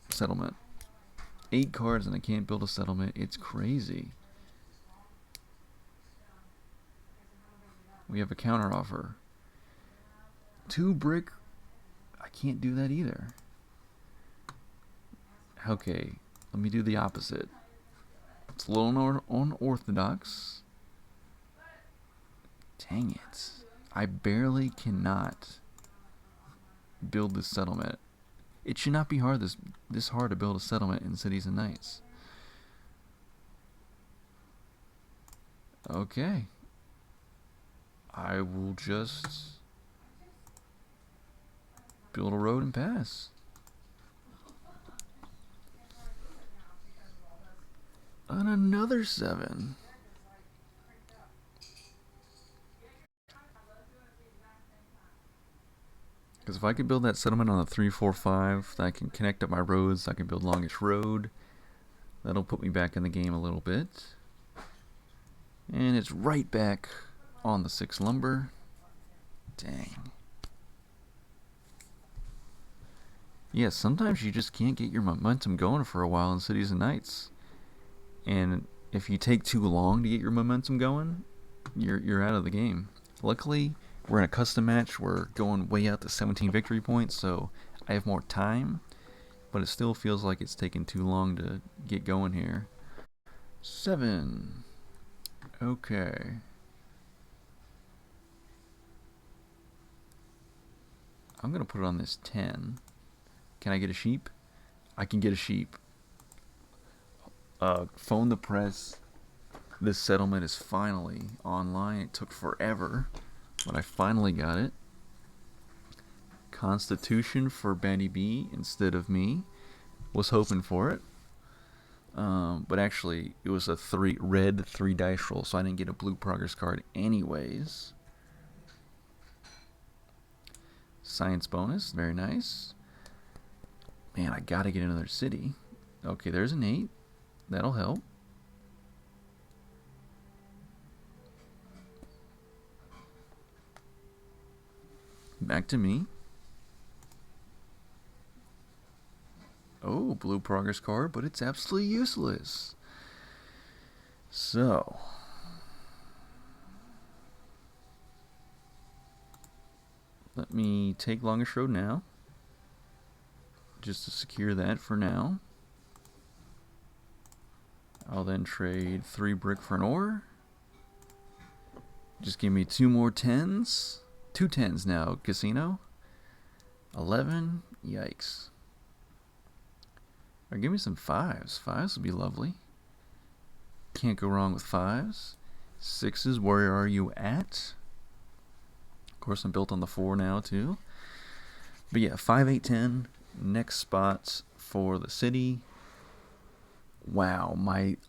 settlement. 8 cards and I can't build a settlement. It's crazy. We have a counter offer. 2 brick. I can't do that either. Okay, let me do the opposite. It's a little unorthodox. Dang it. I barely cannot build this settlement. It should not be this hard to build a settlement in Cities and Knights. Okay. I will just build a road and pass. On another 7. Because if I could build that settlement on a 3, 4, 5, then I can connect up my roads. I can build Longish Road. That'll put me back in the game a little bit. And it's right back on the 6 lumber. Dang. Yeah, sometimes you just can't get your momentum going for a while in Cities and Knights. And if you take too long to get your momentum going, you're out of the game. Luckily, we're in a custom match. We're going way out to 17 victory points, so I have more time. But it still feels like it's taking too long to get going here. 7. Okay. I'm going to put it on this 10. Can I get a sheep? I can get a sheep. Phone the press. This settlement is finally online. It took forever, but I finally got it. Constitution for Baddie B instead of me. Was hoping for it. But actually, it was a red 3 dice roll, so I didn't get a blue progress card anyways. Science bonus, very nice. Man, I gotta get another city. Okay, there's an 8. That'll help. Back to me. Oh, blue progress card, but it's absolutely useless. So, let me take Longish Road now, just to secure that for now. I'll then trade 3 brick for an ore. Just give me 2 more 10s. 2 10s now, casino. 11, yikes. Or give me some 5s. 5s would be lovely. Can't go wrong with 5s. 6s, where are you at? Of course, I'm built on the 4 now, too. But yeah, 5, 8, 10. Next spots for the city. Wow,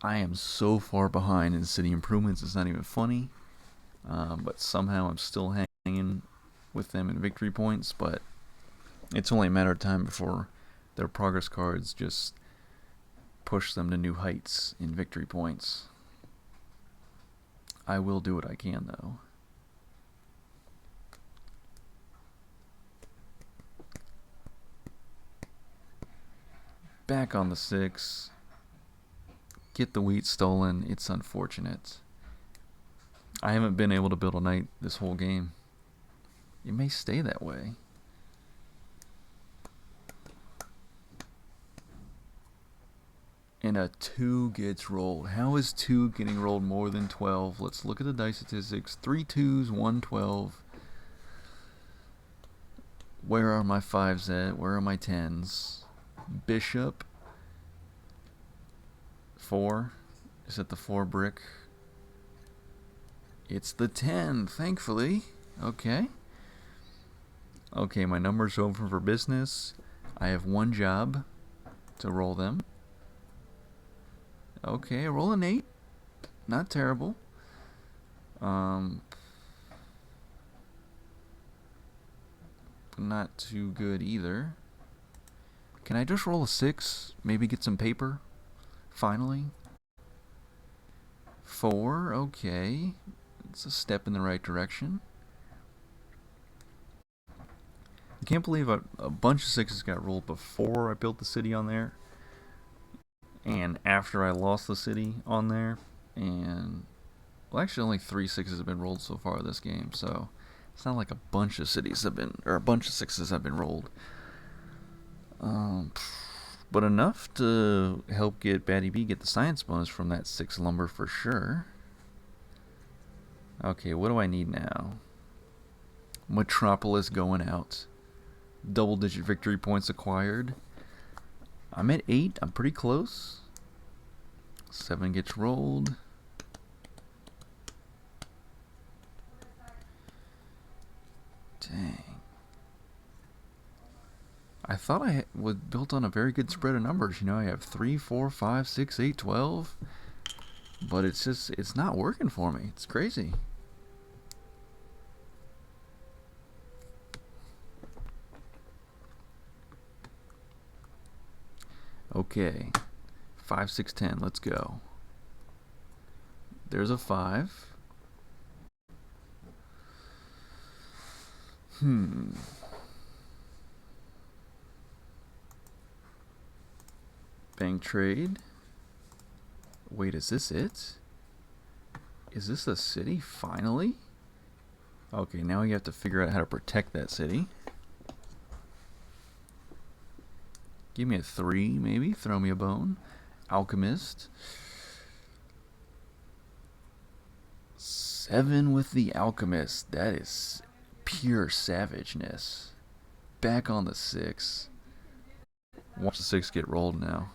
I am so far behind in city improvements, it's not even funny. But somehow I'm still hanging with them in victory points, but it's only a matter of time before their progress cards just push them to new heights in victory points. I will do what I can, though. Back on the 6. get the wheat stolen. It's unfortunate. I haven't been able to build a knight this whole game. It may stay that way. And a 2 gets rolled. How is 2 getting rolled more than 12? Let's look at the dice statistics. 3 2s, 1 12. Where are my 5s at? Where are my 10s? Bishop. 4. Is it the 4 brick? It's the 10, thankfully. Okay. Okay, my numbers are open for business. I have 1 job to roll them. Okay, roll an 8. Not terrible. Not too good either. Can I just roll a 6? Maybe get some paper? Finally. 4, okay. It's a step in the right direction. I can't believe a bunch of 6s got rolled before I built the city on there. And after I lost the city on there. And, well, actually only 3 6s have been rolled so far this game, so it's not like a bunch of cities have been, or a bunch of 6s have been rolled. But enough to help get Batty B get the science bonus from that 6 lumber for sure. Okay, what do I need now? Metropolis going out. Double-digit victory points acquired. I'm at 8. I'm pretty close. 7 gets rolled. Dang. I thought I was built on a very good spread of numbers. You know, I have 3, 4, 5, 6, 8, 12. But it's just, it's not working for me. It's crazy. Okay. 5, 6, 10. Let's go. There's a 5. Bank trade. Wait, is this it? Is this a city, finally? Okay, now you have to figure out how to protect that city. Give me a 3, maybe. Throw me a bone. Alchemist. 7 with the Alchemist. That is pure savageness. Back on the 6. Watch the 6 get rolled now.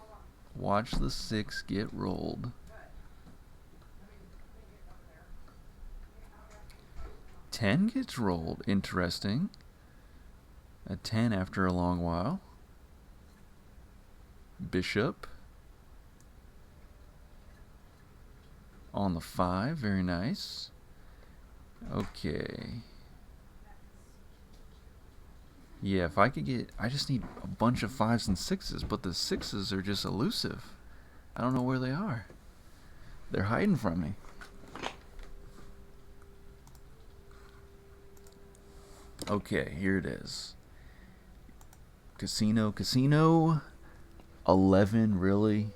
Watch the 6 get rolled. Ten gets rolled. Interesting. A 10 after a long while. Bishop. On the 5. Very nice. Okay. Yeah, if I could get... I just need a bunch of 5s and 6s, but the 6s are just elusive. I don't know where they are. They're hiding from me. Okay, here it is. Casino, casino. 11, really?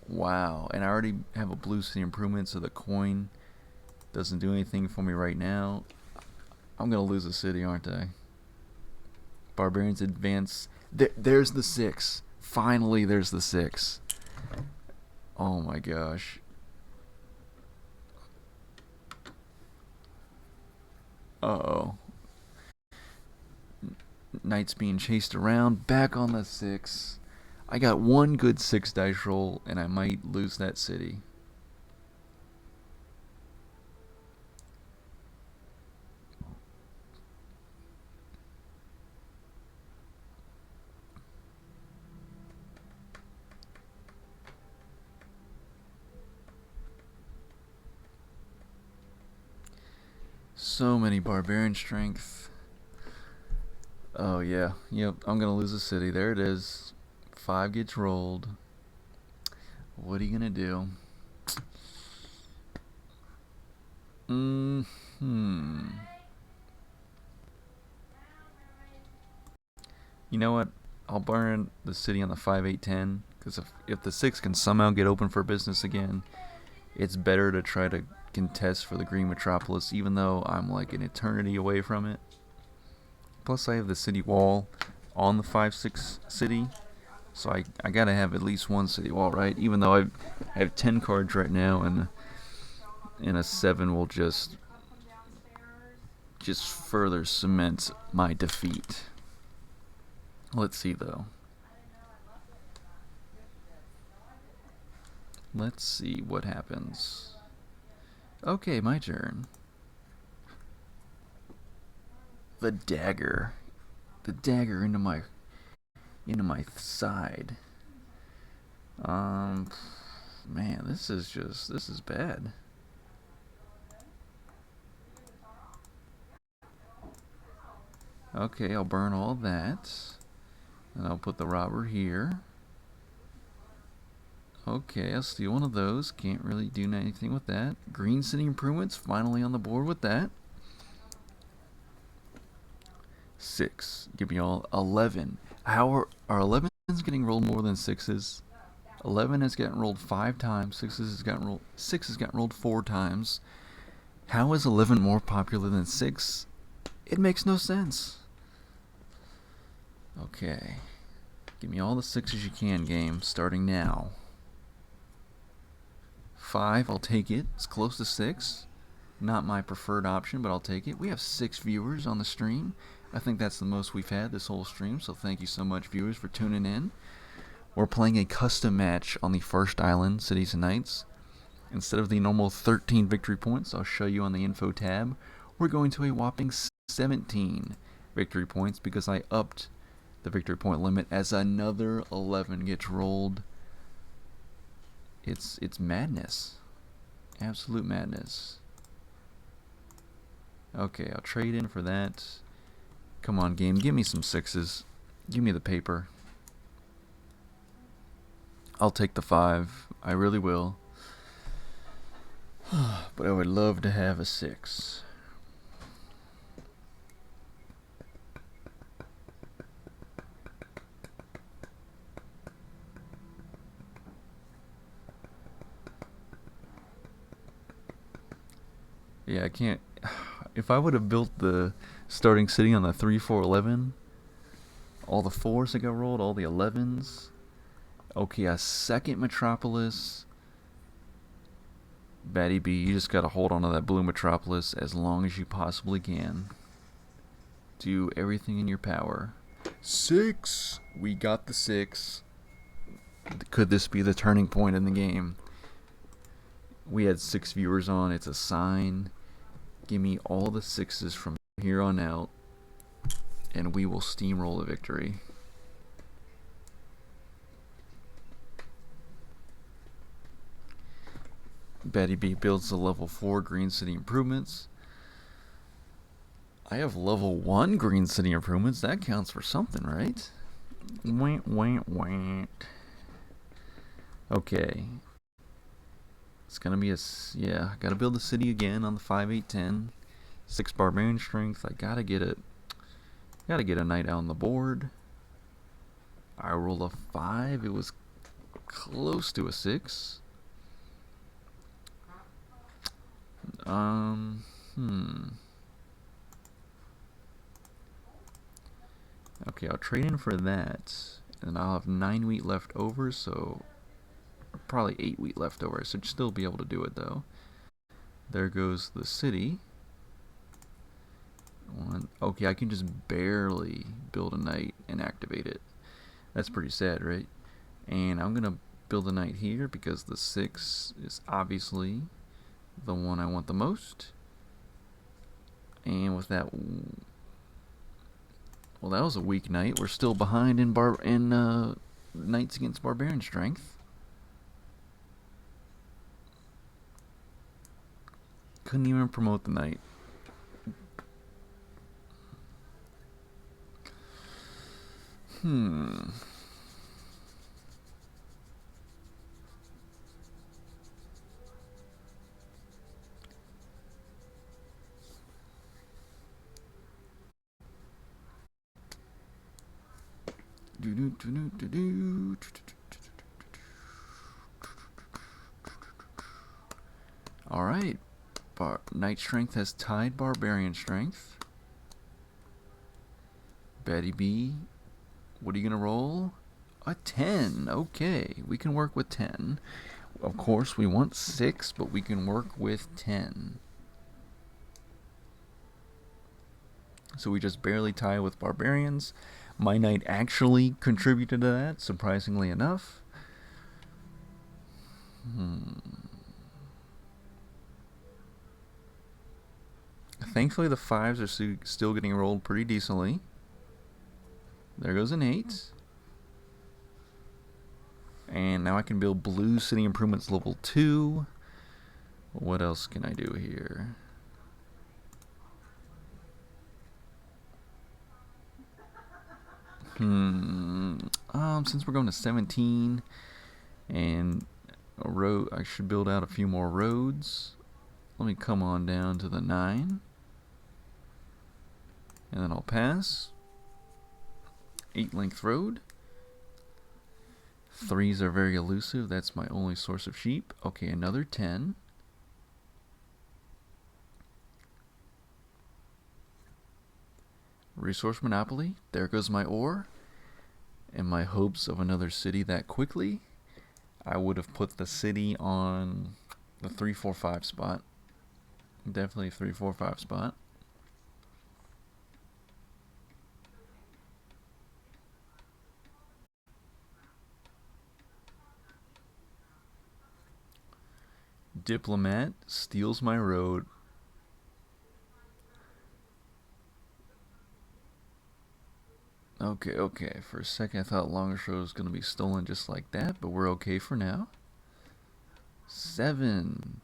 Wow. And I already have a blue city improvement, so the coin doesn't do anything for me right now. I'm going to lose a city, aren't I? Barbarians advance. There's the 6. Finally, there's the 6. Oh my gosh. Uh-oh. Knights being chased around. Back on the 6. I got 1 good 6 dice roll, and I might lose that city. So many barbarian strength. Oh yeah, yep, I'm gonna lose a city. There it is. 5 gets rolled. What are you gonna do? You know what? I'll burn the city on the 5, 8, 10. Because if the 6 can somehow get open for business again, it's better to try to contest for the green metropolis, even though I'm like an eternity away from it. Plus, I have the city wall on the 5-6 city, so I gotta have at least one city wall, right? Even though I have 10 cards right now, and a 7 will just further cement my defeat. Let's see though. Let's see what happens. Okay, my turn. The dagger. The dagger into my side. Man, this is bad. Okay, I'll burn all that. And I'll put the robber here. Okay, I'll steal one of those. Can't really do anything with that. Green City Improvements, finally on the board with that. 6. Give me all 11. How are 11s getting rolled more than 6s? 11 has gotten rolled 5 times. 6 has gotten rolled 4 times. How is 11 more popular than 6? It makes no sense. Okay. Give me all the 6s you can, game, starting now. 5, I'll take it. It's close to 6. Not my preferred option, but I'll take it. We have 6 viewers on the stream. I think that's the most we've had this whole stream, so thank you so much, viewers, for tuning in. We're playing a custom match on the first island, Cities and Knights. Instead of the normal 13 victory points I'll show you on the info tab, we're going to a whopping 17 victory points because I upped the victory point limit as another 11 gets rolled. It's madness. Absolute madness. Okay, I'll trade in for that. Come on, game, give me some 6s. Give me the paper. I'll take the 5. I really will. But I would love to have a 6. Yeah, I can't. If I would have built the starting city on the 3, 4, 11, all the 4s that got rolled, all the 11s. Okay, a second metropolis. Batty B, you just gotta hold on to that blue metropolis as long as you possibly can. Do everything in your power. 6! We got the 6. Could this be the turning point in the game? We had 6 viewers on. It's a sign. Give me all the 6s from here on out, and we will steamroll a victory. Batty B builds the level 4 Green City Improvements. I have level 1 Green City Improvements. That counts for something, right? Okay. It's gonna be yeah, gotta build the city again on the 5, 8, 10. 6 barbarian strength. I gotta get a knight out on the board. I rolled a 5. It was close to a 6. Okay, I'll trade in for that, and I'll have 9 wheat left over, so probably 8 wheat left over. I should still be able to do it though. There goes the city. Okay, I can just barely build a knight and activate it. That's pretty sad, right? And I'm gonna build a knight here because the 6 is obviously the one I want the most. And with that, well, that was a weak knight. We're still behind in knights against barbarian strength. Couldn't even promote the knight. Alright. Knight Strength has tied Barbarian Strength. Betty B, what are you going to roll? A 10. Okay, we can work with 10. Of course, we want 6, but we can work with 10. So we just barely tie with Barbarians. My Knight actually contributed to that, surprisingly enough. Thankfully, the 5s are still getting rolled pretty decently. There goes an 8. And now I can build blue city improvements level 2. What else can I do here? Since we're going to 17 and a road, I should build out a few more roads. Let me come on down to the 9. And then I'll pass. 8 length road. 3s are very elusive. That's my only source of sheep. Okay, another 10. Resource monopoly. There goes my ore. And my hopes of another city that quickly. I would have put the city on the 3-4-5 spot. Definitely 3-4-5 spot. Diplomat steals my road. Okay. For a second I thought Longshore was going to be stolen just like that, but we're okay for now. 7.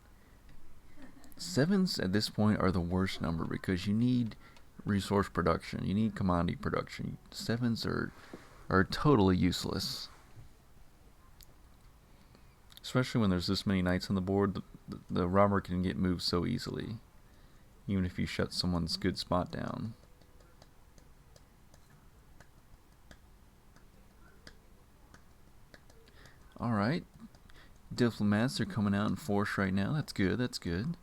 7s at this point are the worst number because you need resource production. You need commodity production. 7s are totally useless. Especially when there's this many knights on the board, the robber can get moved so easily. Even if you shut someone's good spot down. Alright. Diplomats are coming out in force right now. That's good, that's good.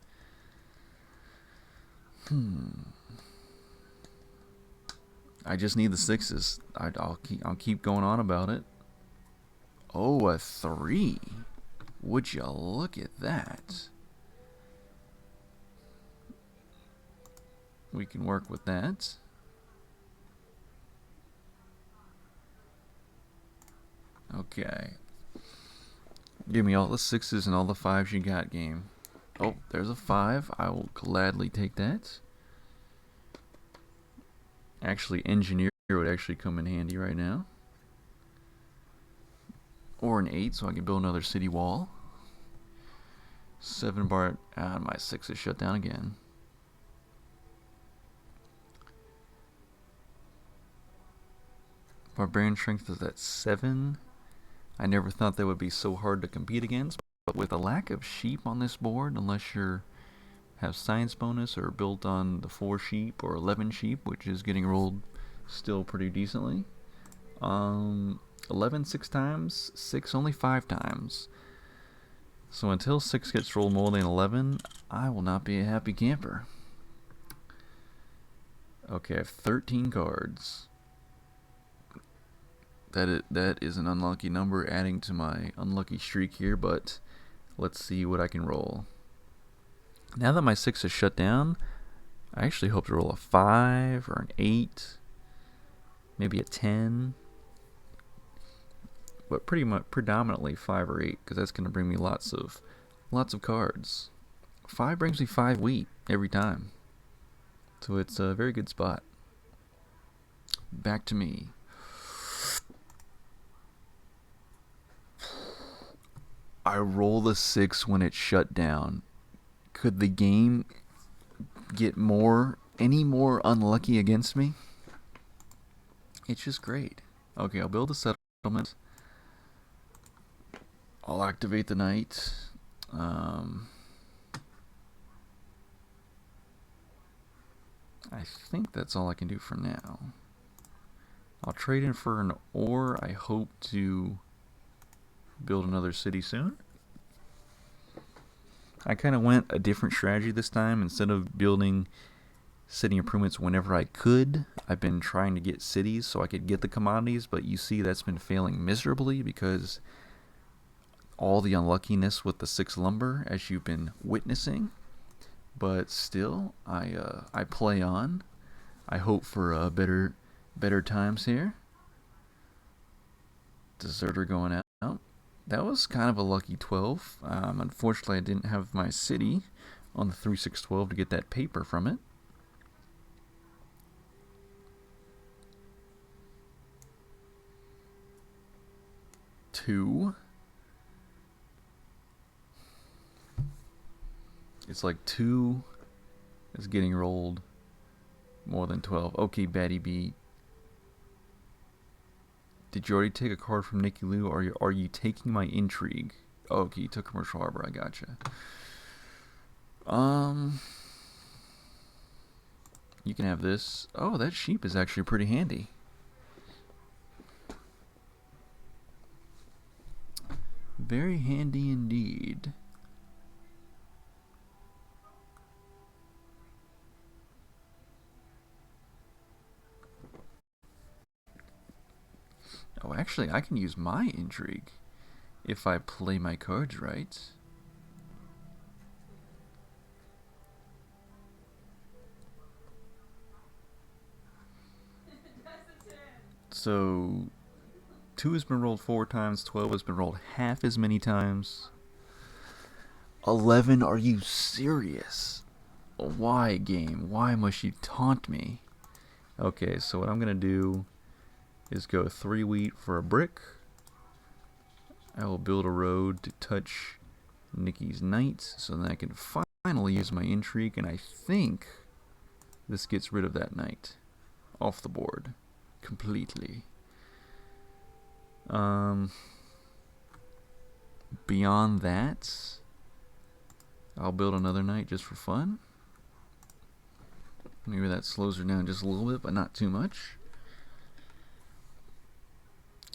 I just need the 6s. I'll keep going on about it. Oh, a 3. Would you look at that? We can work with that. Okay. Give me all the 6s and all the 5s you got, game. Oh, there's a 5. I will gladly take that. Actually, engineer would actually come in handy right now. Or an 8, so I can build another city wall. 7 bar. My 6 is shut down again. Barbarian strength is at 7. I never thought that would be so hard to compete against, but with a lack of sheep on this board, unless you have science bonus or built on the 4 sheep or 11 sheep, which is getting rolled still pretty decently. 11 6 times, 6 only 5 times. So until 6 gets rolled more than 11, I will not be a happy camper. Okay, I have 13 cards. That is an unlucky number, adding to my unlucky streak here, but let's see what I can roll. Now that my 6 is shut down, I actually hope to roll a 5 or an 8, maybe a 10, but pretty much predominantly 5 or 8, because that's going to bring me lots of cards. 5 brings me 5 wheat every time, so it's a very good spot. Back to me. I roll the 6 when it's shut down. Could the game get any more unlucky against me? It's just great. Okay, I'll build a settlement. I'll activate the knight. I think that's all I can do for now. I'll trade in for an ore. I hope to build another city soon. I kind of went a different strategy this time. Instead of building city improvements whenever I could, I've been trying to get cities so I could get the commodities, but you see that's been failing miserably because all the unluckiness with the 6 lumber, as you've been witnessing. But still, I play on. I hope for better times here. Deserter going out. That was kind of a lucky 12. Unfortunately, I didn't have my city on the 3612 to get that paper from it. Two. It's like 2 is getting rolled more than 12. Okay, Batty B. Did you already take a card from Nicky Lou, or are you taking my intrigue? Oh, okay, you took Commercial Harbor. I gotcha. You can have this. Oh, that sheep is actually pretty handy. Very handy indeed. Oh, actually, I can use my intrigue if I play my cards right. So, 2 has been rolled 4 times, 12 has been rolled half as many times. 11, are you serious? Why, game? Why must you taunt me? Okay, so what I'm going to do is go 3 wheat for a brick. I will build a road to touch Nicky's knight, so then I can finally use my intrigue, and I think this gets rid of that knight off the board completely. Beyond that, I'll build another knight just for fun. Maybe that slows her down just a little bit, but not too much.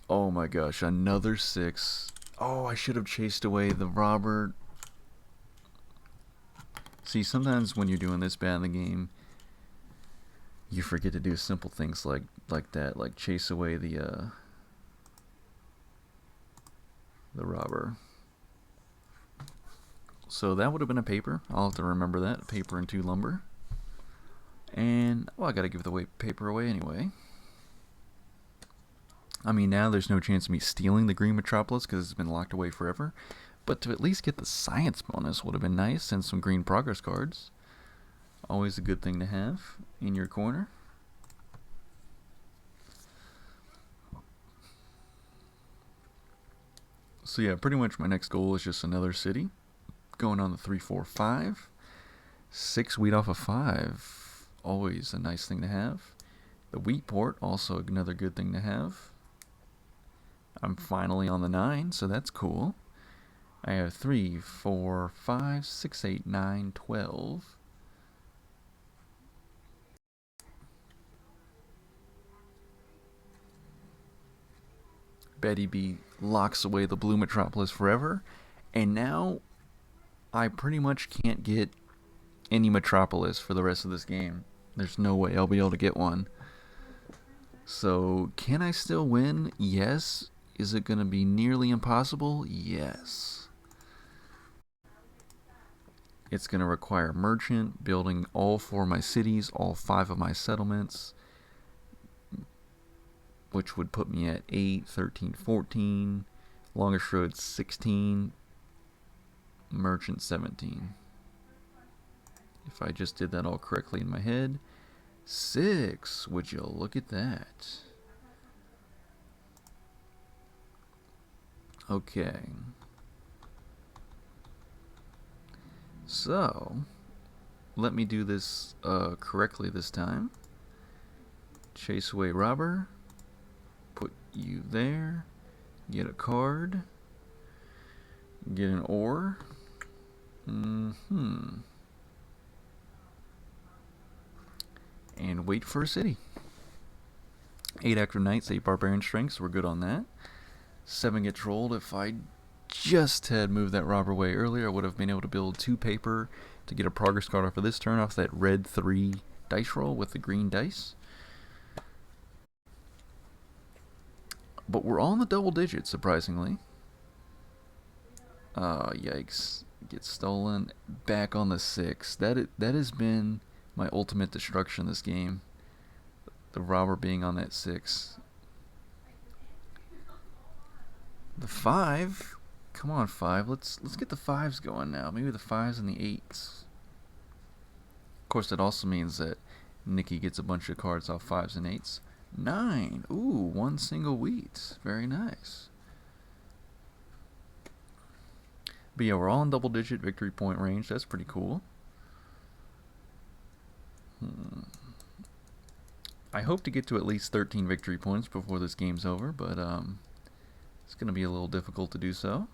Oh my gosh, another 6. Oh, I should have chased away the robber. See, sometimes when you're doing this bad in the game, you forget to do simple things like that, like chase away the robber. So that would have been a paper. I'll have to remember that. A paper and 2 lumber. And, well, I gotta give the paper away anyway. I mean, now there's no chance of me stealing the Green Metropolis because it's been locked away forever. But to at least get the science bonus would have been nice, and some green progress cards. Always a good thing to have in your corner. So yeah, pretty much my next goal is just another city. Going on the 3, 4, 5. 6 wheat off of 5. Always a nice thing to have. The wheat port, also another good thing to have. I'm finally on the 9, so that's cool. I have 3, 4, 5, 6, 8, 9, 12. Betty B locks away the blue metropolis forever, and now I pretty much can't get any metropolis for the rest of this game. There's no way I'll be able to get one. So, can I still win? Yes. Is it going to be nearly impossible? Yes. It's going to require merchant, building all 4 of my cities, all 5 of my settlements, which would put me at 8, 13, 14, longest road 16, merchant 17. If I just did that all correctly in my head. 6, would you look at that? Okay. So, let me do this correctly this time. Chase away robber. Put you there. Get a card. Get an ore. And wait for a city. 8 active knights, 8 barbarian strengths. We're good on that. 7 gets rolled if I just had moved that robber away earlier, I would have been able to build 2 paper to get a progress card off of this turn off that red 3 dice roll with the green dice. But we're all in the double digits, surprisingly. Yikes. Gets stolen. Back on the 6. That has been my ultimate destruction this game. The robber being on that 6. The 5. Come on, 5. Let's get the 5s going now. Maybe the 5s and the 8s. Of course, that also means that Nikki gets a bunch of cards off 5s and 8s. 9. Ooh, 1 single wheat. Very nice. But yeah, we're all in double-digit victory point range. That's pretty cool. I hope to get to at least 13 victory points before this game's over, but it's going to be a little difficult to do so.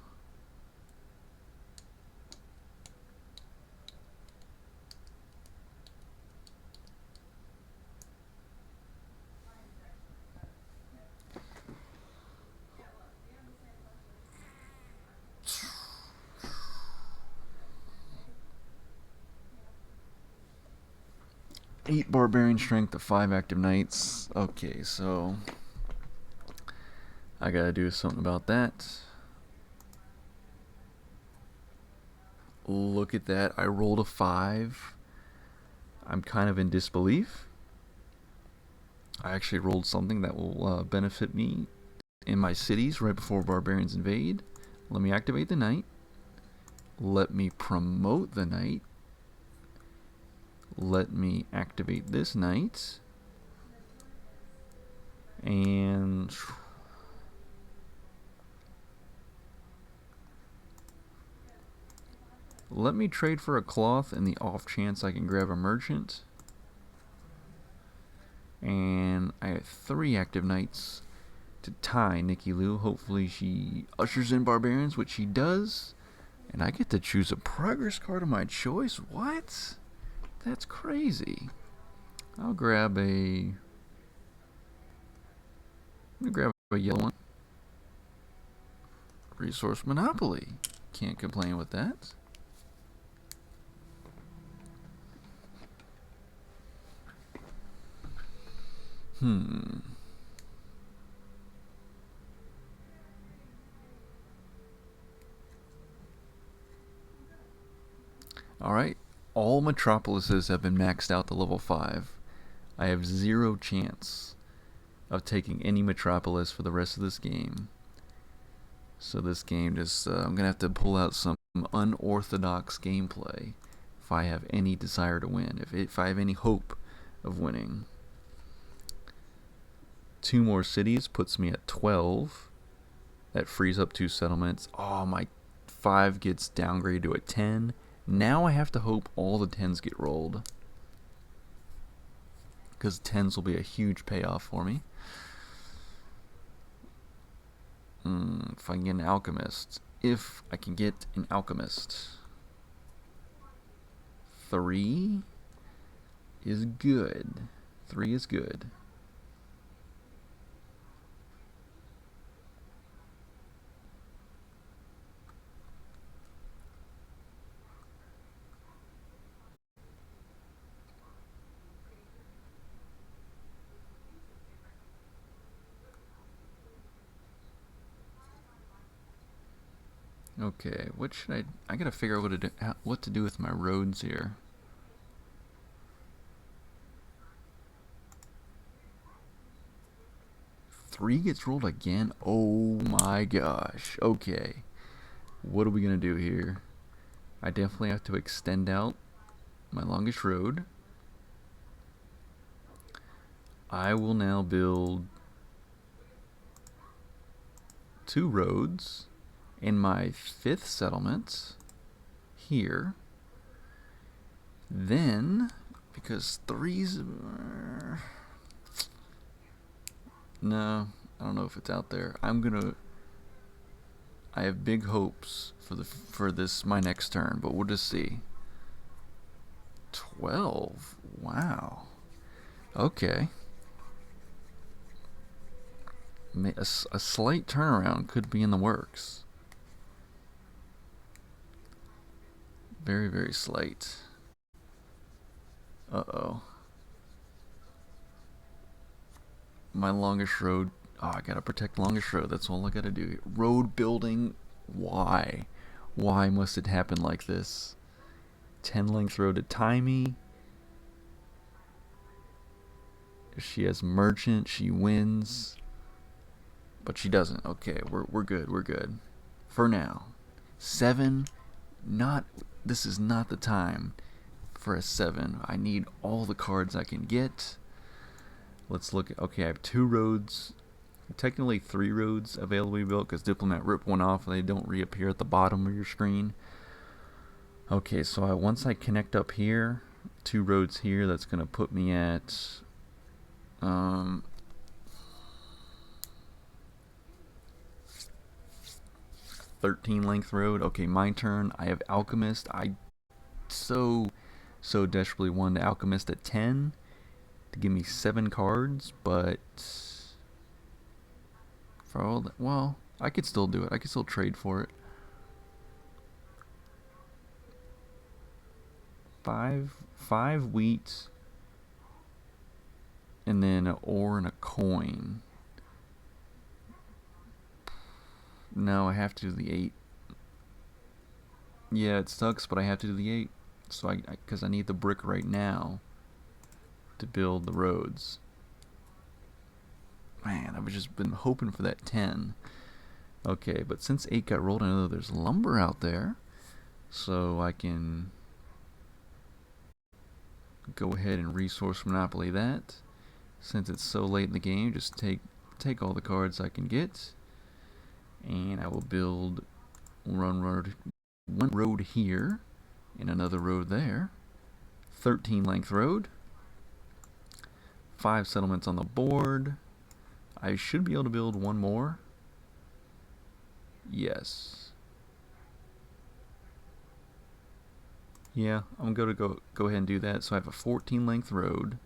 Eight barbarian strength to 5 active knights. Okay, so I gotta do something about that. Look at that. I rolled a 5. I'm kind of in disbelief. I actually rolled something that will benefit me in my cities right before barbarians invade. Let me activate the knight. Let me promote the knight. Let me activate this knight. And let me trade for a cloth in the off chance I can grab a merchant. And I have 3 active knights to tie Nikki Lou. Hopefully she ushers in barbarians, which she does. And I get to choose a progress card of my choice. What? That's crazy. I'll grab a yellow one. Resource Monopoly. Can't complain with that. Alright. All metropolises have been maxed out to level 5. I have 0 chance of taking any metropolis for the rest of this game. So this game just, I'm going to have to pull out some unorthodox gameplay if I have any desire to win, if I have any hope of winning. 2 more cities puts me at 12. That frees up 2 settlements. Oh, my 5 gets downgraded to a 10. Now I have to hope all the 10s get rolled, because 10s will be a huge payoff for me. If I can get an alchemist. If I can get an alchemist. 3 is good. 3 is good. Okay, what should I gotta figure out what to do with my roads here. Three gets rolled again? Oh my gosh. Okay. What are we gonna do here? I definitely have to extend out my longest road. I will now build 2 roads in my 5th settlement here. Then, because 3's... no, I don't know if it's out there. I have big hopes for this my next turn, but we'll just see. 12. Wow. Okay. A slight turnaround could be in the works. Very, very slight. Uh-oh. My longest road. Oh, I gotta protect longest road. That's all I gotta do. Road building. Why? Why must it happen like this? 10 length road to Timey. If she has merchant, she wins. But she doesn't. Okay, we're good. We're good. For now. 7. Not. This is not the time for a 7. I need all the cards I can get. Let's look at. Okay, I have 2 roads. Technically 3 roads available to be built because Diplomat ripped one off and they don't reappear at the bottom of your screen. Okay, so once I connect up here, 2 roads here, that's going to put me at 13 length road. Okay, my turn. I have Alchemist. I so desperately wanted Alchemist at 10 to give me 7 cards, but for all that, well, I could still do it. I could still trade for it. 5 wheat, and then an ore and a coin. No, I have to do the 8. Yeah, it sucks, but I have to do the 8. So because I need the brick right now to build the roads. Man, I've just been hoping for that 10. Okay, but since 8 got rolled, I know there's lumber out there, so I can go ahead and resource monopoly that. Since it's so late in the game, just take all the cards I can get, and I will build one road here and another road there. 13 length road. 5 settlements on the board. I should be able to build one more. Yes. Yeah, I'm going to go ahead and do that. So I have a 14 length road.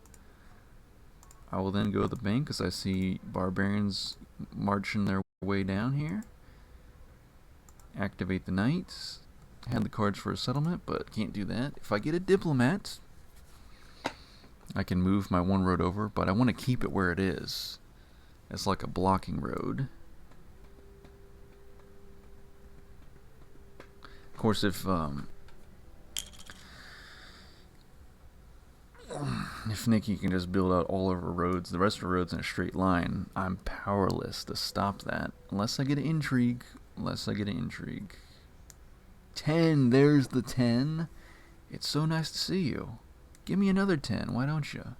I will then go to the bank because I see barbarians marching their way down here. Activate the knights. Had the cards for a settlement, but can't do that. If I get a diplomat, I can move my 1 road over, but I want to keep it where it is. It's like a blocking road. Of course, if Nikki can just build out all of her roads, the rest of her roads in a straight line, I'm powerless to stop that. Unless I get an intrigue. 10, there's the 10. It's so nice to see you. Give me another 10, why don't you?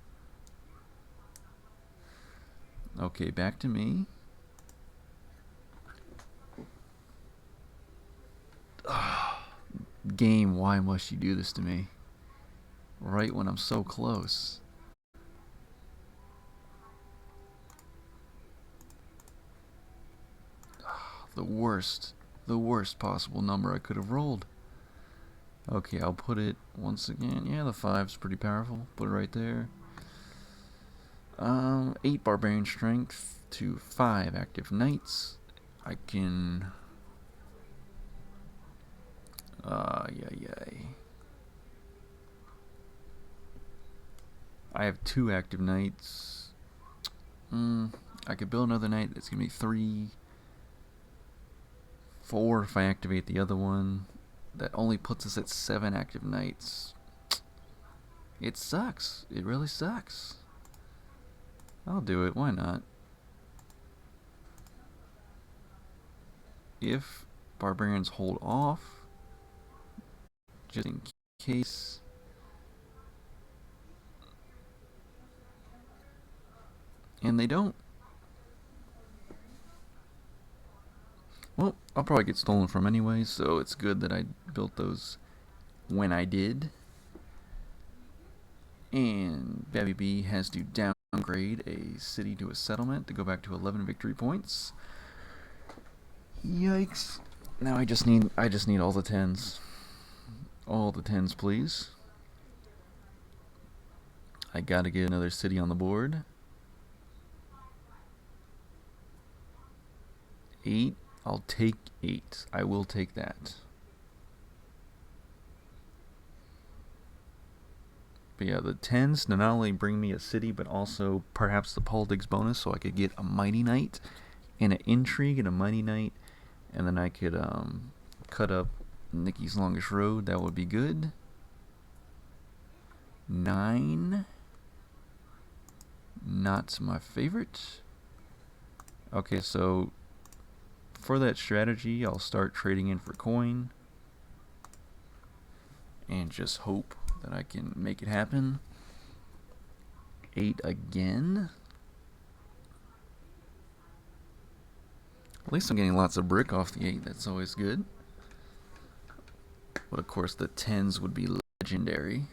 Okay, back to me. Game, why must you do this to me? Right when I'm so close. The worst possible number I could have rolled. Okay, I'll put it once again. Yeah, the 5's pretty powerful. Put it right there. 8 barbarian strength to 5 active knights. I can. Yay. I have 2 active knights. I could build another knight. That's gonna be 3, 4 if I activate the other one. That only puts us at 7 active knights. It sucks. It really sucks. I'll do it. Why not? If barbarians hold off, just in case. And they don't. Well, I'll probably get stolen from anyway, so it's good that I built those when I did. And Babby B has to downgrade a city to a settlement to go back to 11 victory points. Yikes. Now I just need all the 10s. All the 10s, please. I gotta get another city on the board. 8. I'll take 8. I will take that. But yeah, the 10s to not only bring me a city, but also perhaps the politics bonus, so I could get a Mighty Knight and an intrigue and a Mighty Knight, and then I could cut up Nikki's Longest Road. That would be good. 9, not my favorite. Okay, so for that strategy, I'll start trading in for coin and just hope that I can make it happen. 8 again. At least I'm getting lots of brick off the 8. That's always good. But of course the 10s would be legendary.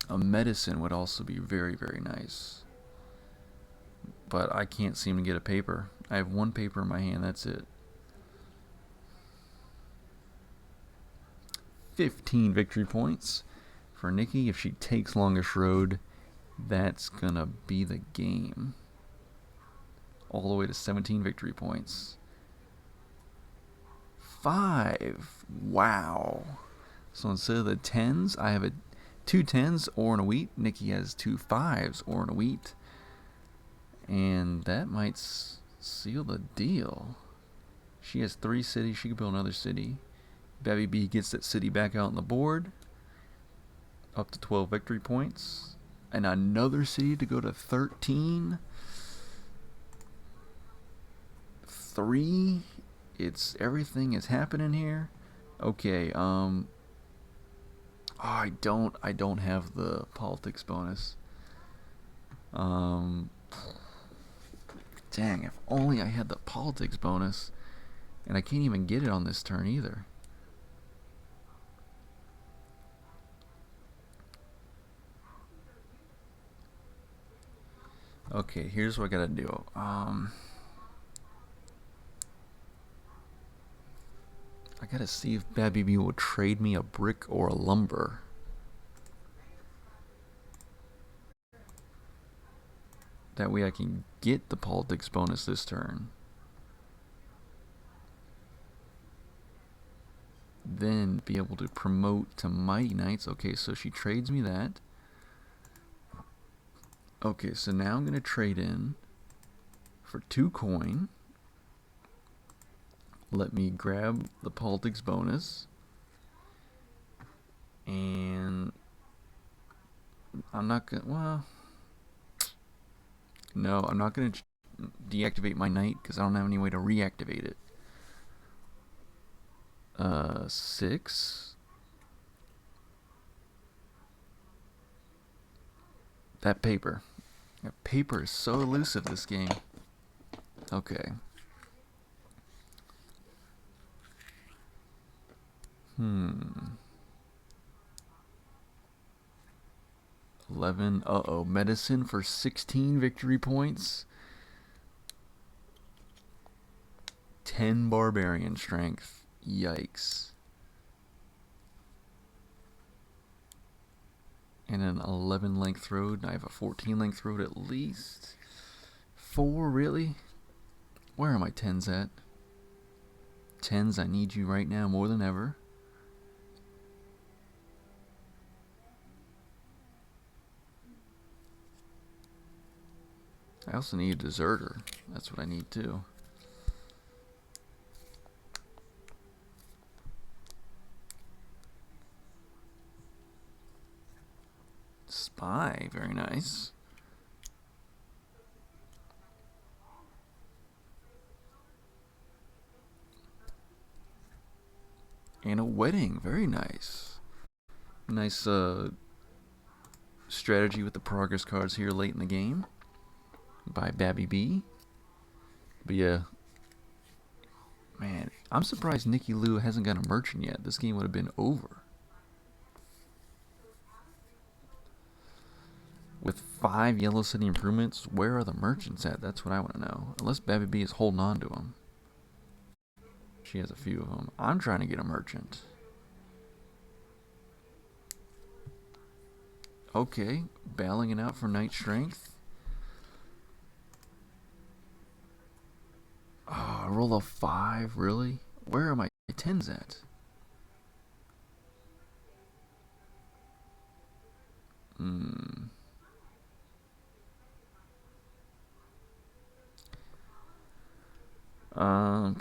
A medicine would also be very, very nice. But I can't seem to get a paper. I have 1 paper in my hand, that's it. 15 victory points for Nikki. If she takes Longest Road, that's gonna be the game. All the way to 17 victory points. 5. Wow. So instead of the 10s, I have 2 10s or in a wheat. Nikki has 2 5s or in a wheat. And that might seal the deal. She has 3 cities. She could build another city. Babby B gets that city back out on the board. Up to 12 victory points. And another city to go to 13. 3. Everything is happening here. Okay, I don't have the politics bonus. Dang, if only I had the politics bonus. And I can't even get it on this turn either. Okay, here's what I gotta do. I gotta see if Babby B will trade me a brick or a lumber. That way I can get the politics bonus this turn. Then be able to promote to Mighty Knights. Okay, so she trades me that. Okay, so now I'm gonna trade in for 2 coin. Let me grab the politics bonus. And I'm not gonna, well, no, I'm not gonna deactivate my knight because I don't have any way to reactivate it. 6. That paper. That paper is so elusive this game. Okay. 11. Uh-oh. Medicine for 16 victory points. 10 barbarian strength. Yikes. And an 11 length road. I have a 14 length road at least. 4, really? Where are my 10s at? 10s, I need you right now more than ever. I also need a deserter. That's what I need too. Spy, very nice. And a wedding, very nice. Nice strategy with the progress cards here late in the game by Babby B. But yeah, man, I'm surprised Nikki Lou hasn't got a merchant yet. This game would have been over. With 5 Yellow City improvements, where are the merchants at? That's what I want to know. Unless Babby B is holding on to them. She has a few of them. I'm trying to get a merchant. Okay, battling it out for Knight Strength. Oh, I roll a 5, really? Where are my 10s at? Hmm. Um,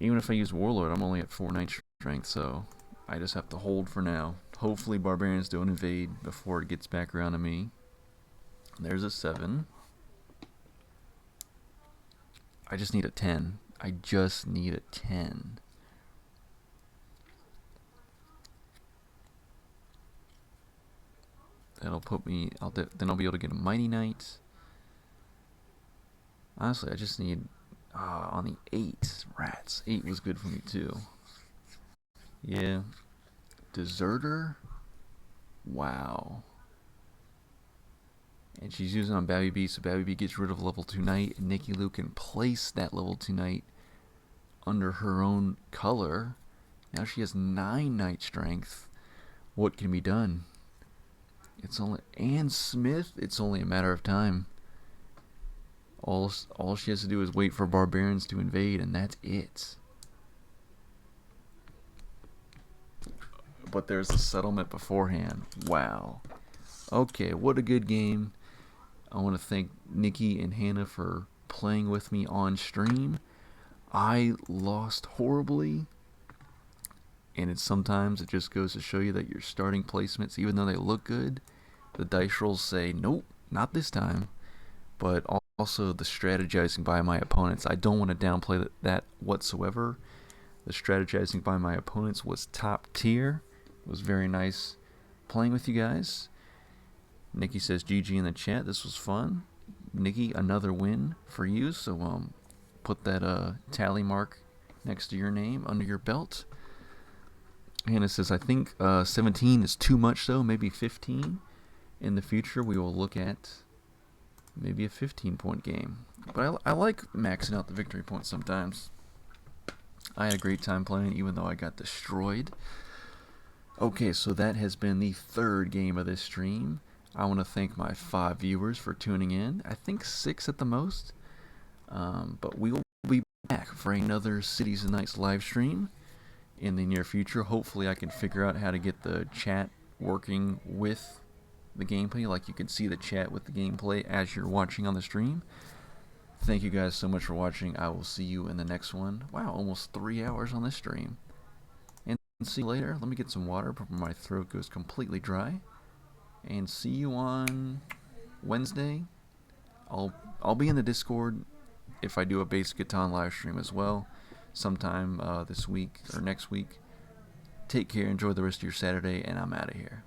Even if I use Warlord, I'm only at 4 Knight Strength, so I just have to hold for now. Hopefully Barbarians don't invade before it gets back around to me. There's a 7. I just need a 10. I just need a 10. That'll put me... then I'll be able to get a Mighty Knight. Honestly, I just need... on the 8. Rats. 8 was good for me, too. Yeah. Deserter? Wow. And she's using on Babby B, so Babby B gets rid of level 2 Knight, and Nikki Lou can place that level 2 Knight under her own color. Now she has 9 Knight Strength. What can be done? And Smith, it's only a matter of time. All she has to do is wait for Barbarians to invade, and that's it. But there's a settlement beforehand. Wow. Okay, what a good game. I want to thank Nikki and Hannah for playing with me on stream. I lost horribly, and sometimes it just goes to show you that your starting placements, even though they look good, the dice rolls say, nope, not this time. But also the strategizing by my opponents. I don't want to downplay that whatsoever. The strategizing by my opponents was top tier. It was very nice playing with you guys. Nikki says GG in the chat. This was fun. Nikki, another win for you. So put that tally mark next to your name under your belt. Hannah says, I think 17 is too much though. Maybe 15. In the future, we will look at maybe a 15-point game. But I like maxing out the victory points sometimes. I had a great time playing, even though I got destroyed. Okay, so that has been the 3rd game of this stream. I want to thank my 5 viewers for tuning in. I think 6 at the most. But we will be back for another Cities and Knights live stream in the near future. Hopefully I can figure out how to get the chat working with the gameplay, like you can see the chat with the gameplay as you're watching on the stream. Thank you guys so much for watching. I will see you in the next one. Wow, almost 3 hours on this stream. And see you later. Let me get some water before my throat goes completely dry. And see you on Wednesday. I'll be in the Discord if I do a Base Catan live stream as well, sometime this week or next week. Take care, enjoy the rest of your Saturday, and I'm out of here.